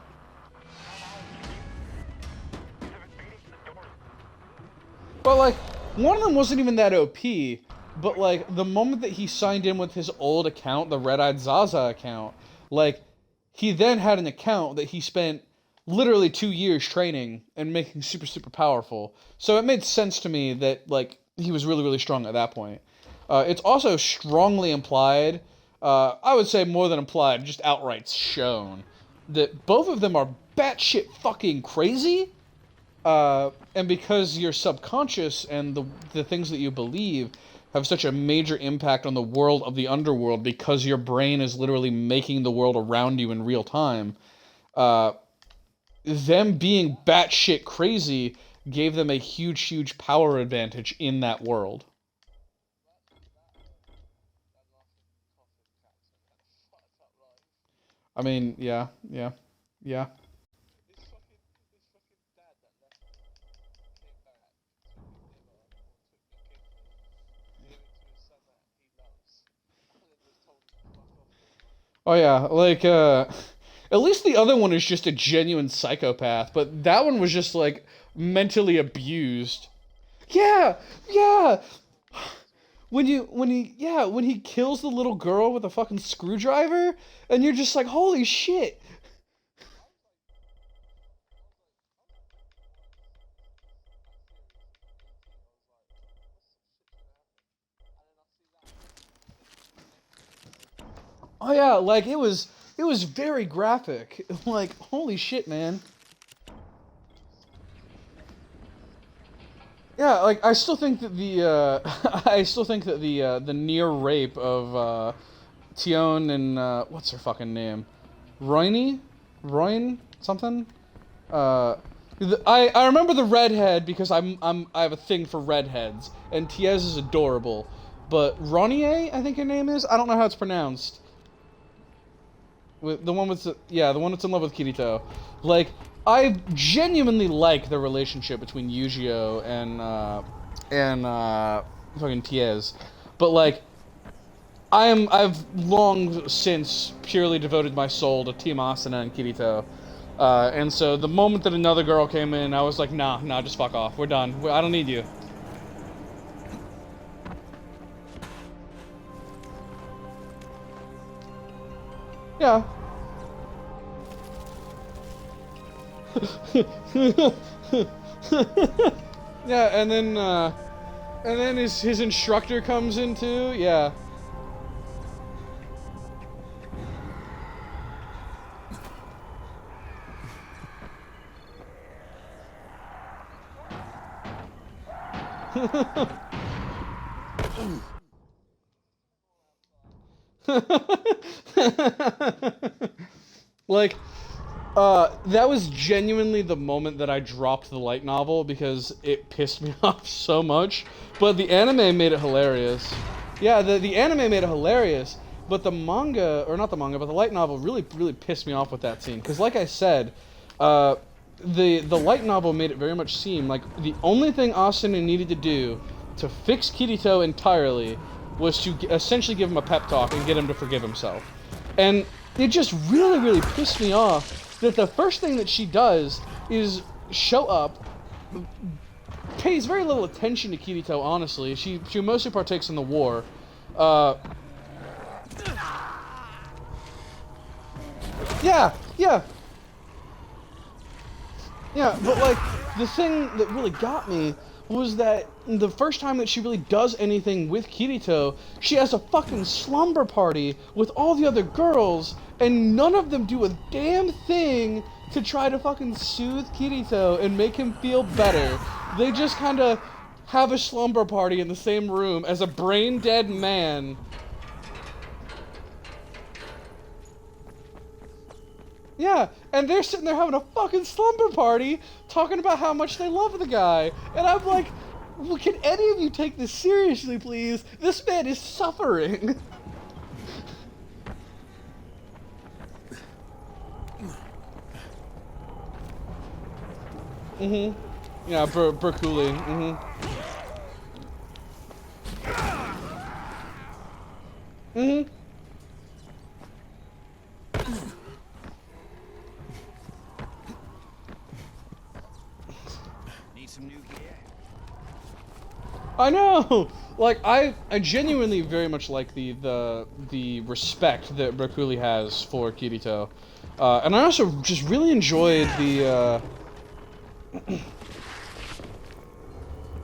But, like, one of them wasn't even that OP, but, like, the moment that he signed in with his old account, the Red-Eyed Zaza account, like, he then had an account that he spent literally 2 years training and making super, super powerful. So it made sense to me that, like, he was really, really strong at that point. It's also strongly implied, I would say more than implied, just outright shown, that both of them are batshit fucking crazy. And because your subconscious and the things that you believe have such a major impact on the world of the underworld because your brain is literally making the world around you in real time, them being batshit crazy gave them a huge, huge power advantage in that world. I mean, yeah. Oh yeah, like, at least the other one is just a genuine psychopath, but that one was just, like, mentally abused. Yeah! When he kills the little girl with a fucking screwdriver, and you're just like, holy shit! Oh yeah, like it was very graphic. Like holy shit, man. Yeah, like I still think that the the near rape of Tion and what's her fucking name? Royne something? I remember the redhead because I have a thing for redheads, and Tiez is adorable, but Ronier, I think her name is. I don't know how it's pronounced. The one that's in love with Kirito. Like, I genuinely like the relationship between Yujiro and fucking Tiez, but like, I've long since purely devoted my soul to Team Asuna and Kirito. And so the moment that another girl came in, I was like, nah, just fuck off. We're done. I don't need you. Yeah. Yeah, and then his instructor comes in too. Yeah. Like, that was genuinely the moment that I dropped the light novel because it pissed me off so much. But the anime made it hilarious. Yeah, the anime made it hilarious. But the manga, or not the manga, but the light novel really pissed me off with that scene. Because like I said, the light novel made it very much seem like the only thing Asuna needed to do to fix Kirito entirely was to essentially give him a pep talk and get him to forgive himself. And it just really pissed me off that the first thing that she does is show up, pays very little attention to Kirito, honestly. She mostly partakes in the war. Yeah, but like, the thing that really got me was that the first time that she really does anything with Kirito, she has a fucking slumber party with all the other girls, and none of them do a damn thing to try to fucking soothe Kirito and make him feel better. They just kind of have a slumber party in the same room as a brain-dead man. Yeah, and they're sitting there having a fucking slumber party, talking about how much they love the guy. And I'm like, well, can any of you take this seriously, please? This man is suffering. Yeah, Berkuli. Some new gear. I know! Like, I genuinely very much like the respect that Berkuli has for Kirito. And I also just really enjoyed the,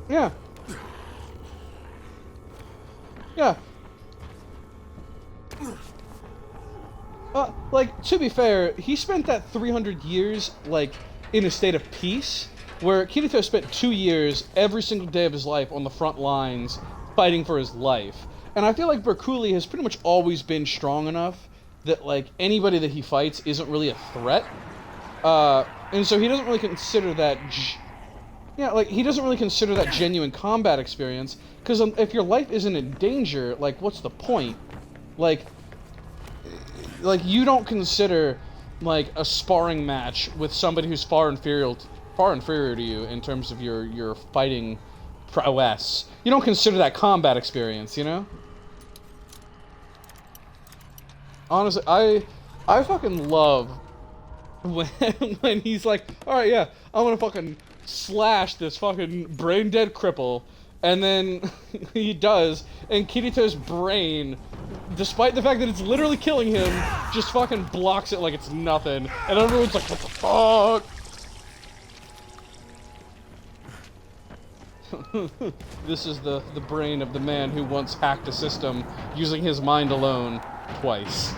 Yeah. Like, to be fair, he spent that 300 years, like, in a state of peace, where Kirito spent 2 years every single day of his life on the front lines fighting for his life. And I feel like Berkuli has pretty much always been strong enough that, like, anybody that he fights isn't really a threat. And so he doesn't really consider that... he doesn't really consider that genuine combat experience, because if your life isn't in danger, like, what's the point? Like, you don't consider, like, a sparring match with somebody who's far inferior to you in terms of your fighting prowess. You don't consider that combat experience, you know? Honestly, I fucking love when he's like, alright, yeah, I'm gonna fucking slash this fucking brain-dead cripple, and then he does, and Kirito's brain, despite the fact that it's literally killing him, just fucking blocks it like it's nothing, and everyone's like, what the fuck? This is the brain of the man who once hacked a system using his mind alone twice.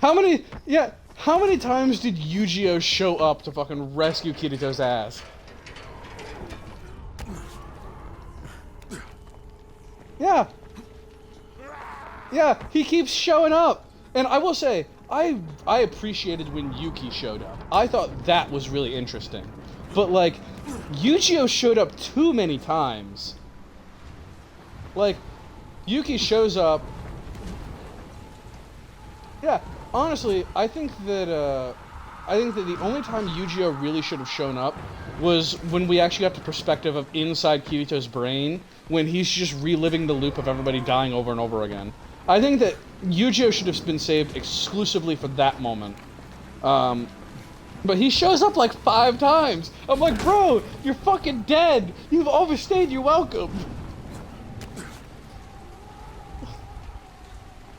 How many times did Yu-Gi-Oh show up to fucking rescue Kirito's ass? Yeah. Yeah, he keeps showing up. And I will say, I appreciated when Yuki showed up. I thought that was really interesting. But, like, Yu-Gi-Oh showed up too many times. Like, Yuki shows up... Yeah, honestly, I think that the only time Yu-Gi-Oh really should have shown up was when we actually got the perspective of inside Kirito's brain, when he's just reliving the loop of everybody dying over and over again. I think that Yu-Gi-Oh should have been saved exclusively for that moment. But he shows up like 5 times. I'm like, bro, you're fucking dead. You've overstayed your welcome.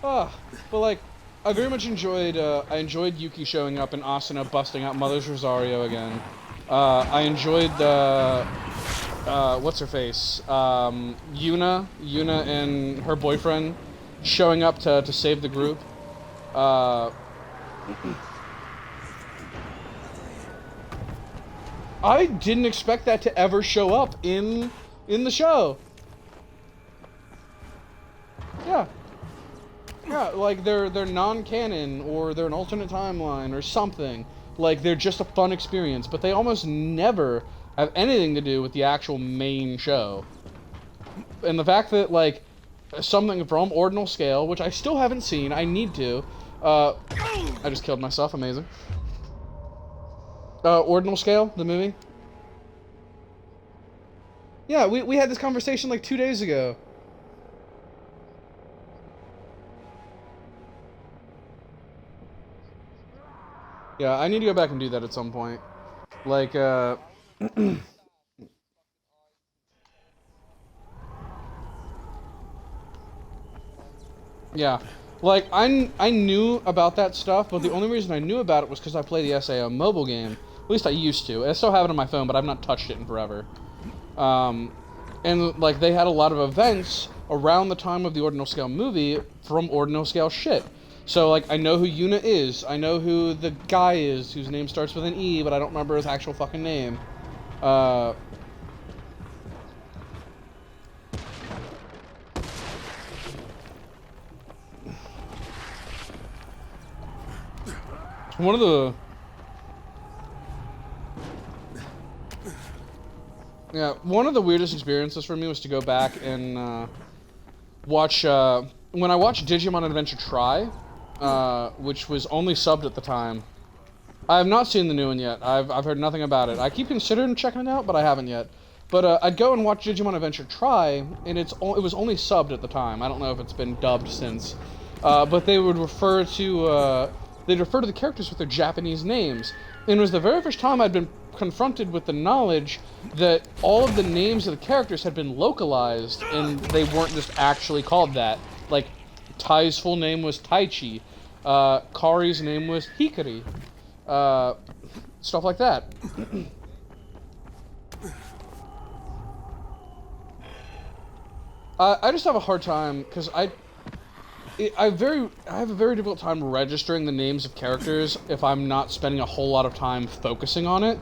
But like, I very much enjoyed, I enjoyed Yuki showing up and Asuna busting out Mother's Rosario again. I enjoyed the, what's her face? Yuna and her boyfriend showing up to save the group. I didn't expect that to ever show up in the show. Yeah. Yeah, like they're non-canon, or they're an alternate timeline, or something. Like, they're just a fun experience, but they almost never have anything to do with the actual main show. And the fact that, like, something from Ordinal Scale, which I still haven't seen, I need to, I just killed myself, amazing. Ordinal Scale, the movie? Yeah, we had this conversation like 2 days ago. Yeah, I need to go back and do that at some point. Like, yeah. Like, I knew about that stuff, but the only reason I knew about it was because I play the SAO mobile game. At least I used to. I still have it on my phone, but I've not touched it in forever. And, like, they had a lot of events around the time of the Ordinal Scale movie from Ordinal Scale shit. So, like, I know who Yuna is. I know who the guy is whose name starts with an E, but I don't remember his actual fucking name. One of the... Yeah, one of the weirdest experiences for me was to go back and watch... when I watched Digimon Adventure Try, which was only subbed at the time. I have not seen the new one yet. I've heard nothing about it. I keep considering checking it out, but I haven't yet. But I'd go and watch Digimon Adventure Try, and it was only subbed at the time. I don't know if it's been dubbed since. But they would refer to the characters with their Japanese names. And it was the very first time I'd been confronted with the knowledge that all of the names of the characters had been localized, and they weren't just actually called that. Like, Tai's full name was Taichi. Kari's name was Hikari. Stuff like that. I just have a hard time, because I have a very difficult time registering the names of characters if I'm not spending a whole lot of time focusing on it.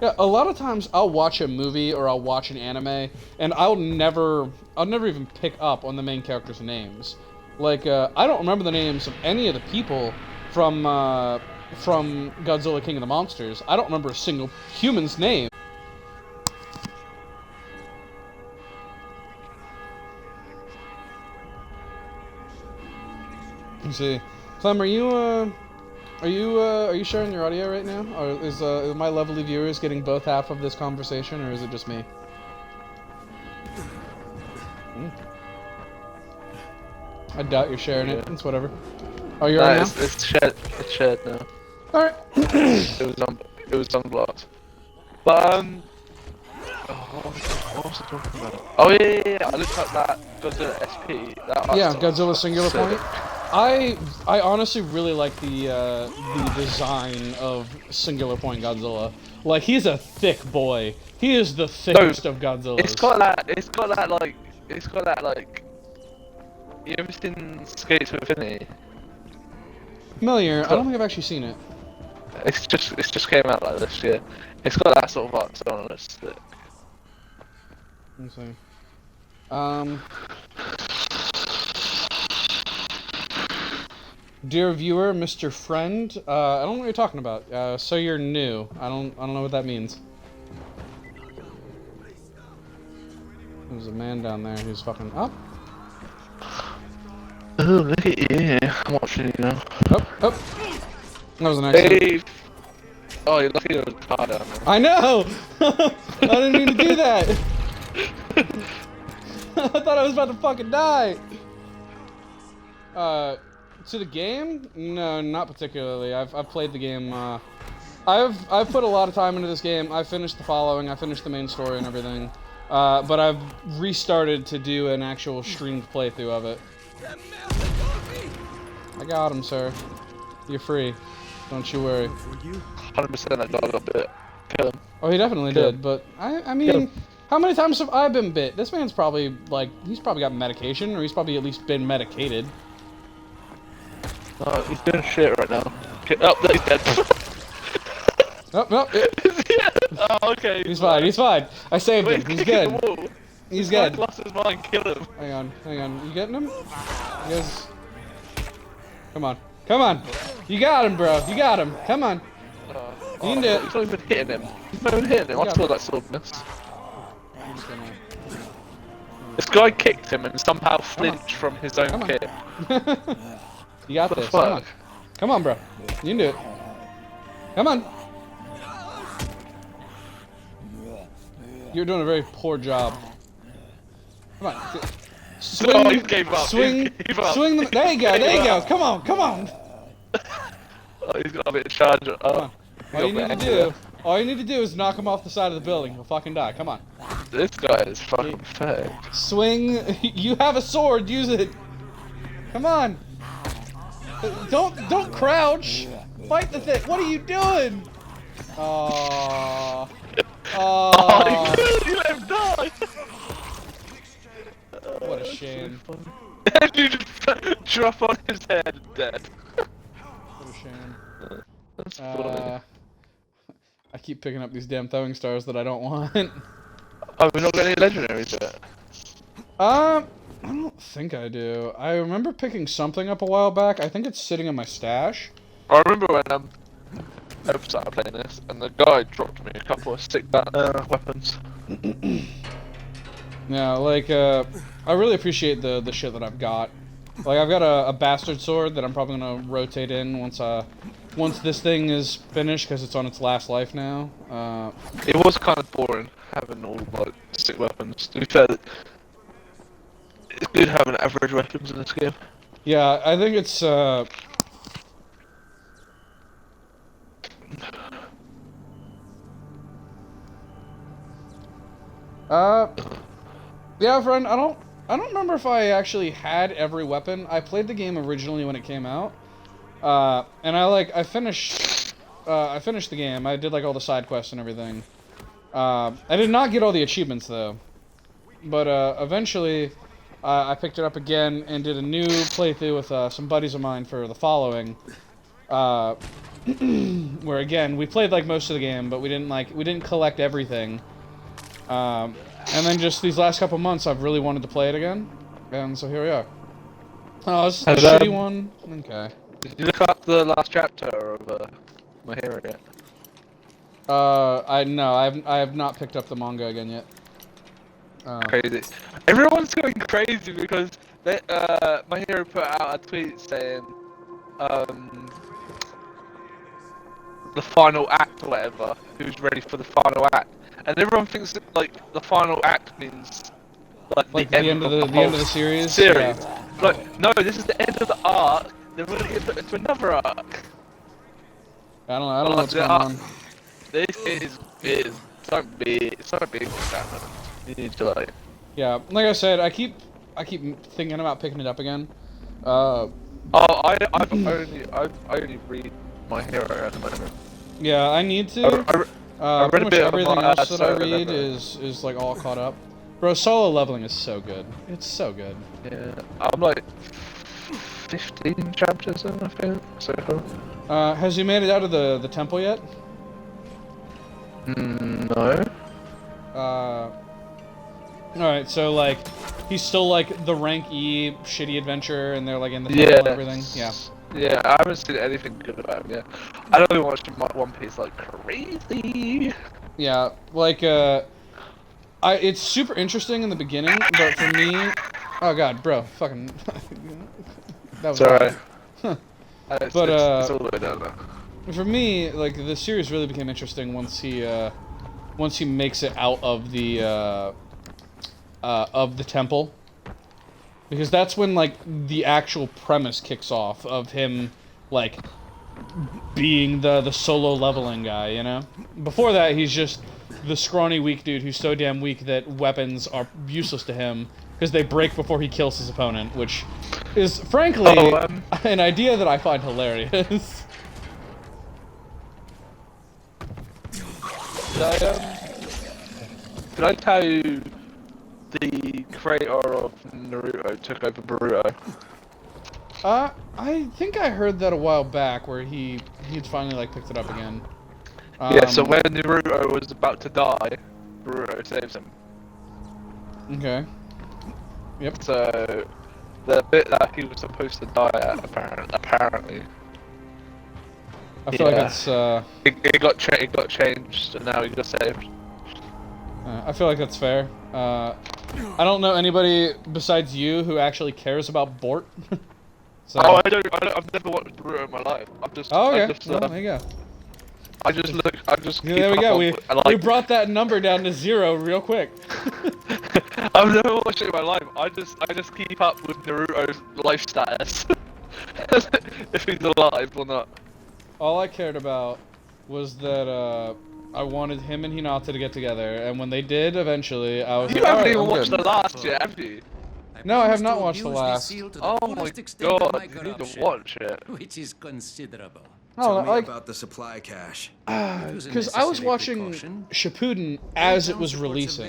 Yeah, a lot of times I'll watch a movie or I'll watch an anime, and I'll never even pick up on the main characters' names. Like, I don't remember the names of any of the people from Godzilla King of the Monsters. I don't remember a single human's name. Let's see. Clem, are you sharing your audio right now? Or is my lovely viewers getting both half of this conversation, or is it just me? I doubt you're sharing it. It's whatever. Oh, you're on now? It's shared now. Alright. It was unblocked. But what was I talking about? Oh yeah. I looked at that Godzilla SP. Yeah, Godzilla Singular Point. I honestly really like the design of Singular Point Godzilla. Like, he's a thick boy. He is the thickest of Godzillas. It's got that like. You ever seen Skates with Infinity? Familiar. I don't think I've actually seen it. It's just came out like this year. It's got that sort of art style on it. Let's see. Dear viewer, Mr. Friend, I don't know what you're talking about. So you're new. I don't know what that means. There's a man down there who's fucking up. Oh, look at you! I'm watching you now. Up. That was an accident. Hey. Oh, you're lucky there was a car down there. I know. I didn't mean to do that. I thought I was about to fucking die. To the game? No, not particularly. I've played the game. I've put a lot of time into this game. I finished the following. I finished the main story and everything. But I've restarted to do an actual streamed playthrough of it. I got him, sir. You're free. Don't you worry. 100% that dog got bit. Kill him. Oh, he definitely did. But I mean, how many times have I been bit? This man's probably like he's probably got medication, or he's probably at least been medicated. Oh, he's doing shit right now. Oh, no, he's dead. No. Oh, okay. He's fine. He's fine. I saved him. He's good. He's good. Lost his mind. Kill him. Hang on. You getting him? Yes. Come on. You got him, bro. You got him. Come on. You can do it. He's not even hitting him. He's not even hitting him. I saw that sword miss. This guy kicked him and somehow flinched from his own kick. You got this. Come on, bro. You can do it. Come on. You're doing a very poor job. Come on. Swing. Oh, he gave up. Swing. He gave up. Swing. There you go. Come on. Oh, he's got a bit of charge. Oh. All you need to do is knock him off the side of the building. He'll fucking die. Come on. This guy is fucking fake. Swing. You have a sword. Use it. Come on. Don't crouch. Fight the thing. What are you doing? Oh, you let him die. What a shame. You just drop on his head and dead. What a shame. That's funny. I keep picking up these damn throwing stars that I don't want. Oh, we not got any legendaries yet? I don't think I do. I remember picking something up a while back. I think it's sitting in my stash. I remember when I started playing this, and the guy dropped me a couple of sick weapons. Yeah, like, I really appreciate the shit that I've got. Like, I've got a bastard sword that I'm probably gonna rotate in once this thing is finished, because it's on its last life now. It was kind of boring having all like sick weapons. To be fair, it's good having average weapons in this game. Yeah, I think it's yeah, friend, I don't remember if I actually had every weapon. I played the game originally when it came out. And I finished the game. I did like all the side quests and everything. I did not get all the achievements though. But eventually I picked it up again and did a new playthrough with some buddies of mine for the following. Where again, we played like most of the game, but we didn't collect everything. And then just these last couple months, I've really wanted to play it again, and so here we are. Oh, this is a shitty one. Okay. Did you look up the last chapter of My Hero yet? I have not picked up the manga again yet. Crazy. Everyone's going crazy because My Hero put out a tweet saying, the final act or whatever, who's ready for the final act. And everyone thinks that, like, the final act means like the end of the series. Yeah. Like, no, this is the end of the arc. They're going to get put into another arc. I don't know what's going on. This is so big. You need to like. Yeah, like I said, I keep thinking about picking it up again. I only read My Hero at the moment. Yeah, I need to. Pretty much everything else that I Solo read Leveling. is like all caught up. Bro, Solo Leveling is so good. It's so good. Yeah, I'm like 15 chapters in, I think, so far. Has he made it out of the temple yet? No. Alright, so like, he's still like the rank E shitty adventurer and they're like in the temple and everything? Yeah. Yeah, I haven't seen anything good about him yet. I only watched One Piece like crazy. Yeah, like, it's super interesting in the beginning, but for me... Oh god, bro, fucking... that was alright. Huh. It's But, all the way down there. for me, like, the series really became interesting once he makes it out of the temple. Because that's when, like, the actual premise kicks off of him, like, being the solo leveling guy, you know? Before that, he's just the scrawny, weak dude who's so damn weak that weapons are useless to him because they break before he kills his opponent, which is, frankly, an idea that I find hilarious. Did I tell you the creator of Naruto took over Boruto? I think I heard that a while back where he'd finally, like, picked it up again. Yeah, so when Naruto was about to die, Boruto saves him. Okay. Yep. So, the bit that he was supposed to die at, apparently. I feel like that's, It got changed, and now he got saved. I feel like that's fair. I don't know anybody besides you who actually cares about Bort. So. Oh, I've never watched Boruto in my life. Oh, okay. Well, there you go. Yeah, there we go. We brought that number down to 0 real quick. I've never watched it in my life. I just keep up with Naruto's life status. If he's alive or not. All I cared about was that I wanted him and Hinata to get together, and when they did, eventually, I was You like, haven't alright, even I'm watched good. the last yet, have you? No, I have not watched the last. Oh my god, you need to watch it. Which is considerable. Tell me like, about the supply cache. because I was watching Shippuden as it was releasing.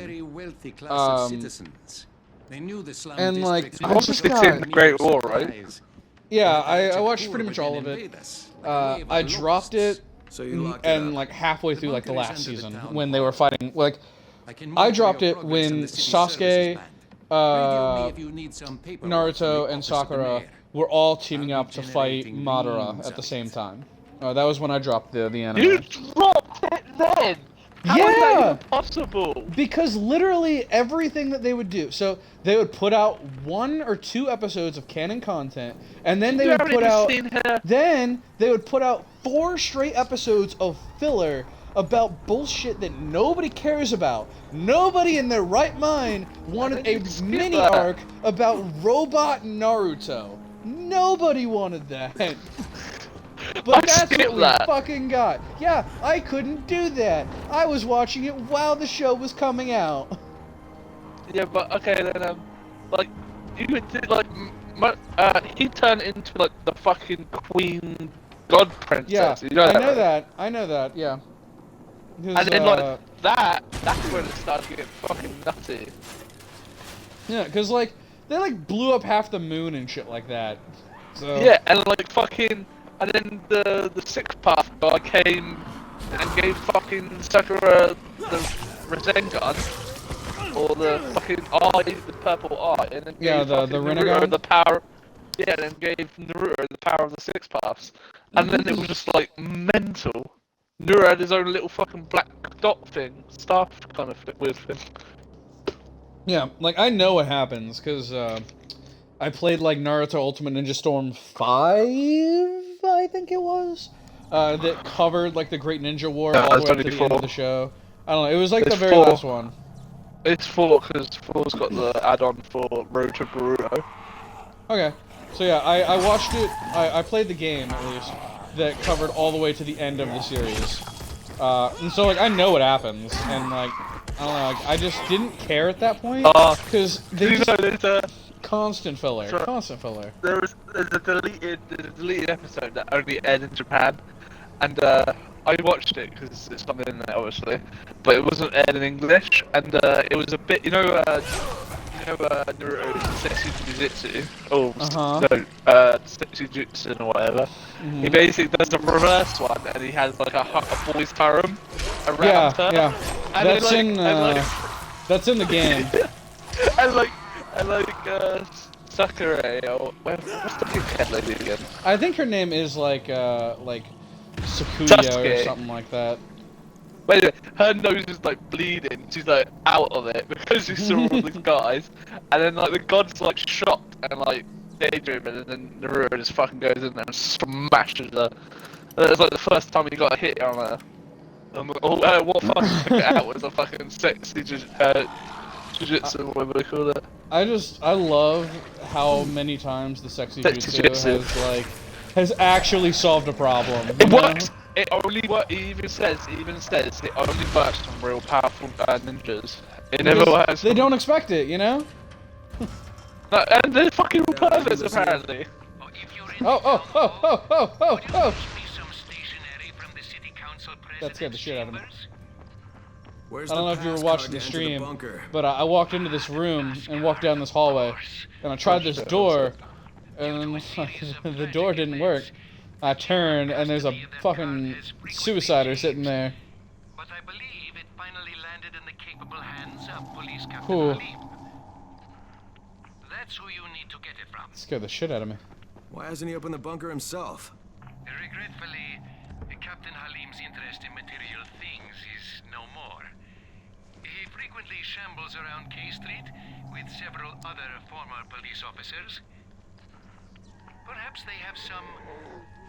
And like, I just got... in the Great War, right? Yeah, I watched pretty much all of it. I dropped it, So you locked and like halfway through like the last season when they were fighting. Like, I dropped it when Sasuke, Naruto, and Sakura were all teaming up to fight Madara at the same time. That was when I dropped the anime. You dropped it then! How is that even possible? Because literally everything that they would do, so they would put out 1 or 2 episodes of canon content, and then they would put out, then they would put out 4 straight episodes of filler about bullshit that nobody cares about. Nobody in their right mind wanted a mini arc about robot Naruto. Nobody wanted that. But that's what we fucking got. Yeah, I couldn't do that. I was watching it while the show was coming out. Yeah, but okay then, like, you did, like, he turned into, like, the fucking queen god princess. Yeah, you know I that, know right? that. I know that, yeah. And then, like, that's when it started getting fucking nutty. Yeah, because, like, they, like, blew up half the moon and shit like that. So... Yeah, and, like, fucking... And then the sixth path guy came and gave fucking Sakura the Rasengan, or the fucking eye, the purple eye, and then gave the Naruto Rinnegan? the power. Yeah, and then gave Naruto the power of the six paths, and then it was just like mental. Naruto had his own little fucking black dot thing, staff kind of weird thing. Yeah, like, I know what happens, because, I played, like, Naruto Ultimate Ninja Storm 5, I think it was, that covered, like, the Great Ninja War all the way up to the end of the show. I don't know, it was, like, the very last one. It's 4, because 4's got the add-on for Road to Boruto. Okay, so yeah, I watched it, I played the game, at least, that covered all the way to the end of the series. And so, like, I know what happens, and, like, I don't know, like, I just didn't care at that point, because they just... Constant filler, constant filler. There's a deleted episode that only aired in Japan, and I watched it because it's on the internet, obviously, but it wasn't aired in English, and it was a bit, Naruto's Sexy Jujutsu, or no, Sexy Jutsu or whatever. He basically does the reverse one, and he has like a boys' harem around her. Yeah, And that's in the game. and Sakura, or what's the big head lady again? I think her name is like Sakuya Sasuke. or something like that. Wait a minute, her nose is like bleeding, she's like out of it because she saw all the guys, and then like the god's like shocked and like daydreaming, and then Naruto just fucking goes in there and smashes her. And it was like the first time he got a hit on her. And what fucking took it out was a fucking sexy jujutsu, whatever they call it. I love how many times the sexy jutsu has actually solved a problem. It works. It only works. It even says it only works on real powerful ninjas. It never works. They don't expect it, you know. And they're fucking perverts apparently. Oh! That scared the shit out of me. I don't know if you were watching the stream, but I walked into this room and walked down this hallway, and I tried this door, and then the door didn't work. I turned, and there's a fucking suicider sitting there. But I believe it finally landed in the capable hands of Police Captain Cool. Halim. That's who you need to get it from. Scared the shit out of me. Why hasn't he opened the bunker himself? Regretfully, Captain Halim's interest in material things is no more. He frequently shambles around K Street with several other former police officers. Perhaps they have some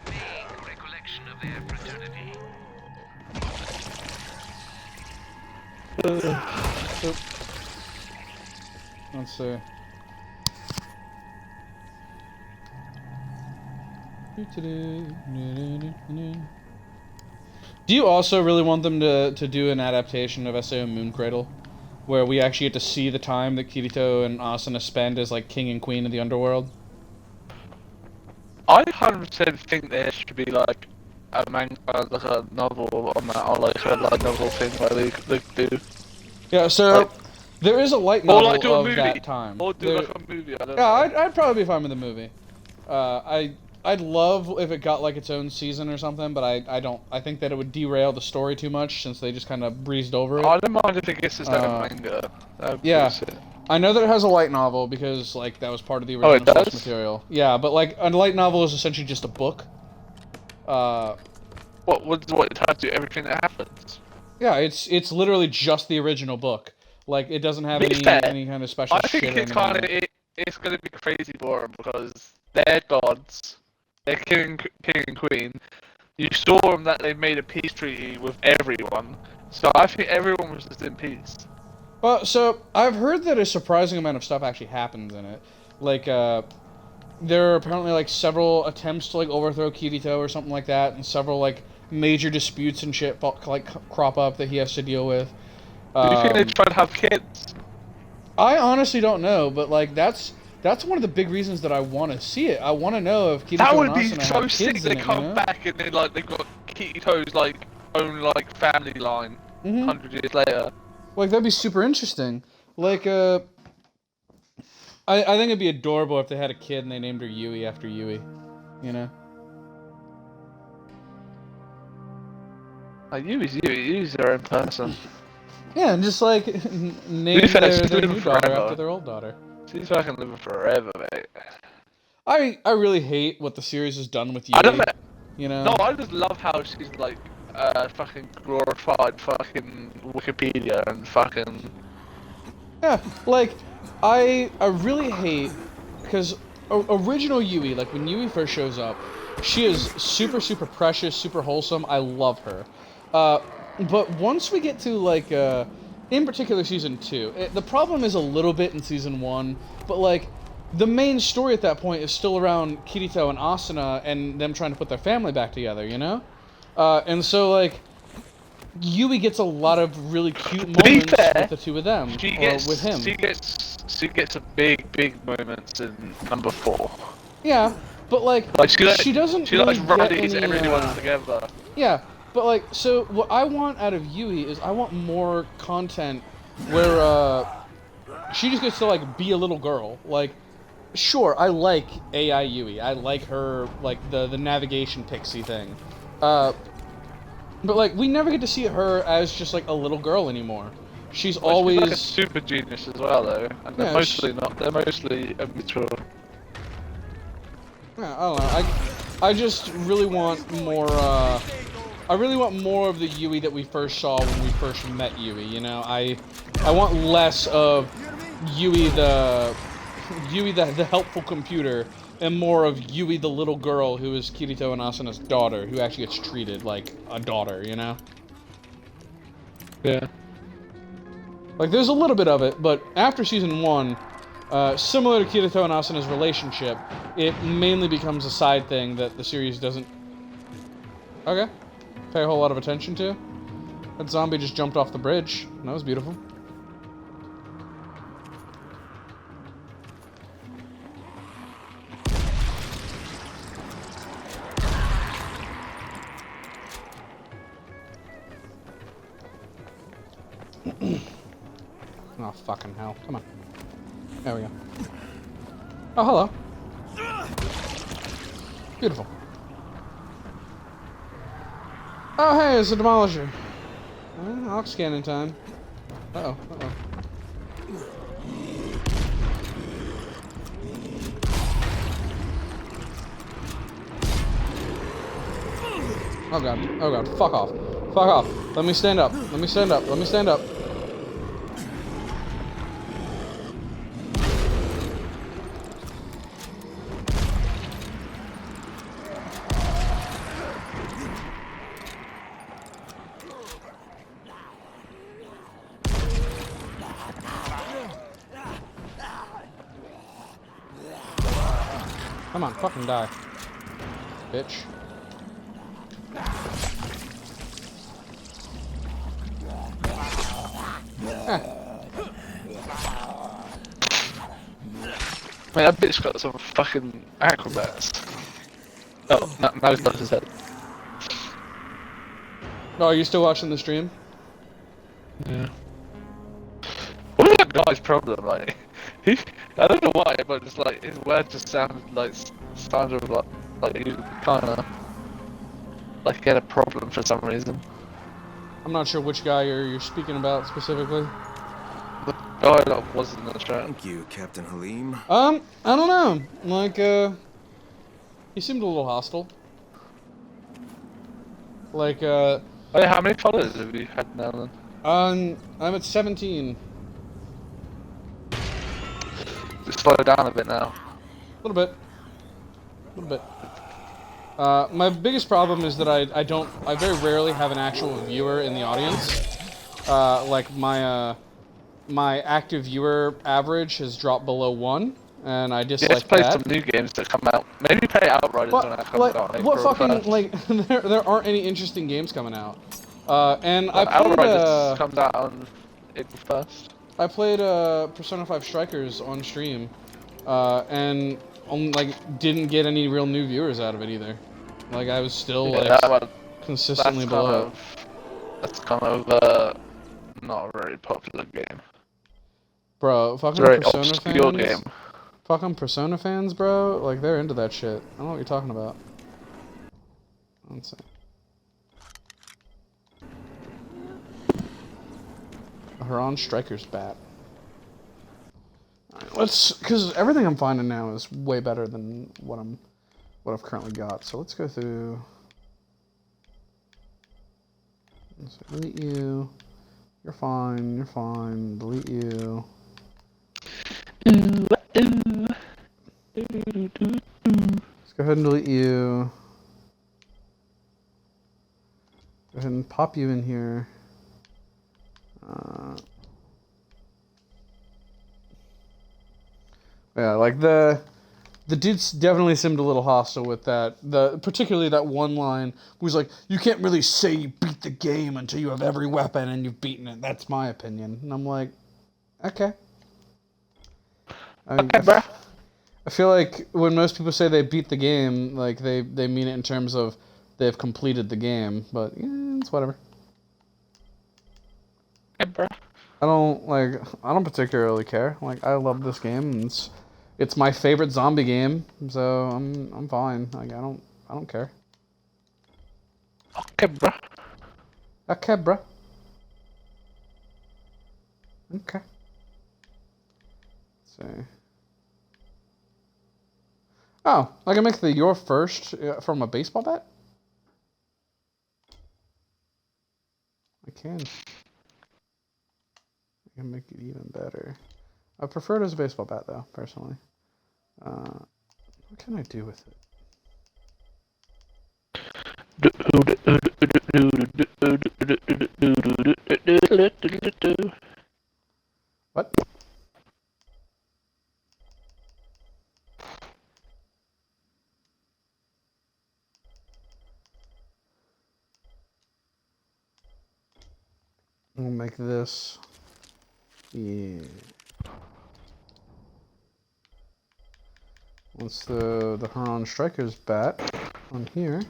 vague recollection of their fraternity. Let's see. Do you also really want them to do an adaptation of SAO Mooncradle, where we actually get to see the time that Kirito and Asuna spend as like king and queen of the underworld? I 100% think there should be like a like a novel on that, or like a light novel thing where they do. Yeah, so like, there is a light novel or like do a of movie, that time. or do like a movie. I don't yeah, know. I'd probably be fine with the movie. I'd love if it got like its own season or something, but I don't. I think that it would derail the story too much since they just kind of breezed over it. I don't mind if it gets just like a manga. Yeah, I know that it has a light novel because like that was part of the original source material. Yeah, but like a light novel is essentially just a book. What it has to do everything that happens. Yeah, it's literally just the original book. Like it doesn't have any kind of special shit. I think it's gonna be crazy boring because they're gods. They're king and queen. You saw them that they made a peace treaty with everyone, so I think everyone was just in peace. Well, so I've heard that a surprising amount of stuff actually happens in it. Like, there are apparently like several attempts to like overthrow Kirito or something like that, and several like major disputes and shit like crop up that he has to deal with. Do you think they try to have kids? I honestly don't know, but like that's one of the big reasons that I want to see it. I want to know if Kirito and Asuna have kids in it. That would be so sick. They come back and then like they've got Kirito's like own like family line 100 years later. Like that'd be super interesting. Like I think it'd be adorable if they had a kid and they named her Yui after Yui. You know. Yui's their own person. Yeah, and just like name their new daughter after their old daughter. She's fucking living forever, mate. I really hate what the series has done with Yui. You know? No, I just love how she's like fucking glorified fucking Wikipedia and fucking... Yeah, like, I really hate, because original Yui, like when Yui first shows up, she is super, super precious, super wholesome. I love her. But once we get to like, in particular season 2, the problem is a little bit in season 1, but like, the main story at that point is still around Kirito and Asuna and them trying to put their family back together, you know? And so like, Yui gets a lot of really cute moments with the two of them, with him. She gets a big moments in number 4. Yeah, but like she doesn't. She really like rallies get any, everyone together. Yeah, But like, so what I want out of Yui is I want more content where she just gets to like be a little girl. Like, sure, I like AI Yui. I like her like the navigation pixie thing. But like, we never get to see her as just like a little girl anymore. She's always She's like a super genius as well, though, and they're Yeah, mostly not. They're mostly immature. Yeah, I don't know. I just really want more. I really want more of the Yui that we first saw when we first met Yui. You know, I want less of Yui the helpful computer, and more of Yui the little girl who is Kirito and Asuna's daughter, who actually gets treated like a daughter. You know? Yeah. Like, there's a little bit of it, but after season 1, similar to Kirito and Asuna's relationship, it mainly becomes a side thing that the series doesn't pay a whole lot of attention to. That zombie just jumped off the bridge. That was beautiful. Oh, fucking hell. Come on. There we go. Oh, hello. Beautiful. Oh, hey, it's a demolisher. Ox scanning time. Uh-oh, uh-oh. Oh god, oh god, fuck off. Fuck off. Let me stand up. Let me stand up. Let me stand up. Come on, fucking die. Bitch. Man, that bitch got some fucking acrobats. Oh, now he's got his head. Oh, are you still watching the stream? Yeah. What is that guy's problem? Like, I don't know why, but it's like his words just sounded like he kind of like he had a problem for some reason. I'm not sure which guy you're speaking about specifically. The guy that was in the chat. Thank you, Captain Halim. I don't know. Like, he seemed a little hostile. Like, Oh, yeah, how many followers have you had now then? I'm at 17. Just slow down a bit now. A little bit. A little bit. My biggest problem is that I very rarely have an actual viewer in the audience. Like my active viewer average has dropped below 1, and I dislike just play that. some new games that come out. Maybe play Outriders when that comes out. What fucking, like, there aren't any interesting games coming out. And well, I played, Outriders comes out on April 1st. I played, Persona 5 Strikers on stream, and, didn't get any real new viewers out of it either. Like, I was still, consistently below. That's kind of, not a very popular game. Bro, fucking Very Persona obscure fans. game. Fucking Persona fans, bro. Like, they're into that shit. I don't know what you're talking about. Let's see. A Huron Striker's bat. Alright, because everything I'm finding now is way better than what I've currently got. So let's go through. Let's delete you. You're fine. You're fine. Delete you. Let's go ahead and delete you. Go ahead and pop you in here. Yeah, like the dudes definitely seemed a little hostile with that. Particularly that one line was like, "You can't really say you beat the game until you have every weapon and you've beaten it." That's my opinion, and I'm like, okay. Okay, bro. I feel like when most people say they beat the game, like they mean it in terms of they've completed the game, but yeah, it's whatever. Yeah, bro. I don't particularly care. Like, I love this game, and it's my favorite zombie game, so I'm fine. Like, I don't care. Okay, bro. Okay, bro. Okay. Let's see. Oh, I can make the your first from a baseball bat? I can. I can make it even better. I prefer it as a baseball bat, though, personally. What can I do with it? What? We'll make this. Yeah. Once the Huron Striker's bat on here.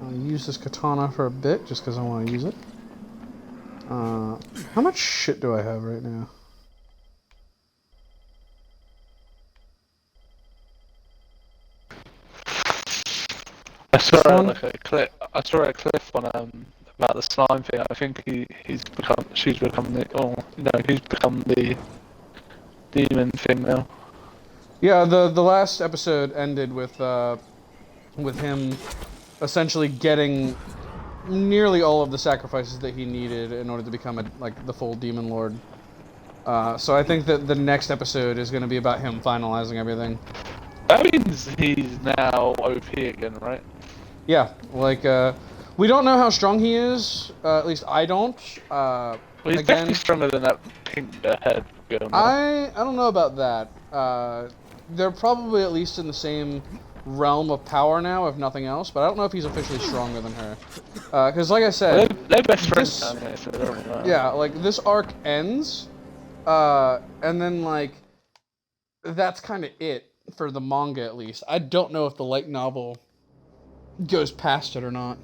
I'll use this katana for a bit, just because I want to use it. How much shit do I have right now? I saw like a clip. I saw a clip on about the slime thing. I think she's become the demon thing now. Yeah, the last episode ended with him essentially getting nearly all of the sacrifices that he needed in order to become the full demon lord. So I think that the next episode is going to be about him finalizing everything. That means he's now OP again, right? Yeah, like we don't know how strong he is. At least I don't. Well, he's definitely stronger than that pink head girl. I don't know about that. They're probably at least in the same realm of power now, if nothing else. But I don't know if he's officially stronger than her. Because, like I said, they're best friends down here, so they don't know. Yeah, like this arc ends, and then like that's kind of it for the manga at least. I don't know if the light novel goes past it or not.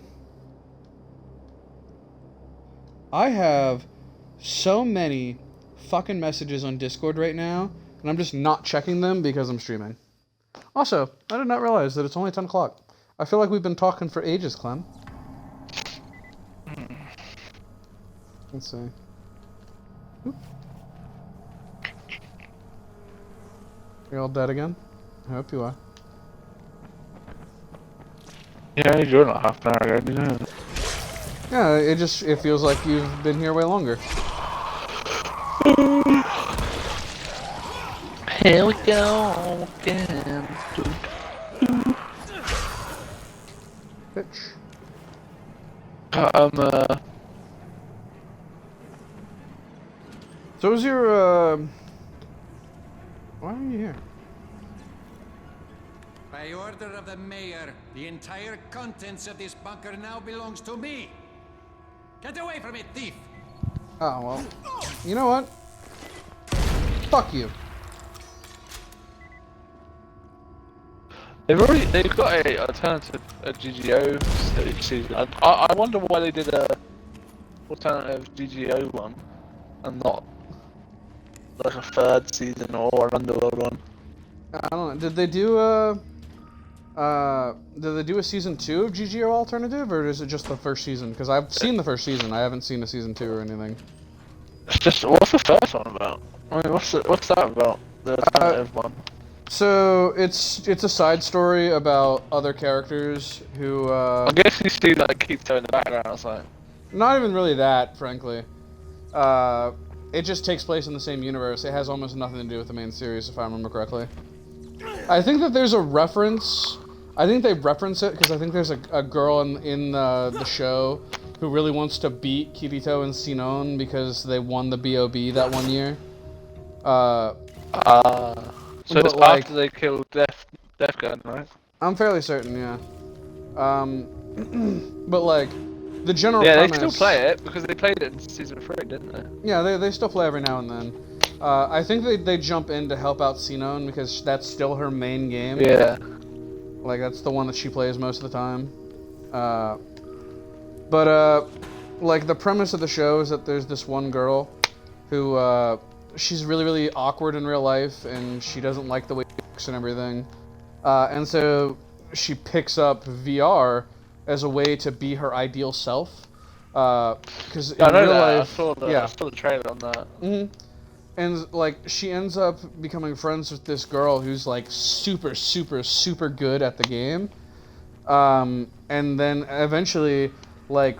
I have so many fucking messages on Discord right now, and I'm just not checking them because I'm streaming. Also, I did not realize that it's only 10 o'clock. I feel like we've been talking for ages, Clem. Let's see. Oop. You're all dead again? I hope you are. Yeah, you joined like half an hour ago, didn't you? Yeah, it feels like you've been here way longer. Here we go again. Bitch. So is your, why are you here? By order of the mayor, the entire contents of this bunker now belongs to me. Get away from it, thief! Oh, well. You know what? Fuck you. They've got a alternative GGO season. I wonder why they did a alternative GGO one and not like a third season or an Underworld one. I don't know. Did they do a season 2 of GGO Alternative, or is it just the first season? Because I've seen the first season, I haven't seen a season 2 or anything. It's just, what's the first one about? I mean, what's that about? The alternative one. So it's a side story about other characters who. I guess you see like Keto in the background or something. Not even really that, frankly. It just takes place in the same universe. It has almost nothing to do with the main series, if I remember correctly. I think that there's a reference. I think they reference it because I think there's a girl in the show who really wants to beat Kirito and Sinon because they won the BOB that one year. So it's like, after they killed Death Gun, right? I'm fairly certain, yeah. But like, the general premise... they still play it because they played it in season 3, didn't they? Yeah, they still play every now and then. I think they jump in to help out Sinon because that's still her main game. Yeah. Like, that's the one that she plays most of the time. Like, the premise of the show is that there's this one girl who, she's really, really awkward in real life, and she doesn't like the way she looks and everything. And so she picks up VR as a way to be her ideal self. Because in real life, I saw the trailer on that. Mm-hmm. And, like, she ends up becoming friends with this girl who's, like, super, super, super good at the game. And then eventually, like,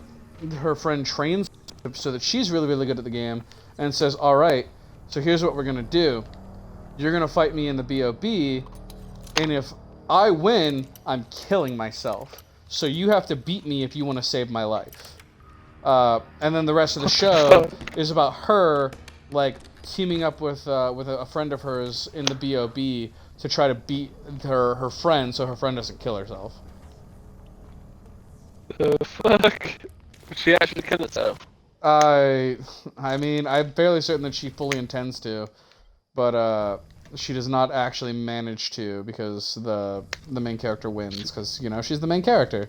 her friend trains her so that she's really, really good at the game and says, alright, so here's what we're gonna do. You're gonna fight me in the BOB, and if I win, I'm killing myself. So you have to beat me if you want to save my life. And then the rest of the show is about her, like, teaming up with a friend of hers in the BOB to try to beat her friend so her friend doesn't kill herself. Fuck. She actually killed herself. I mean, I'm fairly certain that she fully intends to, but she does not actually manage to because the main character wins because, you know, she's the main character.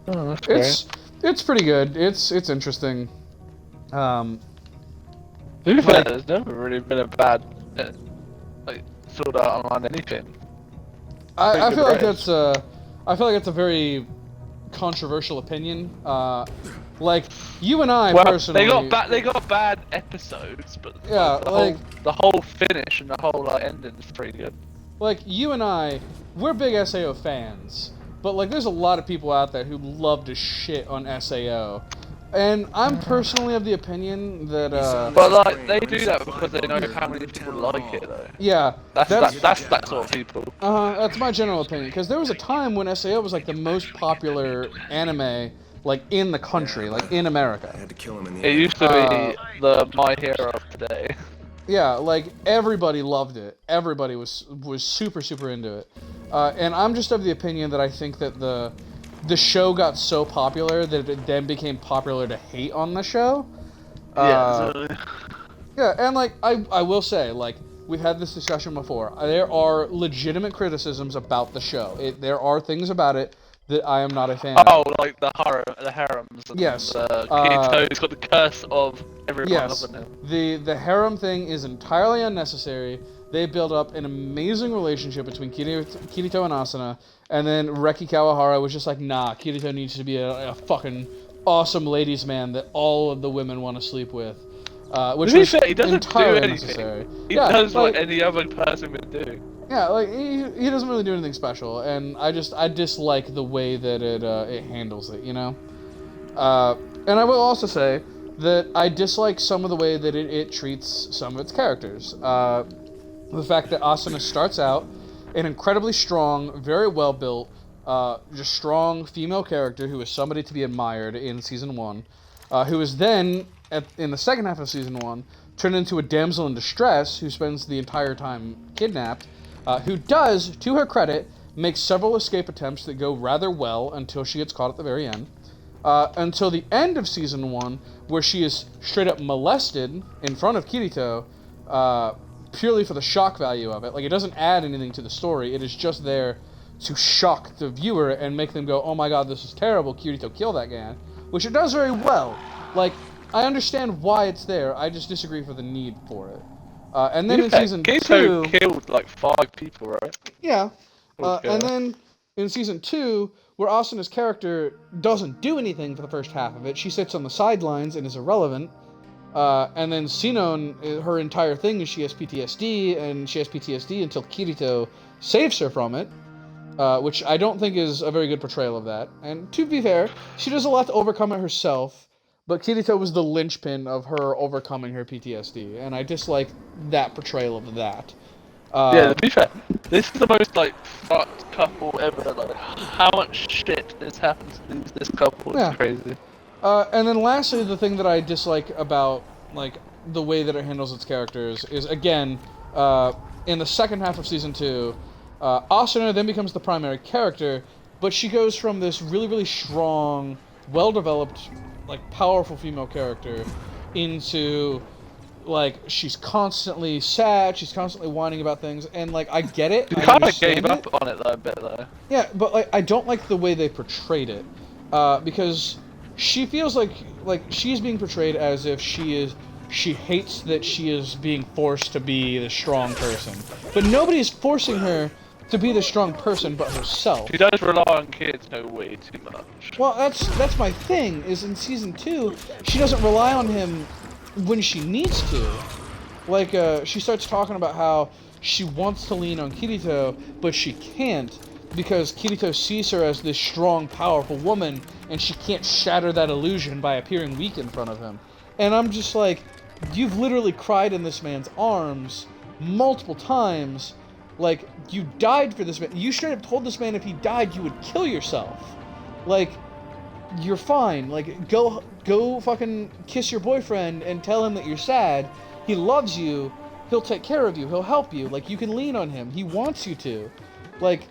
Oh, that's great. It's pretty good. It's interesting. To be fair, there's never really been a bad like Sword Art Online anything. I feel like that's a very controversial opinion. Like, you and I personally, they got bad episodes, but yeah, the whole finish and the whole like ending is pretty good. Like, you and I, we're big SAO fans, but like there's a lot of people out there who love to shit on SAO. And I'm personally of the opinion that but like they do that because they know how many people like it though. Yeah, that's that sort of people. That's my general opinion, because there was a time when SAO was like the most popular anime, like, in the country, like in America. I had to kill him in the It used to be the My Hero of today. Yeah, like everybody loved it. Everybody was super, super into it. And I'm just of the opinion that I think that the show got so popular that it then became popular to hate on the show. Yeah, and like I will say, like, we've had this discussion before. There are legitimate criticisms about the show. There are things about it that I am not a fan of. Oh, like the harems. And yes. Kirito's got the curse of everyone loving him. The harem thing is entirely unnecessary. They build up an amazing relationship between Kirito and Asuna, and then Reki Kawahara was just like, nah, Kirito needs to be a fucking awesome ladies' man that all of the women want to sleep with. Which was entirely unnecessary. He does what any other person would do. Yeah, like, he doesn't really do anything special, and I dislike the way that it handles it, you know? And I will also say that I dislike some of the way that it treats some of its characters. The fact that Asuna starts out an incredibly strong, very well built, just strong female character who is somebody to be admired in Season 1, who is then, in the second half of Season 1, turned into a damsel in distress who spends the entire time kidnapped, who does, to her credit, make several escape attempts that go rather well until she gets caught at the very end, until the end of Season 1, where she is straight up molested in front of Kirito, purely for the shock value of it. Like, it doesn't add anything to the story, it is just there to shock the viewer and make them go, oh my god, this is terrible, Kirito killed that guy, which it does very well. Like, I understand why it's there, I just disagree for the need for it. And then in Season 2... Kirito killed like 5 people, right? Yeah. And then in Season 2, where Asuna's character doesn't do anything for the first half of it, she sits on the sidelines and is irrelevant, and then Sinon, her entire thing is she has PTSD, and she has PTSD until Kirito saves her from it, which I don't think is a very good portrayal of that. And to be fair, she does a lot to overcome it herself, but Kirito was the linchpin of her overcoming her PTSD, and I dislike that portrayal of that. Yeah, to be fair, this is the most, like, fucked couple ever. Like, how much shit has happened to this couple is crazy. And then lastly, the thing that I dislike about, like, the way that it handles its characters is, again, in the second half of Season 2, Asuna then becomes the primary character, but she goes from this really, really strong, well-developed, like, powerful female character into like, she's constantly sad, she's constantly whining about things, and, like, I get it. You I kind of understand gave it. up on it though, a bit though. Yeah, but, like, I don't like the way they portrayed it, because she feels like she's being portrayed as if she hates that she is being forced to be the strong person. But nobody is forcing her to be the strong person but herself. She does rely on kids though way too much. Well, that's my thing, is in Season 2, she doesn't rely on him when she needs to. Like, she starts talking about how she wants to lean on Kirito, but she can't, because Kirito sees her as this strong, powerful woman, and she can't shatter that illusion by appearing weak in front of him. And I'm just like, you've literally cried in this man's arms multiple times. Like, you died for this man. You straight up told this man if he died, you would kill yourself. Like, you're fine. Like, go fucking kiss your boyfriend and tell him that you're sad. He loves you. He'll take care of you. He'll help you. Like, you can lean on him. He wants you to. Like,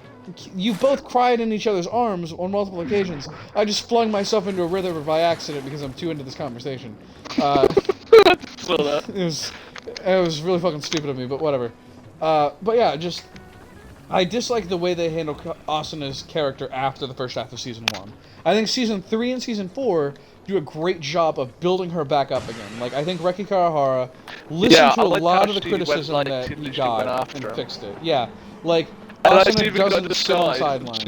you both cried in each other's arms on multiple occasions. I just flung myself into a river by accident because I'm too into this conversation. It was really fucking stupid of me, but whatever. But yeah, I dislike the way they handle Asuna's character after the first half of Season 1. I think Season 3 and Season 4 do a great job of building her back up again. Like, I think Reki Kawahara listened to a lot of the criticism that he got and fixed it. Yeah, like, Asuna doesn't sit on the sidelines.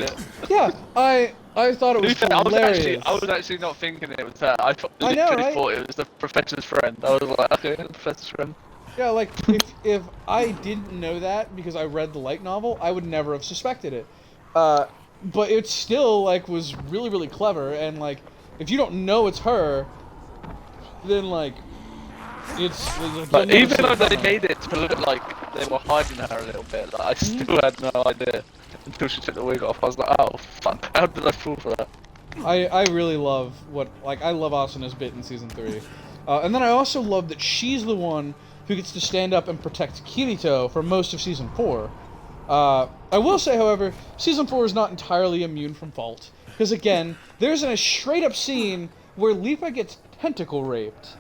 Yeah, I thought it was hilarious. I was actually not thinking it was her. I right? thought it was the professor's friend. I was like, okay, the professor's friend. Yeah, like, if I didn't know that because I read the light novel, I would never have suspected it. But it still, like, was really, really clever, and, like, if you don't know it's her, then, like, it's... But even though they made it to look like they were hiding her a little bit, like, I still had no idea until she took the wig off. I was like, oh, fuck, how did I fall for that? I really love I love Asuna's bit in Season 3. And then I also love that she's the one who gets to stand up and protect Kirito for most of Season 4. I will say, however, Season 4 is not entirely immune from fault. Because, again, there's a straight-up scene where Lipa gets tentacle raped.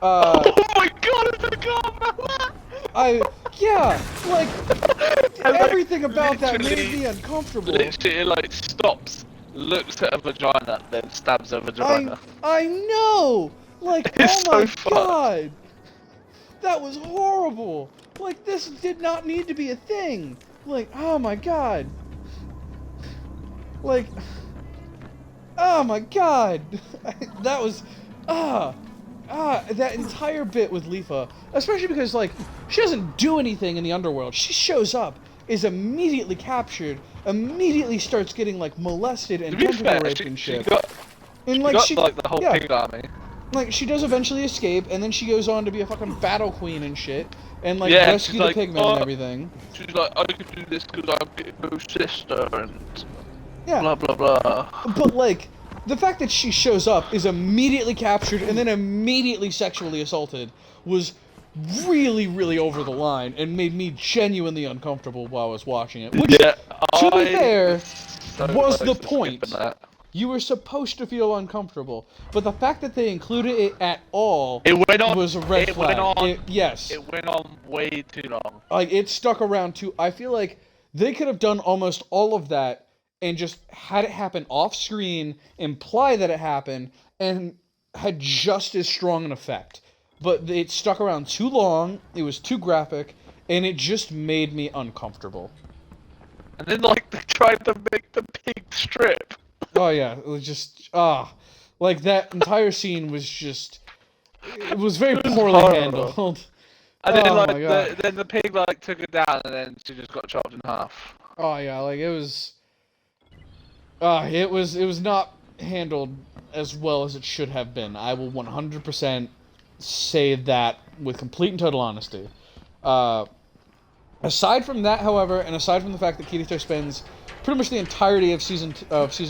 Oh my god, I forgot about that! Yeah, like, everything about that made me uncomfortable. Literally, it, like, stops, looks at a vagina, then stabs a vagina. I know! Like, It's oh my so god! That was horrible! Like, this did not need to be a thing! Like, oh my god! Like, oh my god! That was, that entire bit with Lifa, especially because, like, she doesn't do anything in the underworld. She shows up, is immediately captured, immediately starts getting, like, molested and tentacle raped and shit. She got the whole pig army. Like, she does eventually escape, and then she goes on to be a fucking battle queen and shit, and, like, rescue the pigmen and everything. She's like, I can do this because I'm Gitbo's sister, and yeah. Blah, blah, blah. But, like, the fact that she shows up, is immediately captured, and then immediately sexually assaulted was really, really over the line, and made me genuinely uncomfortable while I was watching it. Which, to be fair, was the point. You were supposed to feel uncomfortable, but the fact that they included it at all was a red flag. Yes. It went on way too long. Like, it stuck around too. I feel like they could have done almost all of that and just had it happen off screen, imply that it happened, and had just as strong an effect. But it stuck around too long, it was too graphic, and it just made me uncomfortable. And then, like, they tried to make the pig strip. Oh yeah, it was just, like, that entire scene was just, it was very poorly handled. And then, then the pig, like, took it down, and then she just got chopped in half. Oh yeah, like, it was not handled as well as it should have been. I will 100% say that with complete and total honesty. Aside from that, however, and aside from the fact that Kirito spends pretty much the entirety of season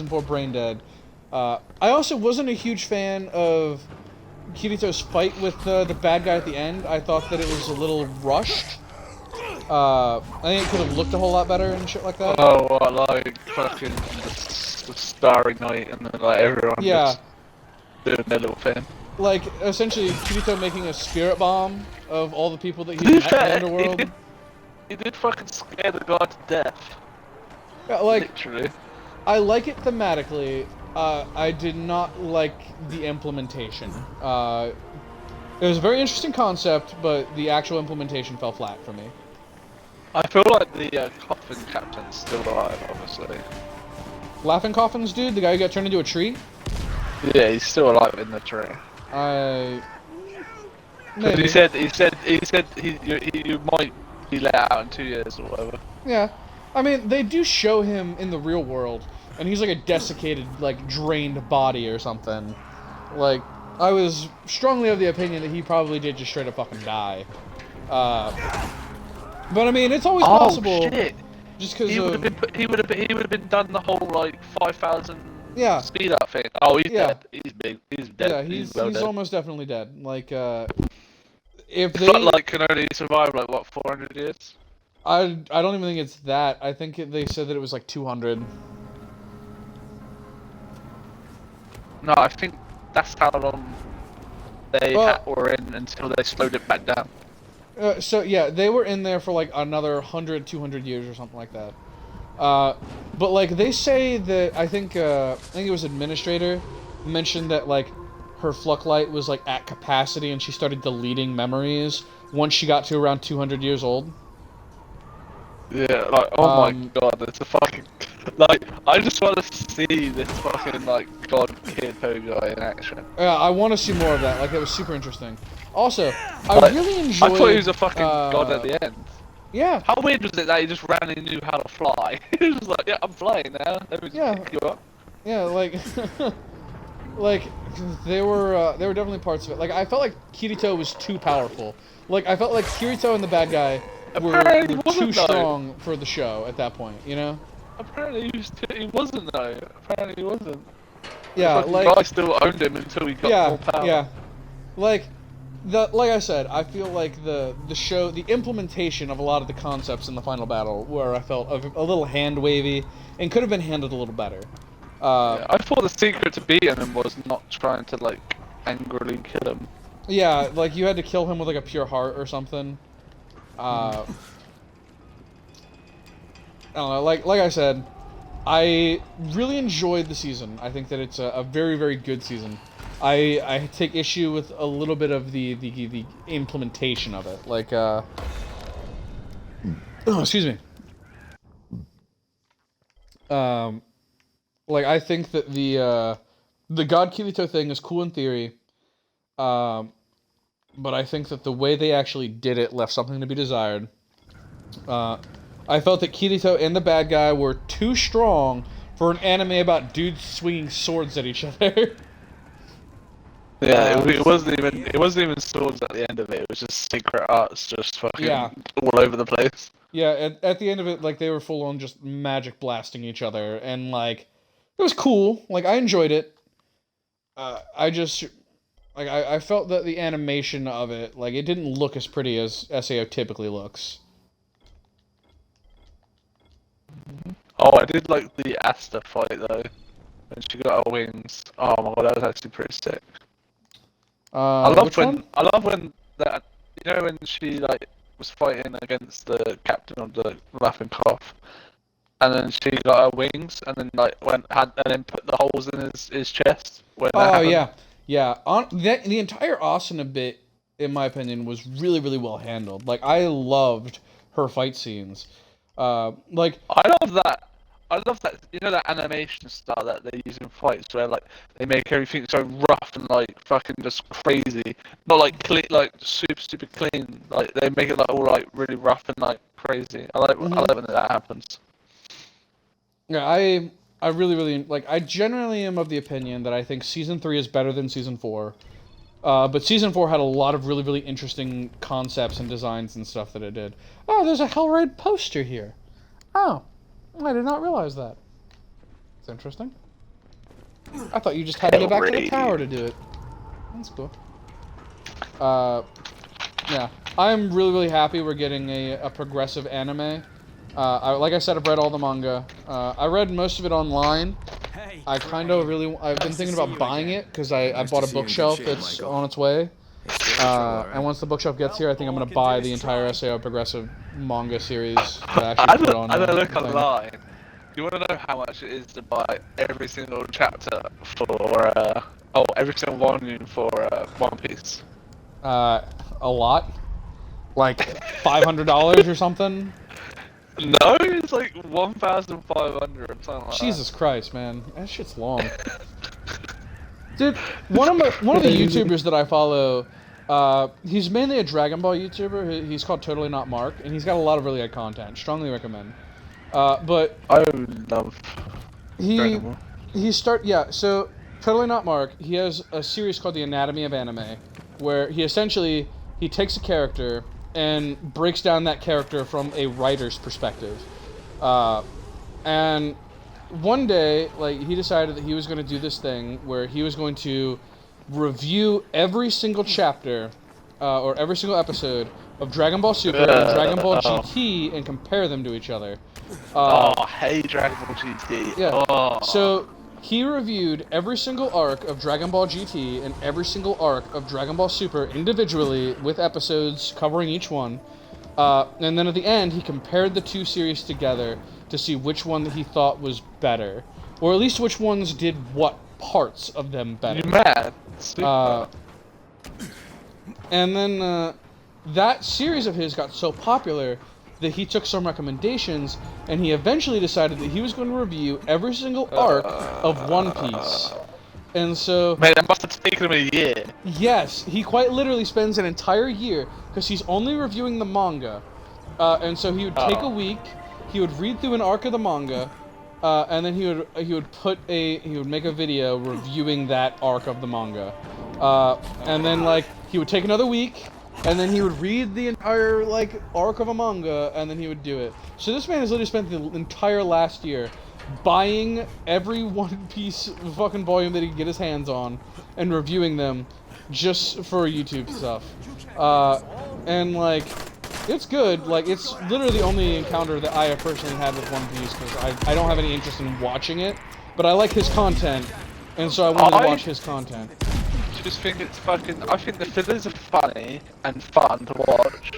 4 brain dead, I also wasn't a huge fan of Kirito's fight with the bad guy at the end. I thought that it was a little rushed. I think it could have looked a whole lot better and shit like that. Oh, like fucking the Starry Night and then, like, everyone just doing their little thing. like essentially Kirito making a spirit bomb of all the people that he met in the underworld. He did fucking scare the guy to death. Yeah, like, literally. I like it thematically. I did not like the implementation. It was a very interesting concept, but the actual implementation fell flat for me. I feel like the coffin captain's still alive, obviously. Laughing Coffins dude, the guy who got turned into a tree? Yeah, he's still alive in the tree. Maybe. He said you might be let out in 2 years or whatever. Yeah. I mean, they do show him in the real world, and he's like a desiccated, like, drained body or something. Like, I was strongly of the opinion that he probably did just straight up fucking die. But I mean, it's always possible. Oh shit! Just because he would have been done the whole like 5,000 speed up thing. Oh, he's dead. He's big. He's dead. Yeah, he's dead. almost definitely dead. Like, if they like can only survive like what 400 years. I don't even think it's that. I think they said that it was like 200. No, I think that's how long they were in until they slowed it back down. So yeah, they were in there for like another 100, 200 years or something like that. But like they say that I think it was Administrator mentioned that like her Fluck Light was like at capacity and she started deleting memories once she got to around 200 years old. Yeah, like oh my god, it's a fucking like I just want to see this fucking like god Kirito guy in action. Yeah, I want to see more of that. Like that was super interesting. Also, I really enjoyed. I thought he was a fucking god at the end. Yeah. How weird was it that he just randomly knew how to fly? He was like, yeah, I'm flying now. Let me just pick you up. Yeah, like, like there were definitely parts of it. Like I felt like Kirito was too powerful. Like I felt like Kirito and the bad guy were too strong for the show at that point. You know. Apparently he wasn't though. Apparently he wasn't. Yeah, the like guy still owned him until he got full power. Yeah, like I said, I feel like the show, the implementation of a lot of the concepts in the final battle, where I felt a little hand wavy and could have been handled a little better. Yeah, I thought the secret to beating him was not trying to like angrily kill him. Yeah, like you had to kill him with like a pure heart or something. I don't know. Like I said, I really enjoyed the season. I think that it's a very, very good season. I take issue with a little bit of the implementation of it. Like, oh, excuse me. Like I think that the God Kirito thing is cool in theory. But I think that the way they actually did it left something to be desired. I felt that Kirito and the bad guy were too strong for an anime about dudes swinging swords at each other. Yeah, it wasn't even swords at the end of it. It was just secret arts, just fucking all over the place. Yeah, at the end of it, like they were full on just magic blasting each other, and like it was cool. Like I enjoyed it. I felt that the animation of it, like it didn't look as pretty as SAO typically looks. Oh, I did like the Asta fight though, when she got her wings. Oh my god, that was actually pretty sick. I love when that, you know, when she like was fighting against the captain of the Laughing Cough, and then she got her wings, and then like and then put the holes in his chest. Oh yeah. The entire Asuna bit, in my opinion, was really, really well handled. Like I loved her fight scenes. Like I love that. You know that animation style that they use in fights, where like they make everything so rough and like fucking just crazy. Not like clean, like super clean. Like they make it like all like really rough and like crazy. I like when that happens. Yeah, I really like. I generally am of the opinion that I think season 3 is better than season 4. But season 4 had a lot of really, really interesting concepts and designs and stuff that it did. Oh, there's a Hellraid poster here. Oh, I did not realize that. It's interesting. I thought you just had to go back to the tower to do it. That's cool. Yeah, I'm really, really happy we're getting a progressive anime. Like I said, I've read all the manga. I read most of it online, I kind of really, I've been thinking about buying it because I bought a bookshelf that's on its way. And once the bookshelf gets here, I think I'm going to buy the entire SAO Progressive manga series that I actually put on. I don't look online. You want to know how much it is to buy every single chapter for, every single volume for One Piece? A lot. Like $500 or something. No, it's like 1,500 or something like Jesus Christ, man, that shit's long. Dude, one of the YouTubers that I follow, he's mainly a Dragon Ball YouTuber. He's called Totally Not Mark, and he's got a lot of really good content. Strongly recommend. But I love so Totally Not Mark. He has a series called The Anatomy of Anime, where he takes a character and breaks down that character from a writer's perspective. And one day, like, he decided that he was going to do this thing where he was going to review every single chapter or every single episode of Dragon Ball Super and Dragon Ball GT and compare them to each other. I hate Dragon Ball GT. Yeah. Oh. So he reviewed every single arc of Dragon Ball GT and every single arc of Dragon Ball Super individually with episodes covering each one. And then at the end, he compared the two series together to see which one that he thought was better. Or at least which ones did what parts of them better. You mad? Super. And then that series of his got so popular that he took some recommendations, and he eventually decided that he was going to review every single arc of One Piece. And so... Man, that must have taken him a year. Yes, he quite literally spends an entire year, because he's only reviewing the manga. And so he would take a week, he would read through an arc of the manga, and then he would make a video reviewing that arc of the manga. And then, like, he would take another week, and then he would read the entire, like, arc of a manga, and then he would do it. So this man has literally spent the entire last year buying every One Piece fucking volume that he could get his hands on, and reviewing them just for YouTube stuff. And, like, it's good. Like, it's literally the only encounter that I have personally had with One Piece, because I don't have any interest in watching it, but I like his content, and so I wanted to watch his content. Just think it's fucking. I think the fillers are funny and fun to watch,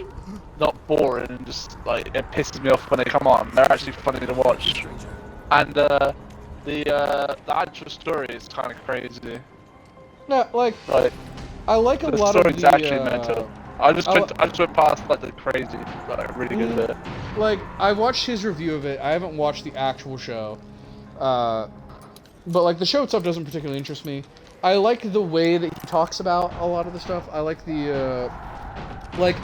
not boring and just like it pisses me off when they come on. They're actually funny to watch, and the actual story is kind of crazy. No, like I like a lot of the. The story's actually mental. I just went past like the crazy, like really good bit. Like I watched his review of it. I haven't watched the actual show, but like the show itself doesn't particularly interest me. I like the way that he talks about a lot of the stuff. I like the, like,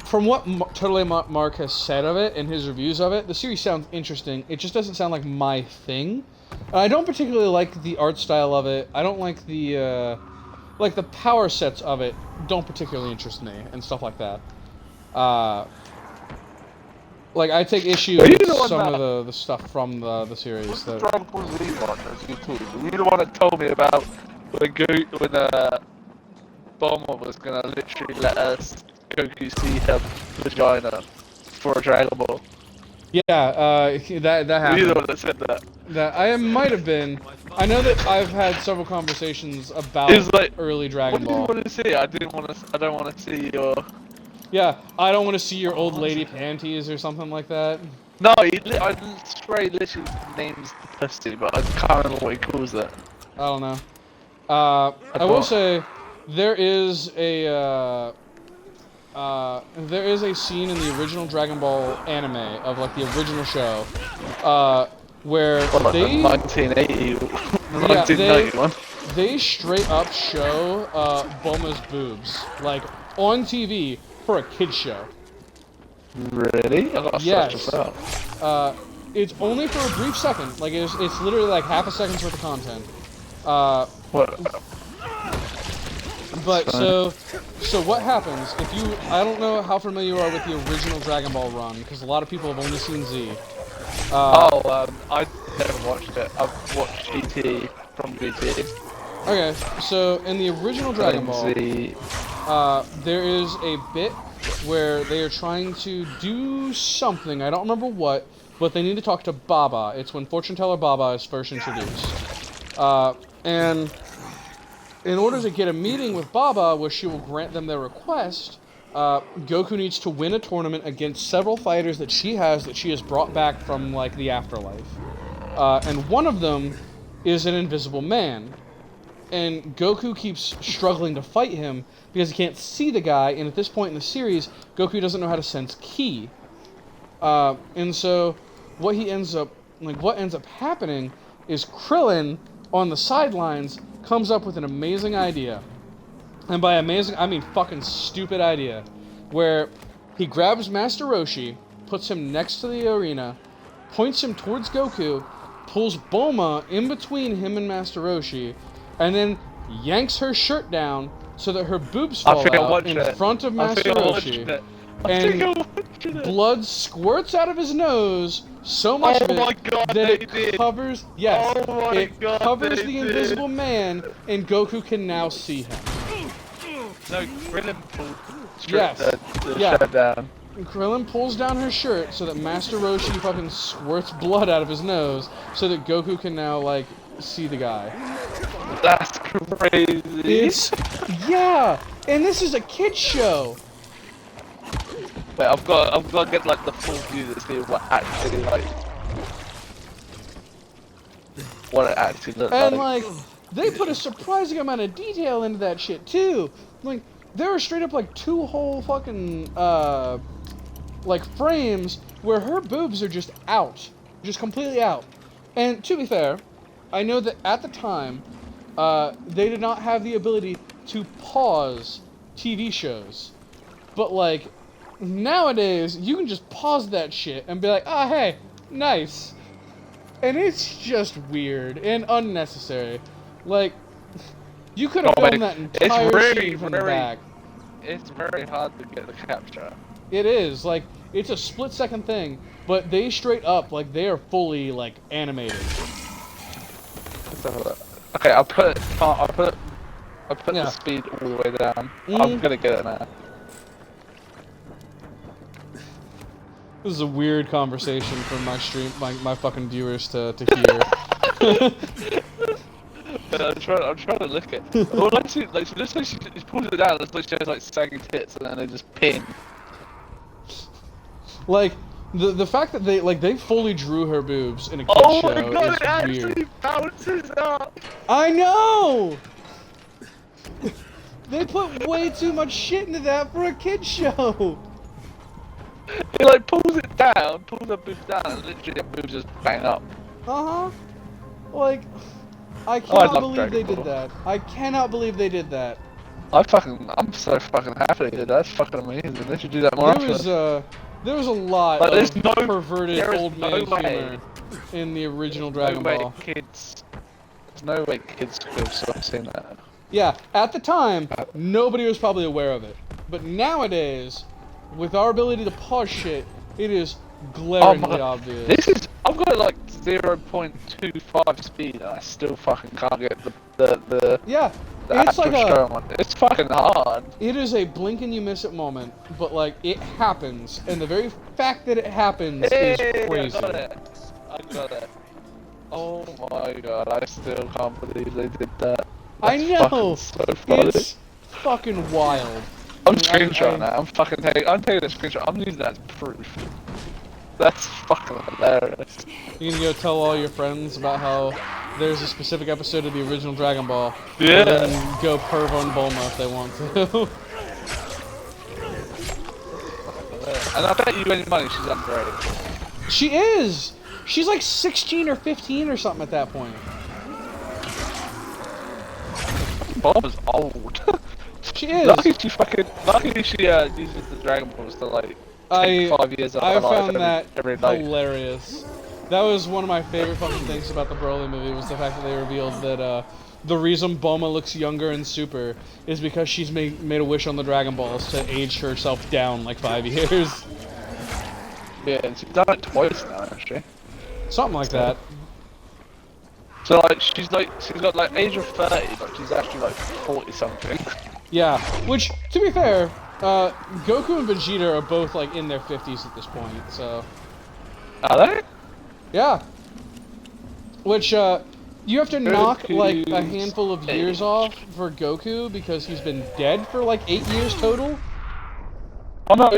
from what Totally Mark has said of it and his reviews of it, the series sounds interesting. It just doesn't sound like my thing. I don't particularly like the art style of it. I don't like the power sets of it don't particularly interest me and stuff like that. Like, I take issue with some of the stuff from the series. That... Dragon Ball Z watchers, YouTube. You're the one that told me about when Bulma was gonna literally let us Goku see her vagina for a Dragon Ball. Yeah, that happened. You're the one that said that. I might have been. I know that I've had several conversations about early Dragon Ball. What do you want to see? I don't want to see your... Yeah, I don't want to see your old lady panties or something like that. No, I swear he literally names the pussy, but I can't remember what he calls it. I don't know. I will say, there is a scene in the original Dragon Ball anime of like the original show, where they 1980, 1991. They straight up show Bulma's boobs like on TV. For a kid's show. Really? Yes. It's only for a brief second. Like it's literally like half a second's worth of content. What? But so what happens if you? I don't know how familiar you are with the original Dragon Ball run because a lot of people have only seen Z. I never watched it. I've watched GT from GT. Okay, so in the original Dragon Ball, there is a bit where they are trying to do something, I don't remember what, but they need to talk to Baba. It's when fortune teller Baba is first introduced. And in order to get a meeting with Baba where she will grant them their request, Goku needs to win a tournament against several fighters that she has brought back from, like, the afterlife. And one of them is an invisible man. And Goku keeps struggling to fight him because he can't see the guy, and at this point in the series, Goku doesn't know how to sense ki. And so what ends up happening is Krillin on the sidelines comes up with an amazing idea. And by amazing, I mean fucking stupid idea. Where he grabs Master Roshi, puts him next to the arena, points him towards Goku, pulls Bulma in between him and Master Roshi, and then yanks her shirt down so that her boobs fall out in front of Master Roshi. And blood squirts out of his nose, so much of it that it covers. Yes, it covers the invisible man, and Goku can now see him. No, Krillin pulled the shirt down. Krillin pulls down her shirt so that Master Roshi fucking squirts blood out of his nose, so that Goku can now, like, see the guy. That's crazy. Yeah, and this is a kid's show. Wait, I've got to get like the full view to see what actually what it actually looks like. And like, they put a surprising amount of detail into that shit too. Like, there are straight up like 2 whole fucking like frames where her boobs are just out, just completely out. And to be fair, I know that at the time, they did not have the ability to pause TV shows, but like, nowadays, you can just pause that shit and be like, ah, hey, nice. And it's just weird and unnecessary. Like, you could have filmed that entire scene from the back. It's very hard to get the capture. It is. Like, it's a split-second thing, but they straight up, like, they are fully, like, animated. Okay, I'll put the speed all the way down. I'm gonna get it now. This is a weird conversation for my stream, my fucking viewers to hear. I'm trying to look at. Well, like she looks like she pulls it down. It's like she has like sagging tits, and then they just pin. Like the fact that they fully drew her boobs in a kid's show is weird. Oh my god! It actually bounces up. I know. They put way too much shit into that for a kid's show. He like pulls it down, pulls her boobs down, and literally her boobs just bang up. Like, I cannot believe they did that. I cannot believe they did that. I'm so fucking happy. Dude. That's fucking amazing. They should do that more often. There was a lot of perverted old man humor in the original Dragon Ball. There's no way kids could have seen that. Yeah, at the time, nobody was probably aware of it. But nowadays, with our ability to pause shit, it is glaringly obvious. I've got like 0.25 speed and I still fucking can't get the it's like it's fucking hard. It is a blink and you miss it moment, but like, it happens, and the very fact that it happens is crazy. I got it. Oh my god, I still can't believe they did that. I know! So funny. It's fucking wild. I'm screenshotting that. I'm taking a screenshot. I'm using that as proof. That's fucking hilarious. You can go tell all your friends about how there's a specific episode of the original Dragon Ball. Yeah. And then go perv on Bulma if they want to. And I bet you any money she's underrated. She is! She's like 16 or 15 or something at that point. Bulma's old. She is. Lucky she uses the Dragon Balls to like take 5 years of her life. I found that every night. hilarious. That was one of my favorite fucking things about the Broly movie, was the fact that they revealed that the reason Bulma looks younger in Super is because she's made a wish on the Dragon Balls to age herself down like 5 years. Yeah, and she's done it twice now, actually. Something like that. So like she's got like age of 30, but she's actually like 40 something. Yeah, which, to be fair, Goku and Vegeta are both like in their 50s at this point, so. Are they? Yeah. Which, you have to knock, like, a handful of years off for Goku because he's been dead for, like, 8 years total. Oh no,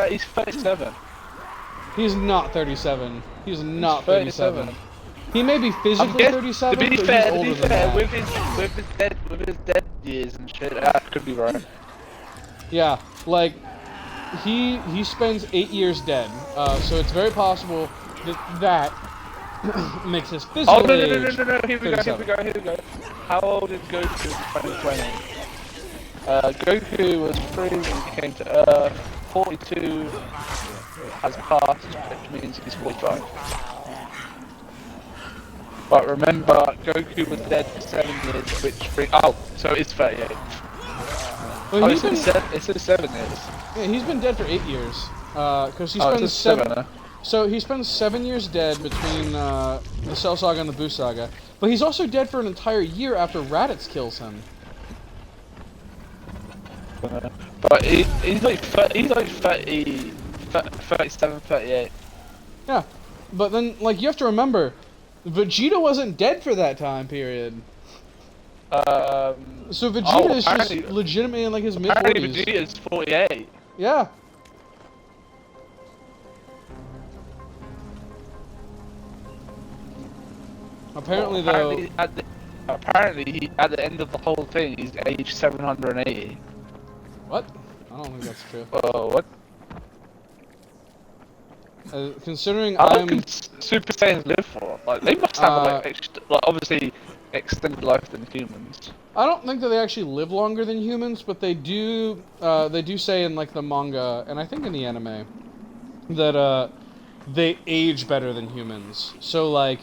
he's 37. He's not 37. He's not 37. 37. He may be physically 37, to be but fair, he's older than that. with his dead years and shit, that could be right. Yeah, like, he spends 8 years dead, so it's very possible that makes his physical no, age here we go. How old is Goku in 2020? Goku was 3 when he came to Earth, 42 has passed, which means he's 45. But remember, Goku was dead for 7 years, which brings... Oh, so it's 38. Well, it says 7 years. Yeah, he's been dead for 8 years. Because he spends 7... So he spends 7 years dead between the Cell Saga and the Buu Saga. But he's also dead for an entire year after Raditz kills him. But he's like 37, 38. Yeah, but then, like, you have to remember, Vegeta wasn't dead for that time period. So Vegeta is just legitimately in, like, his mid-40s. Apparently Vegeta is 48. Yeah. Apparently, though... Apparently, at the end of the whole thing, he's age 780. What? I don't think that's true. What? Considering How I'm... can Super Saiyans live for? Like, they must have, like, obviously, extended life than humans. I don't think that they actually live longer than humans, but they do say in, like, the manga, and I think in the anime, that, they age better than humans. So, like,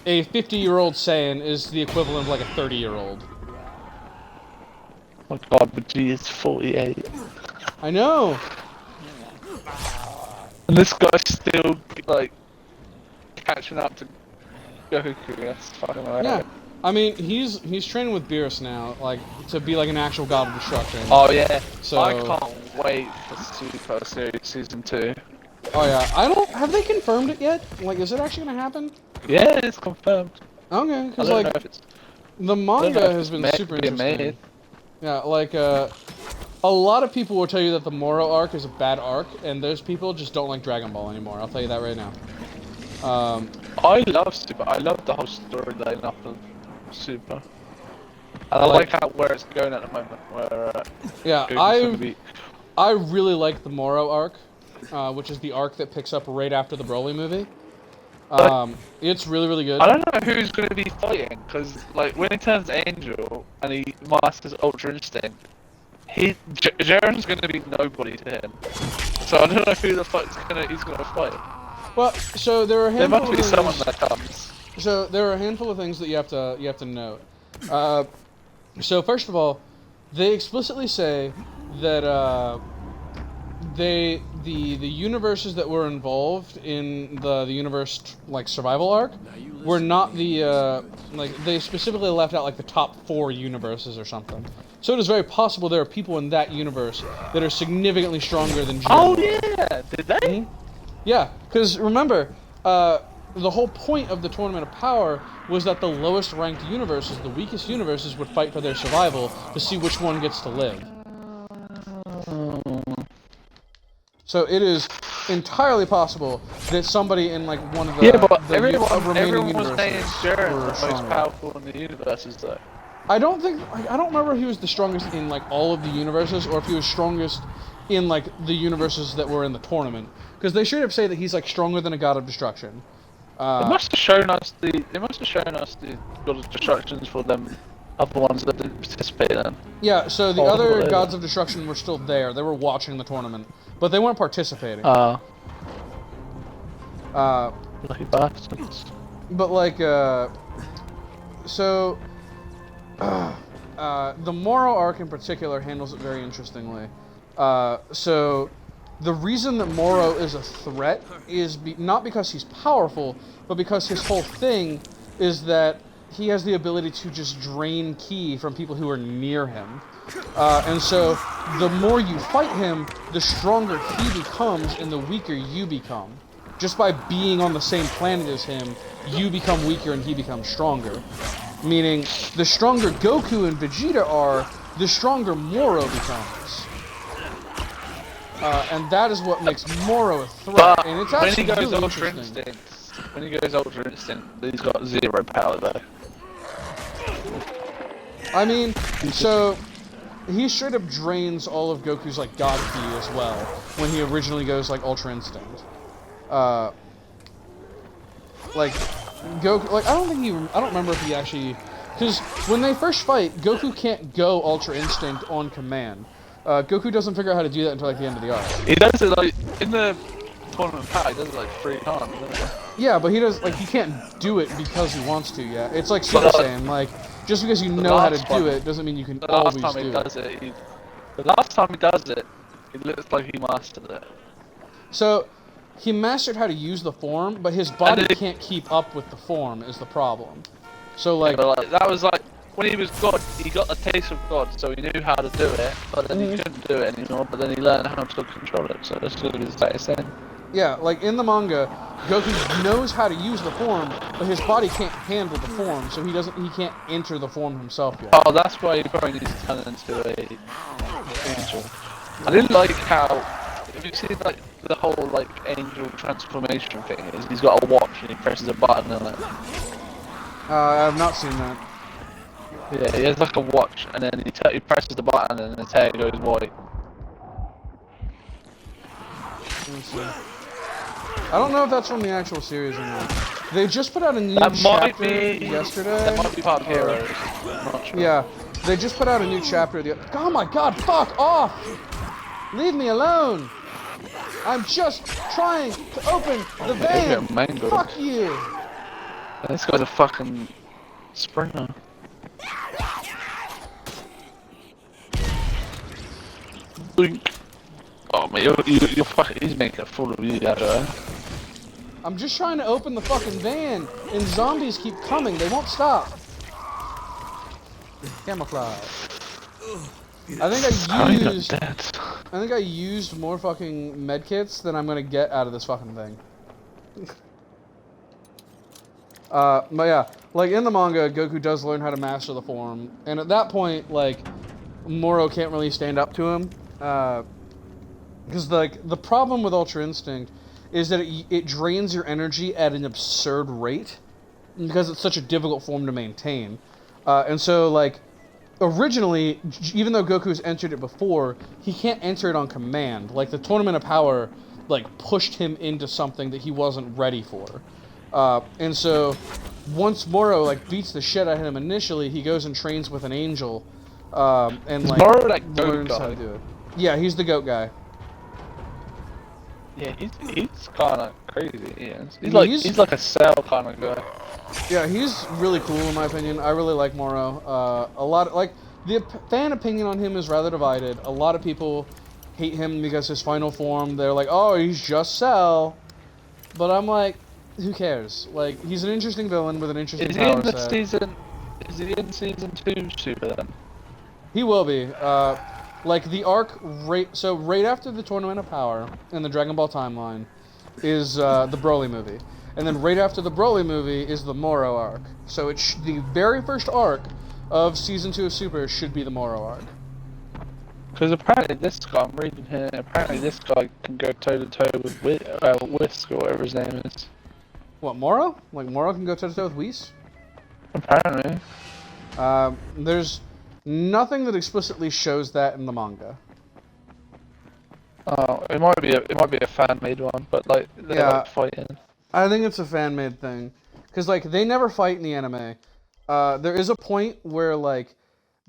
a 50-year-old Saiyan is the equivalent of, like, a 30-year-old. Oh my god, Vegeta is 48. I know! And this guy's still, like, catching up to Goku. That's fucking right. Yeah. I mean, he's training with Beerus now, like, to be, like, an actual god of destruction. Oh, yeah. So... I can't wait for Super Series Season 2. Oh, yeah. Have they confirmed it yet? Like, is it actually gonna happen? Yeah, it's confirmed. Okay, because, like, the manga has been super interesting. Yeah, like, a lot of people will tell you that the Moro arc is a bad arc, and those people just don't like Dragon Ball anymore. I'll tell you that right now. I love Super. I love the whole storyline of Super. And I like where it's going at the moment. Where yeah, I really like the Moro arc, which is the arc that picks up right after the Broly movie. It's really, really good. I don't know who's going to be fighting, because, like, when he turns Angel and he masters Ultra Instinct, Jiren's going to be nobody to him. So I don't know who the fuck he's going to fight. Well, so there are a handful there must be someone that comes. So there are a handful of things that you have to note. So first of all, they explicitly say that the universes that were involved in the universe, like, survival arc were not the like, they specifically left out, like, the top 4 universes or something. So it is very possible there are people in that universe that are significantly stronger than Jiren. Oh yeah, did they? Mm-hmm. Yeah, because remember, the whole point of the Tournament of Power was that the lowest ranked universes, the weakest universes, would fight for their survival to see which one gets to live. So it is entirely possible that somebody in, like, one of the remaining was saying Jiren was the most powerful in the universes, though. I don't remember if he was the strongest in, like, all of the universes, or if he was strongest in, like, the universes that were in the tournament. Because they should have said that he's, like, stronger than a god of destruction. They must have shown us the god of destructions for them other ones that didn't participate in. Yeah, so the other gods of destruction were still there. They were watching the tournament, but they weren't participating. Lucky bastards. But, like, so the Moro arc in particular handles it very interestingly. So the reason that Moro is a threat is not because he's powerful, but because his whole thing is that he has the ability to just drain ki from people who are near him. And so the more you fight him, the stronger he becomes and the weaker you become. just by being on the same planet as him, you become weaker and he becomes stronger. Meaning, the stronger Goku and Vegeta are, the stronger Moro becomes. And that is what makes Moro a threat. But and it's actually when he goes really Ultra interesting. Instinct, when he goes Ultra Instinct, he's got 0 power though. I mean, so he straight up drains all of Goku's like God Ki as well when he originally goes like Ultra Instinct. Like Goku, like I don't remember if he actually, because when they first fight, Goku can't go Ultra Instinct on command. Goku doesn't figure out how to do that until like the end of the arc. He does it like in the tournament pack. He does it like 3 times. Yeah, but he can't do it because he wants to yet. It's like Super Saiyan, like just because you know how to do it doesn't mean you can always do it. The last time he does it, it looks like he mastered it. So he mastered how to use the form, but his body can't keep up with the form is the problem. So like, yeah, but, like that was like when he was God, he got a taste of God, so he knew how to do it, but then he couldn't do it anymore. But then he learned how to control it. So that's what he's saying. Yeah, like in the manga, Goku knows how to use the form, but his body can't handle the form, so he can't enter the form himself yet. Oh, that's why he probably needs to turn into a angel. I didn't like how, have you seen like the whole like angel transformation thing? He's got a watch and he presses a button on it. I have not seen that. Yeah, he has like a watch and then he presses the button and his hair goes white. I don't know if that's from the actual series or not. They just put out a new chapter yesterday. That might be part of Heroes. I'm not sure. Yeah, they just put out a new chapter. Oh my god, fuck off! Leave me alone! I'm just trying to open the van! Fuck you! This guy's a fucking sprinter. Blink. Oh man, you're fucking, he's making a fool of you, that I'm just trying to open the fucking van, and zombies keep coming. They won't stop. Camouflage. I think I used more fucking medkits than I'm gonna get out of this fucking thing. But yeah, like in the manga, Goku does learn how to master the form, and at that point, like, Moro can't really stand up to him, because like the problem with Ultra Instinct is that it drains your energy at an absurd rate, because it's such a difficult form to maintain, and so like originally, even though Goku's entered it before, he can't enter it on command. Like the Tournament of Power, like pushed him into something that he wasn't ready for. And so, once Moro like beats the shit out of him initially, he goes and trains with an angel, and like Moro, like, learns how to do it. Yeah, he's the goat guy. Yeah, he's kind of crazy. Yeah, he's like a Cell kind of guy. Yeah, he's really cool in my opinion. I really like Moro. A lot like the fan opinion on him is rather divided. A lot of people hate him because his final form. They're like, oh, he's just Cell, but I'm like, who cares? Like, he's an interesting villain with an interesting power set. Is he in season 2 Super then? He will be. Like the arc right after the Tournament of Power in the Dragon Ball timeline is the Broly movie, and then right after the Broly movie is the Moro arc. So it's the very first arc of season 2 of Super should be the Moro arc. Because apparently this guy, I'm reading here, apparently this guy can go toe to toe with Whisk or whatever his name is. What, Moro? Like Moro can go toe to toe with Whis? Apparently. There's nothing that explicitly shows that in the manga. Oh, it might be a fan-made one, but like they're like fighting. I think it's a fan-made thing, because like they never fight in the anime. There is a point where like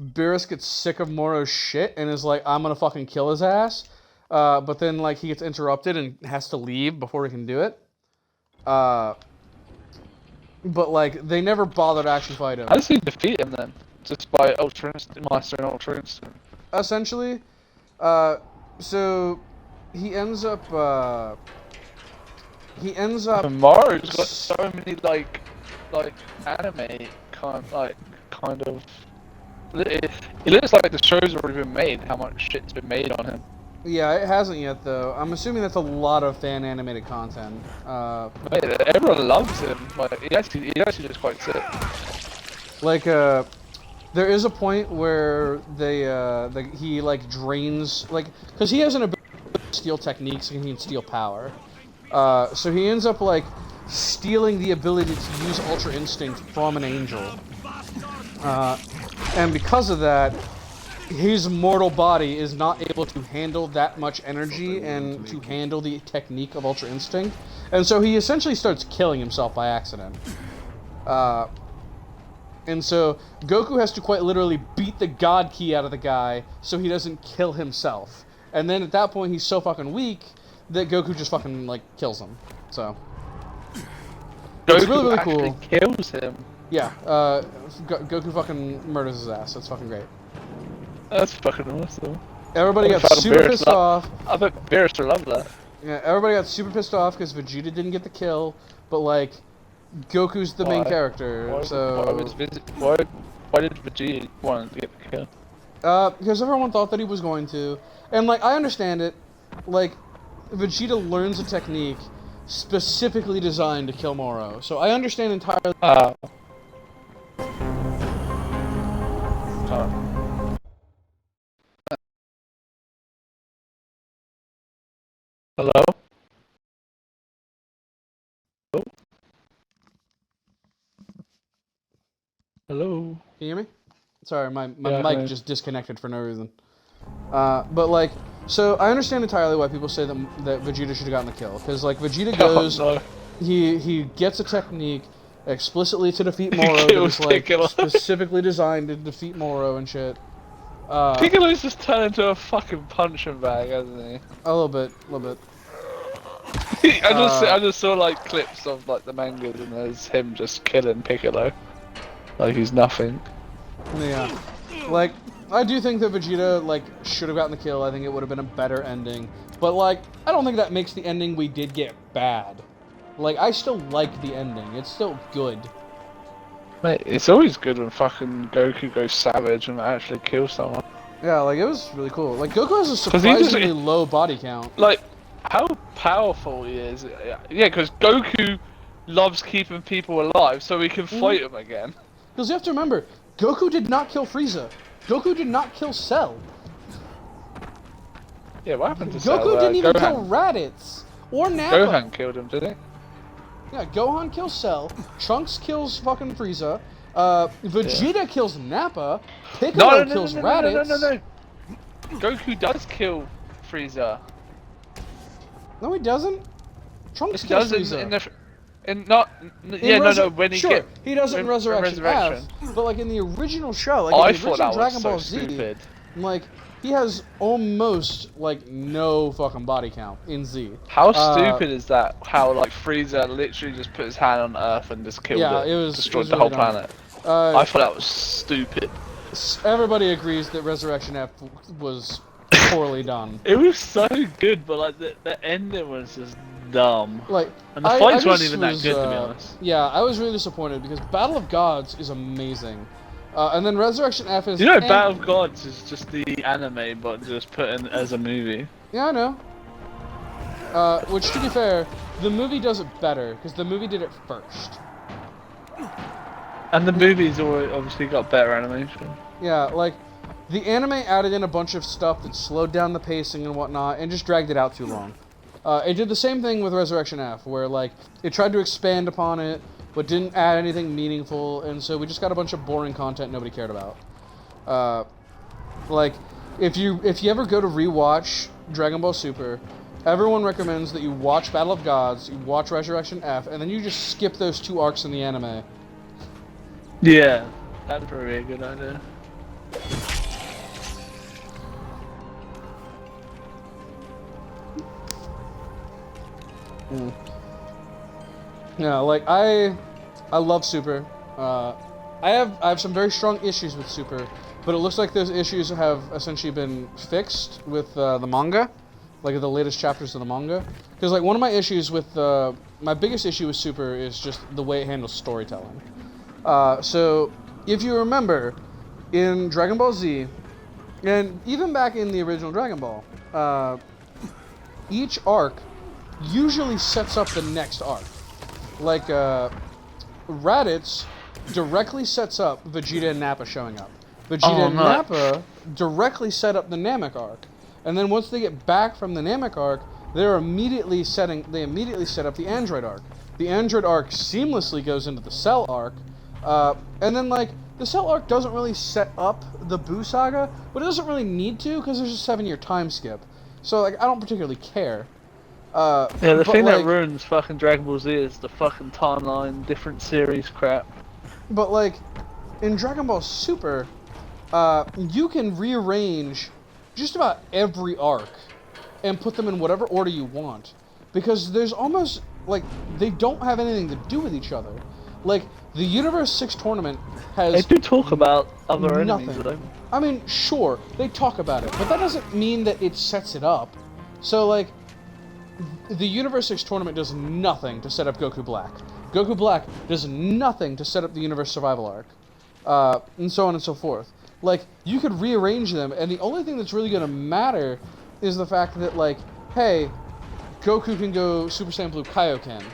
Beerus gets sick of Moro's shit and is like, I'm gonna fucking kill his ass. But then like he gets interrupted and has to leave before he can do it. But like they never bother to actually fight him. How does he defeat him then? Just by mastering Ultra Instinct? Essentially, so he ends up. Mario's got so many like anime kind of. It looks like the show's already been made. How much shit's been made on him. Yeah, it hasn't yet though. I'm assuming that's a lot of fan animated content. Mate, everyone loves him. Like, he actually is quite sick. Like, there is a point where he like drains, like, because he has an ability to steal techniques and he can steal power. So he ends up like stealing the ability to use Ultra Instinct from an angel. And because of that, his mortal body is not able to handle that much energy and to handle the technique of Ultra Instinct. And so he essentially starts killing himself by accident. And so Goku has to quite literally beat the God Key out of the guy so he doesn't kill himself. And then at that point he's so fucking weak that Goku just fucking like kills him. So it's really, really cool. Kills him. Yeah, Goku fucking murders his ass. That's fucking great. That's fucking awesome. Everybody got super pissed off. I bet Beerus will love that. Yeah, everybody got super pissed off because Vegeta didn't get the kill, but like, Goku's the main character, so... Why did Vegeta want to get the kill? Because everyone thought that he was going to. And like, I understand it. Like, Vegeta learns a technique specifically designed to kill Moro, so I understand entirely... Hello? Hello? Hello? Can you hear me? Sorry, my mic just disconnected for no reason. But like, so I understand entirely why people say that Vegeta should have gotten the kill, because like Vegeta goes, he gets a technique explicitly to defeat Moro that is like specifically designed to defeat Moro and shit. Piccolo's just turned into a fucking punching bag, hasn't he? A little bit, a little bit. I just saw like clips of like the mangas and there's him just killing Piccolo. Like he's nothing. Yeah. Like, I do think that Vegeta, like, should have gotten the kill. I think it would have been a better ending. But, like, I don't think that makes the ending we did get bad. Like, I still like the ending. It's still good. Mate, it's always good when fucking Goku goes savage and actually kills someone. Yeah, like, it was really cool. Like, Goku has a surprisingly low body count. Like, how powerful he is. Yeah, because Goku loves keeping people alive so he can fight them again. Because you have to remember, Goku did not kill Frieza. Goku did not kill Cell. Yeah, what happened to Cell? Goku didn't even kill Raditz. Or Nappa. Gohan killed him, did he? Yeah, Gohan kills Cell. Trunks kills fucking Frieza. Vegeta kills Nappa. Piccolo kills Raditz. No. Goku does kill Frieza. No, he doesn't. Trunks kills Frieza. When he he does it in Resurrection F, but like in the original show, like in the original Dragon Ball Z, stupid. Like he has almost like no fucking body count in Z. How stupid is that? How like Frieza literally just put his hand on Earth and just killed it, destroyed the whole planet. I thought that was stupid. Everybody agrees that Resurrection F was poorly done. It was so good, but like the ending was just dumb. Like, and the fights weren't even that good, to be honest. Yeah, I was really disappointed because Battle of Gods is amazing, and then Resurrection F is. You know, Battle of Gods is just the anime, but just put in as a movie. Yeah, I know. Which, to be fair, the movie does it better because the movie did it first. And the movie's obviously got better animation. Yeah, like the anime added in a bunch of stuff that slowed down the pacing and whatnot, and just dragged it out too long. It did the same thing with Resurrection F, where like it tried to expand upon it, but didn't add anything meaningful, and so we just got a bunch of boring content nobody cared about. Like, if you ever go to rewatch Dragon Ball Super, everyone recommends that you watch Battle of Gods, you watch Resurrection F, and then you just skip those 2 arcs in the anime. Yeah, that's probably a good idea. Yeah, like I love Super. I have some very strong issues with Super, but it looks like those issues have essentially been fixed with the manga, like the latest chapters of the manga. Because like one of my issues with my biggest issue with Super is just the way it handles storytelling. So if you remember, in Dragon Ball Z, And even back in the original Dragon Ball, each arc usually sets up the next arc. Like, Raditz directly sets up Vegeta and Nappa showing up. Vegeta and Nappa directly set up the Namek arc. And then once they get back from the Namek arc, they immediately set up the Android arc. The Android arc seamlessly goes into the Cell arc. And then, like, the Cell arc doesn't really set up the Buu saga, but it doesn't really need to because there's a 7-year time skip. So, like, I don't particularly care. Yeah, the thing that ruins fucking Dragon Ball Z is the fucking timeline, different series crap. But, like, in Dragon Ball Super, you can rearrange just about every arc and put them in whatever order you want. Because there's almost, like, they don't have anything to do with each other. Like, the Universe 6 tournament has... They do talk about other enemies, though. I mean, sure, they talk about it, but that doesn't mean that it sets it up. So, like, the Universe 6 tournament does nothing to set up Goku Black. Goku Black does nothing to set up the Universe Survival arc. And so on and so forth. Like, you could rearrange them, and the only thing that's really going to matter is the fact that, like, hey, Goku can go Super Saiyan Blue Kaioken.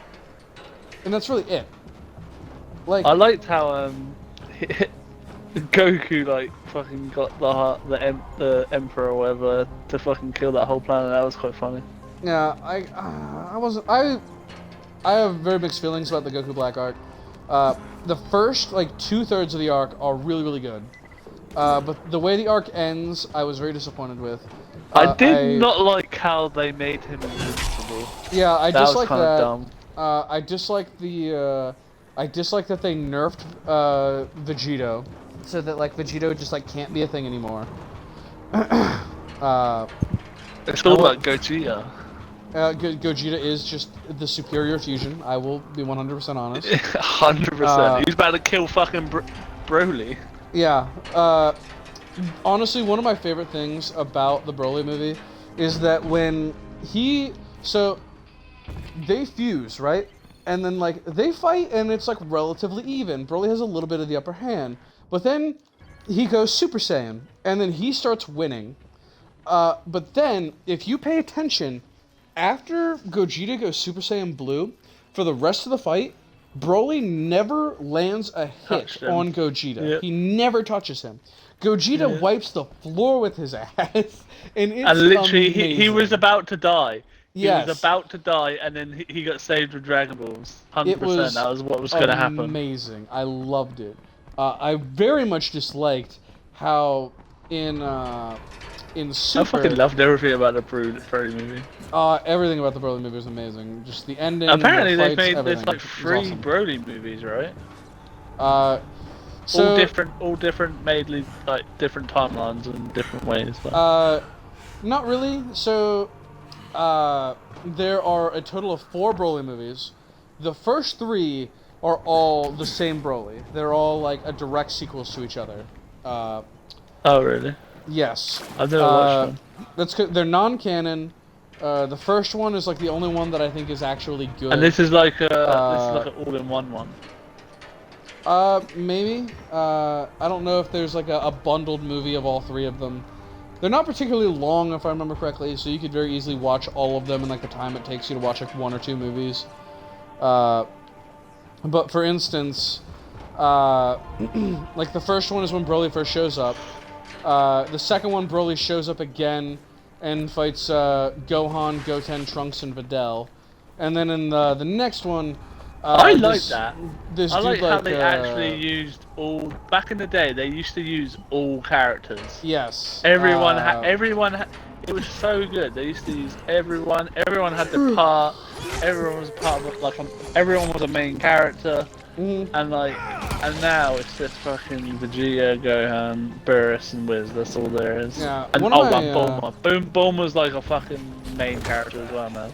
And that's really it. Like, I liked how Goku like fucking got the Emperor or whatever to fucking kill that whole planet. That was quite funny. Yeah, I have very mixed feelings about the Goku Black arc. The first like 2/3 of the arc are really, really good. But the way the arc ends, I was very disappointed with. I did not like how they made him invincible. Yeah, I dislike that. Dumb. I dislike the. I dislike that they nerfed Vegito, so that like Vegito just like can't be a thing anymore. It's all about Gogeta. Gogeta is just the superior fusion. I will be 100% honest. 100%. He's about to kill fucking Broly. Yeah. Honestly, one of my favorite things about the Broly movie is that when they fuse, right? And then, like, they fight, and it's, like, relatively even. Broly has a little bit of the upper hand. But then he goes Super Saiyan, and then he starts winning. But then, if you pay attention, after Gogeta goes Super Saiyan Blue, for the rest of the fight, Broly never lands a hit on Gogeta. Yep. He never touches him. Gogeta wipes the floor with his ass, and it's literally, amazing. he was about to die. He Yes. was about to die, and then he got saved with Dragon Balls. 100%. That was what was going to happen. Amazing. I loved it. I very much disliked how in Super. I fucking loved everything about the Broly movie. Everything about the Broly movie was amazing. Just the ending. Apparently, the fights, there's everything. like It was 3 awesome. Broly movies, right? So all different, made like different timelines and different ways. But... not really. So, there are a total of 4 Broly movies. The first 3 are all the same Broly. They're all like a direct sequels to each other. Oh, really? Yes. I've never watched them. They're non-canon. The first one is like the only one that I think is actually good. And this is like an all-in-one one. Maybe. I don't know if there's like a bundled movie of all 3 of them. They're not particularly long, if I remember correctly, so you could very easily watch all of them in like the time it takes you to watch like 1 or 2 movies. But for instance, like the first one is when Broly first shows up. The second one, Broly shows up again and fights Gohan, Goten, Trunks, and Videl. And then in the next one, I like that. I like how they actually used all. Back in the day, they used to use all characters. Yes. Everyone it was so good. They used to use everyone. Everyone had their part. Everyone was part of everyone was a main character. Mm-hmm. And now it's just fucking Vegeta, Gohan, Beerus, and Wiz. That's all there is. Yeah. And Bulma. Bulma's like a fucking main character as well, man.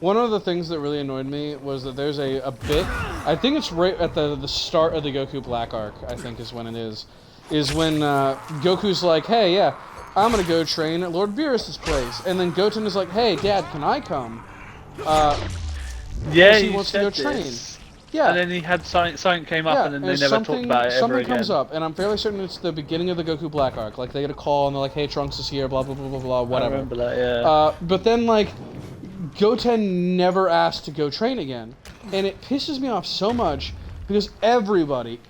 One of the things that really annoyed me was that there's a bit, I think it's right at the start of the Goku Black arc, I think is when it is when Goku's like, hey, yeah, I'm gonna go train at Lord Beerus' place. And then Goten is like, hey, Dad, can I come? Yeah, he wants to go train. Yeah. And then he had something came up, and then they never talked about it ever something again. comes up, and I'm fairly certain it's the beginning of the Goku Black arc. Like, they get a call, and they're like, hey, Trunks is here, blah, blah, blah, blah, blah, whatever. I remember that, yeah. But then, like, Goten never asked to go train again. And it pisses me off so much, because everybody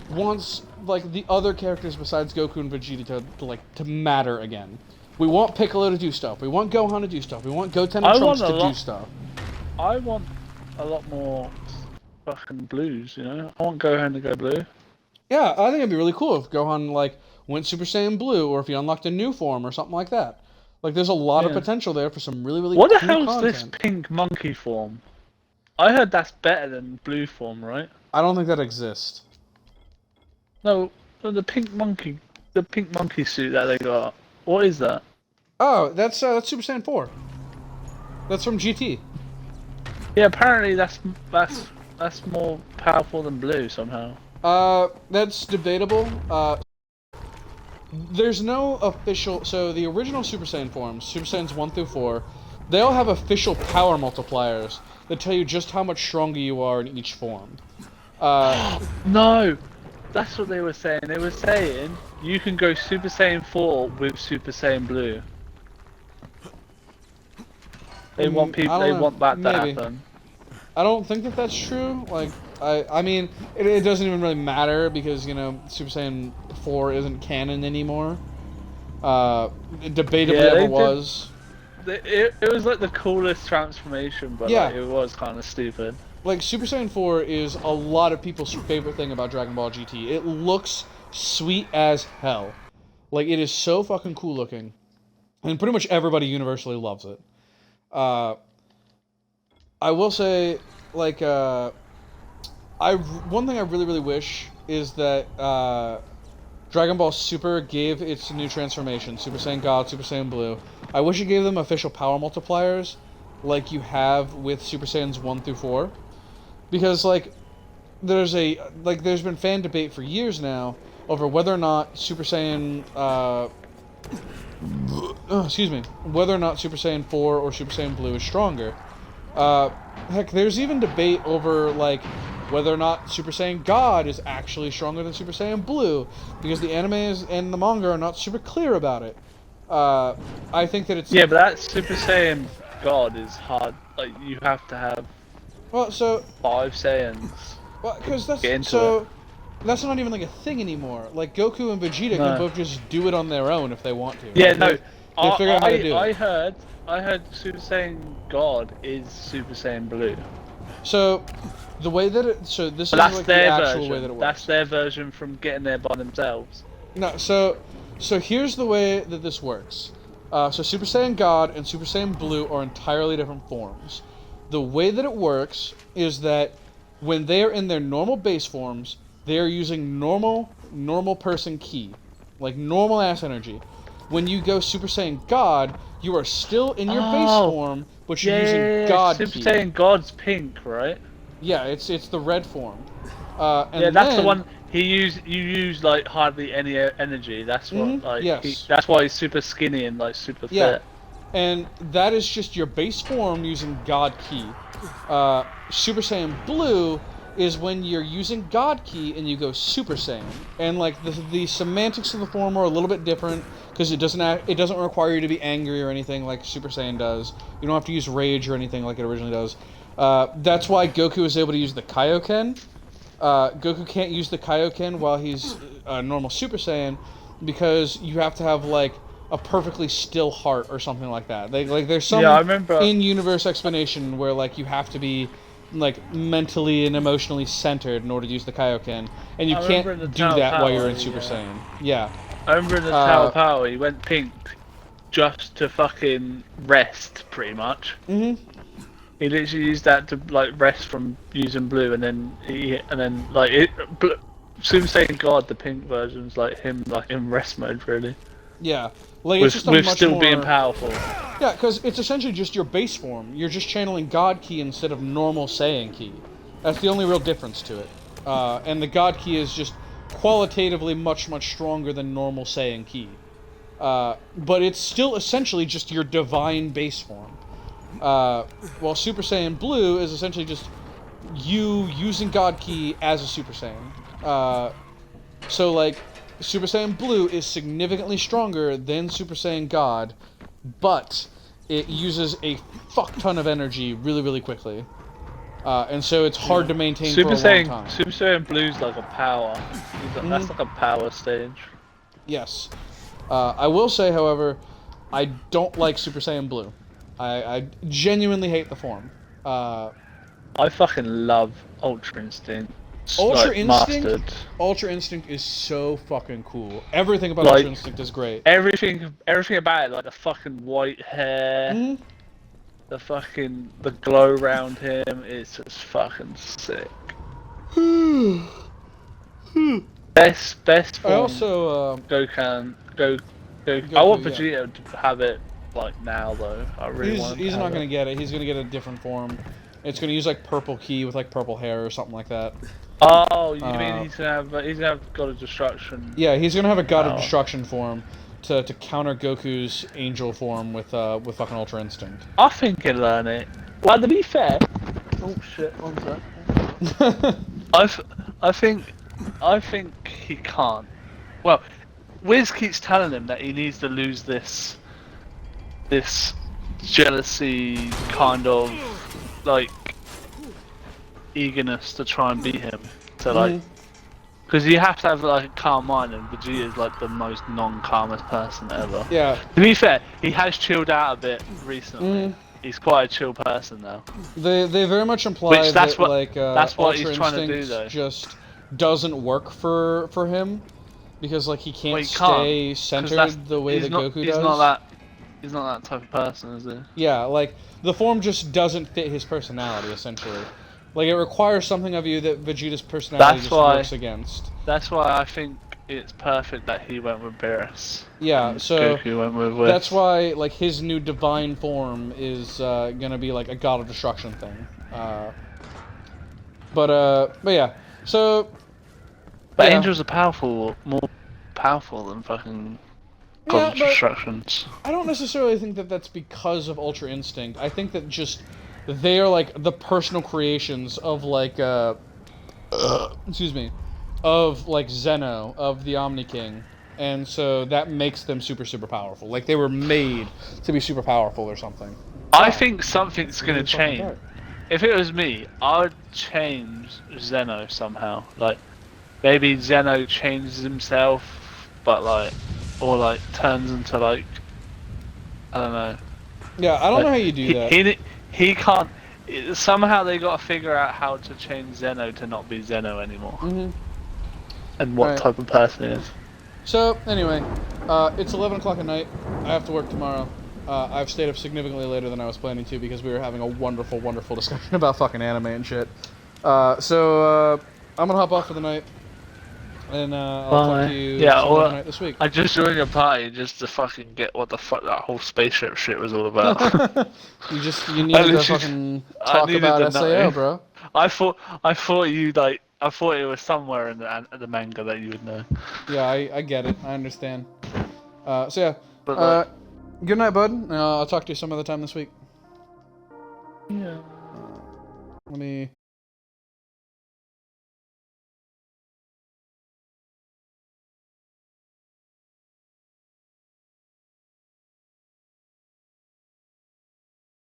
wants, like, the other characters besides Goku and Vegeta to matter again. We want Piccolo to do stuff. We want Gohan to do stuff. We want Goten and Trunks to do stuff. I want a lot more fucking blues, you know? I want Gohan to go blue. Yeah, I think it'd be really cool if Gohan, like, went Super Saiyan Blue, or if he unlocked a new form or something like that. Like, there's a lot of potential there for some really, really cool content. What the hell's this pink monkey form? I heard that's better than blue form, right? I don't think that exists. No, the pink monkey suit that they got. What is that? Oh, that's Super Saiyan 4. That's from GT. Yeah, apparently that's more powerful than blue somehow. That's debatable. There's no official... So, the original Super Saiyan forms, Super Saiyans 1 through 4, they all have official power multipliers that tell you just how much stronger you are in each form. No! That's what they were saying. They were saying you can go Super Saiyan 4 with Super Saiyan Blue. They want people. They want that to happen. I don't think that that's true. Like, I mean, it doesn't even really matter because, you know, Super Saiyan 4 isn't canon anymore. It debatably ever was. It was like the coolest transformation, but like, it was kind of stupid. Like, Super Saiyan 4 is a lot of people's favorite thing about Dragon Ball GT. It looks sweet as hell. Like, it is so fucking cool looking. And pretty much everybody universally loves it. I will say, like, one thing I really, really wish is that, Dragon Ball Super gave its new transformation, Super Saiyan God, Super Saiyan Blue. I wish it gave them official power multipliers, like you have with Super Saiyans 1 through 4. Because, like, there's been fan debate for years now over whether or not Super Saiyan, whether or not Super Saiyan 4 or Super Saiyan Blue is stronger. Heck, there's even debate over, like, whether or not Super Saiyan God is actually stronger than Super Saiyan Blue, because the animes and the manga are not super clear about it. I think that it's... Yeah, but that Super Saiyan God is hard. Like, you have to have... Well, so... 5 Saiyans. Well, because that's not even, like, a thing anymore. Like, Goku and Vegeta can both just do it on their own if they want to. Yeah, like, no. They figure out how to do it. I heard Super Saiyan God is Super Saiyan Blue. So, the way that it... So, this is, like, the actual way that it works. That's their version from getting there by themselves. No, so here's the way that this works. So, Super Saiyan God and Super Saiyan Blue are entirely different forms. The way that it works is that when they are in their normal base forms, they are using normal person ki. Like, normal-ass energy. When you go Super Saiyan God, you are still in your base form, but you're using God Super ki. Saiyan God's pink, right? Yeah, it's the red form. And that's the one you use like hardly any energy. That's what that's why he's super skinny and like super fit. And that is just your base form using God Ki. Super Saiyan Blue is when you're using God Ki and you go Super Saiyan. And like the semantics of the form are a little bit different because it doesn't require you to be angry or anything like Super Saiyan does. You don't have to use rage or anything like it originally does. That's why Goku is able to use the Kaioken. Goku can't use the Kaioken while he's a normal Super Saiyan because you have to have like a perfectly still heart or something like that. There's some in-universe explanation where like you have to be like mentally and emotionally centered in order to use the Kaioken, and you can't do that while you're in Super Saiyan. Yeah. I remember in the Tower of Power, he went pink just to fucking rest, pretty much. Mm-hmm. He literally used that to like rest from using blue, and then Super Saiyan God, the pink version's like him in rest mode, really. Yeah, like with still being powerful. Yeah, because it's essentially just your base form. You're just channeling God Ki instead of normal Saiyan Ki. That's the only real difference to it. And the God Ki is just qualitatively much stronger than normal Saiyan Ki. But it's still essentially just your divine base form. While Super Saiyan Blue is essentially just you using God Ki as a Super Saiyan. So like, Super Saiyan Blue is significantly stronger than Super Saiyan God, but it uses a fuck ton of energy really, really quickly. And so it's hard to maintain for a long time. Super Saiyan Blue's like a power. That's like a power stage. Yes. I will say, however, I don't like Super Saiyan Blue. I genuinely hate the form. I fucking love Ultra Instinct. Ultra like, Instinct? Mastered. Ultra Instinct is so fucking cool. Everything about Like, Ultra Instinct is great. Everything about it, like the fucking white hair, the glow around him, is just fucking sick. best form. I also Goku. Goku, I want yeah. Vegeta to have it like now though. I really want. He's not gonna get it. He's gonna get a different form. It's gonna use like purple Ki with like purple hair or something like that. Oh, you mean he's gonna have God of Destruction? Yeah, he's gonna have a God of Destruction form to counter Goku's Angel form with fucking Ultra Instinct. I think he'll learn it. Well, to be fair. Oh shit! One sec. I think he can't. Well, Wiz keeps telling him that he needs to lose this jealousy kind of like eagerness to try and beat him. So like, because you have to have like a calm mind, and Vegeta is like the most non-calmest person ever. Yeah. To be fair, he has chilled out a bit recently. He's quite a chill person now. They very much imply that's that what, like that's what Ultra he's trying to do Instinct though. just doesn't work for him because like he can't Well, he stay can't, centered the way that Goku does. He's not that type of person, is he? Yeah, like the form just doesn't fit his personality essentially. Like it requires something of you that Vegeta's personality works against. That's why I think it's perfect that he went with Beerus. Yeah, so Goku went with that's why like his new divine form is gonna be like a God of Destruction thing. But yeah, so. But yeah. Angels are more powerful than fucking God of Destructions. I don't necessarily think that that's because of Ultra Instinct. I think that just they are like the personal creations of like excuse me, of like Zeno, of the Omni King, and so that makes them super powerful. Like they were made to be super powerful or something. I think something's gonna change. If it was me, I would change Zeno somehow. Like maybe Zeno changes himself, but like, or like turns into like, I don't know. Yeah, I don't know how you do that. He can't. Somehow they got to figure out how to change Zeno to not be Zeno anymore. And what type of person he is. So anyway, it's 11 o'clock at night. I have to work tomorrow. I've stayed up significantly later than I was planning to because we were having a wonderful discussion about fucking anime and shit. So I'm gonna hop off for the night, and I'll talk to you some night this week. I just joined your party just to fucking get what the fuck that whole spaceship shit was all about. you needed to fucking talk about SAO, bro. I thought it was somewhere in the manga that you would know. Yeah, I get it. I understand. So yeah. But good night, bud. I'll talk to you some other time this week. Yeah. Let me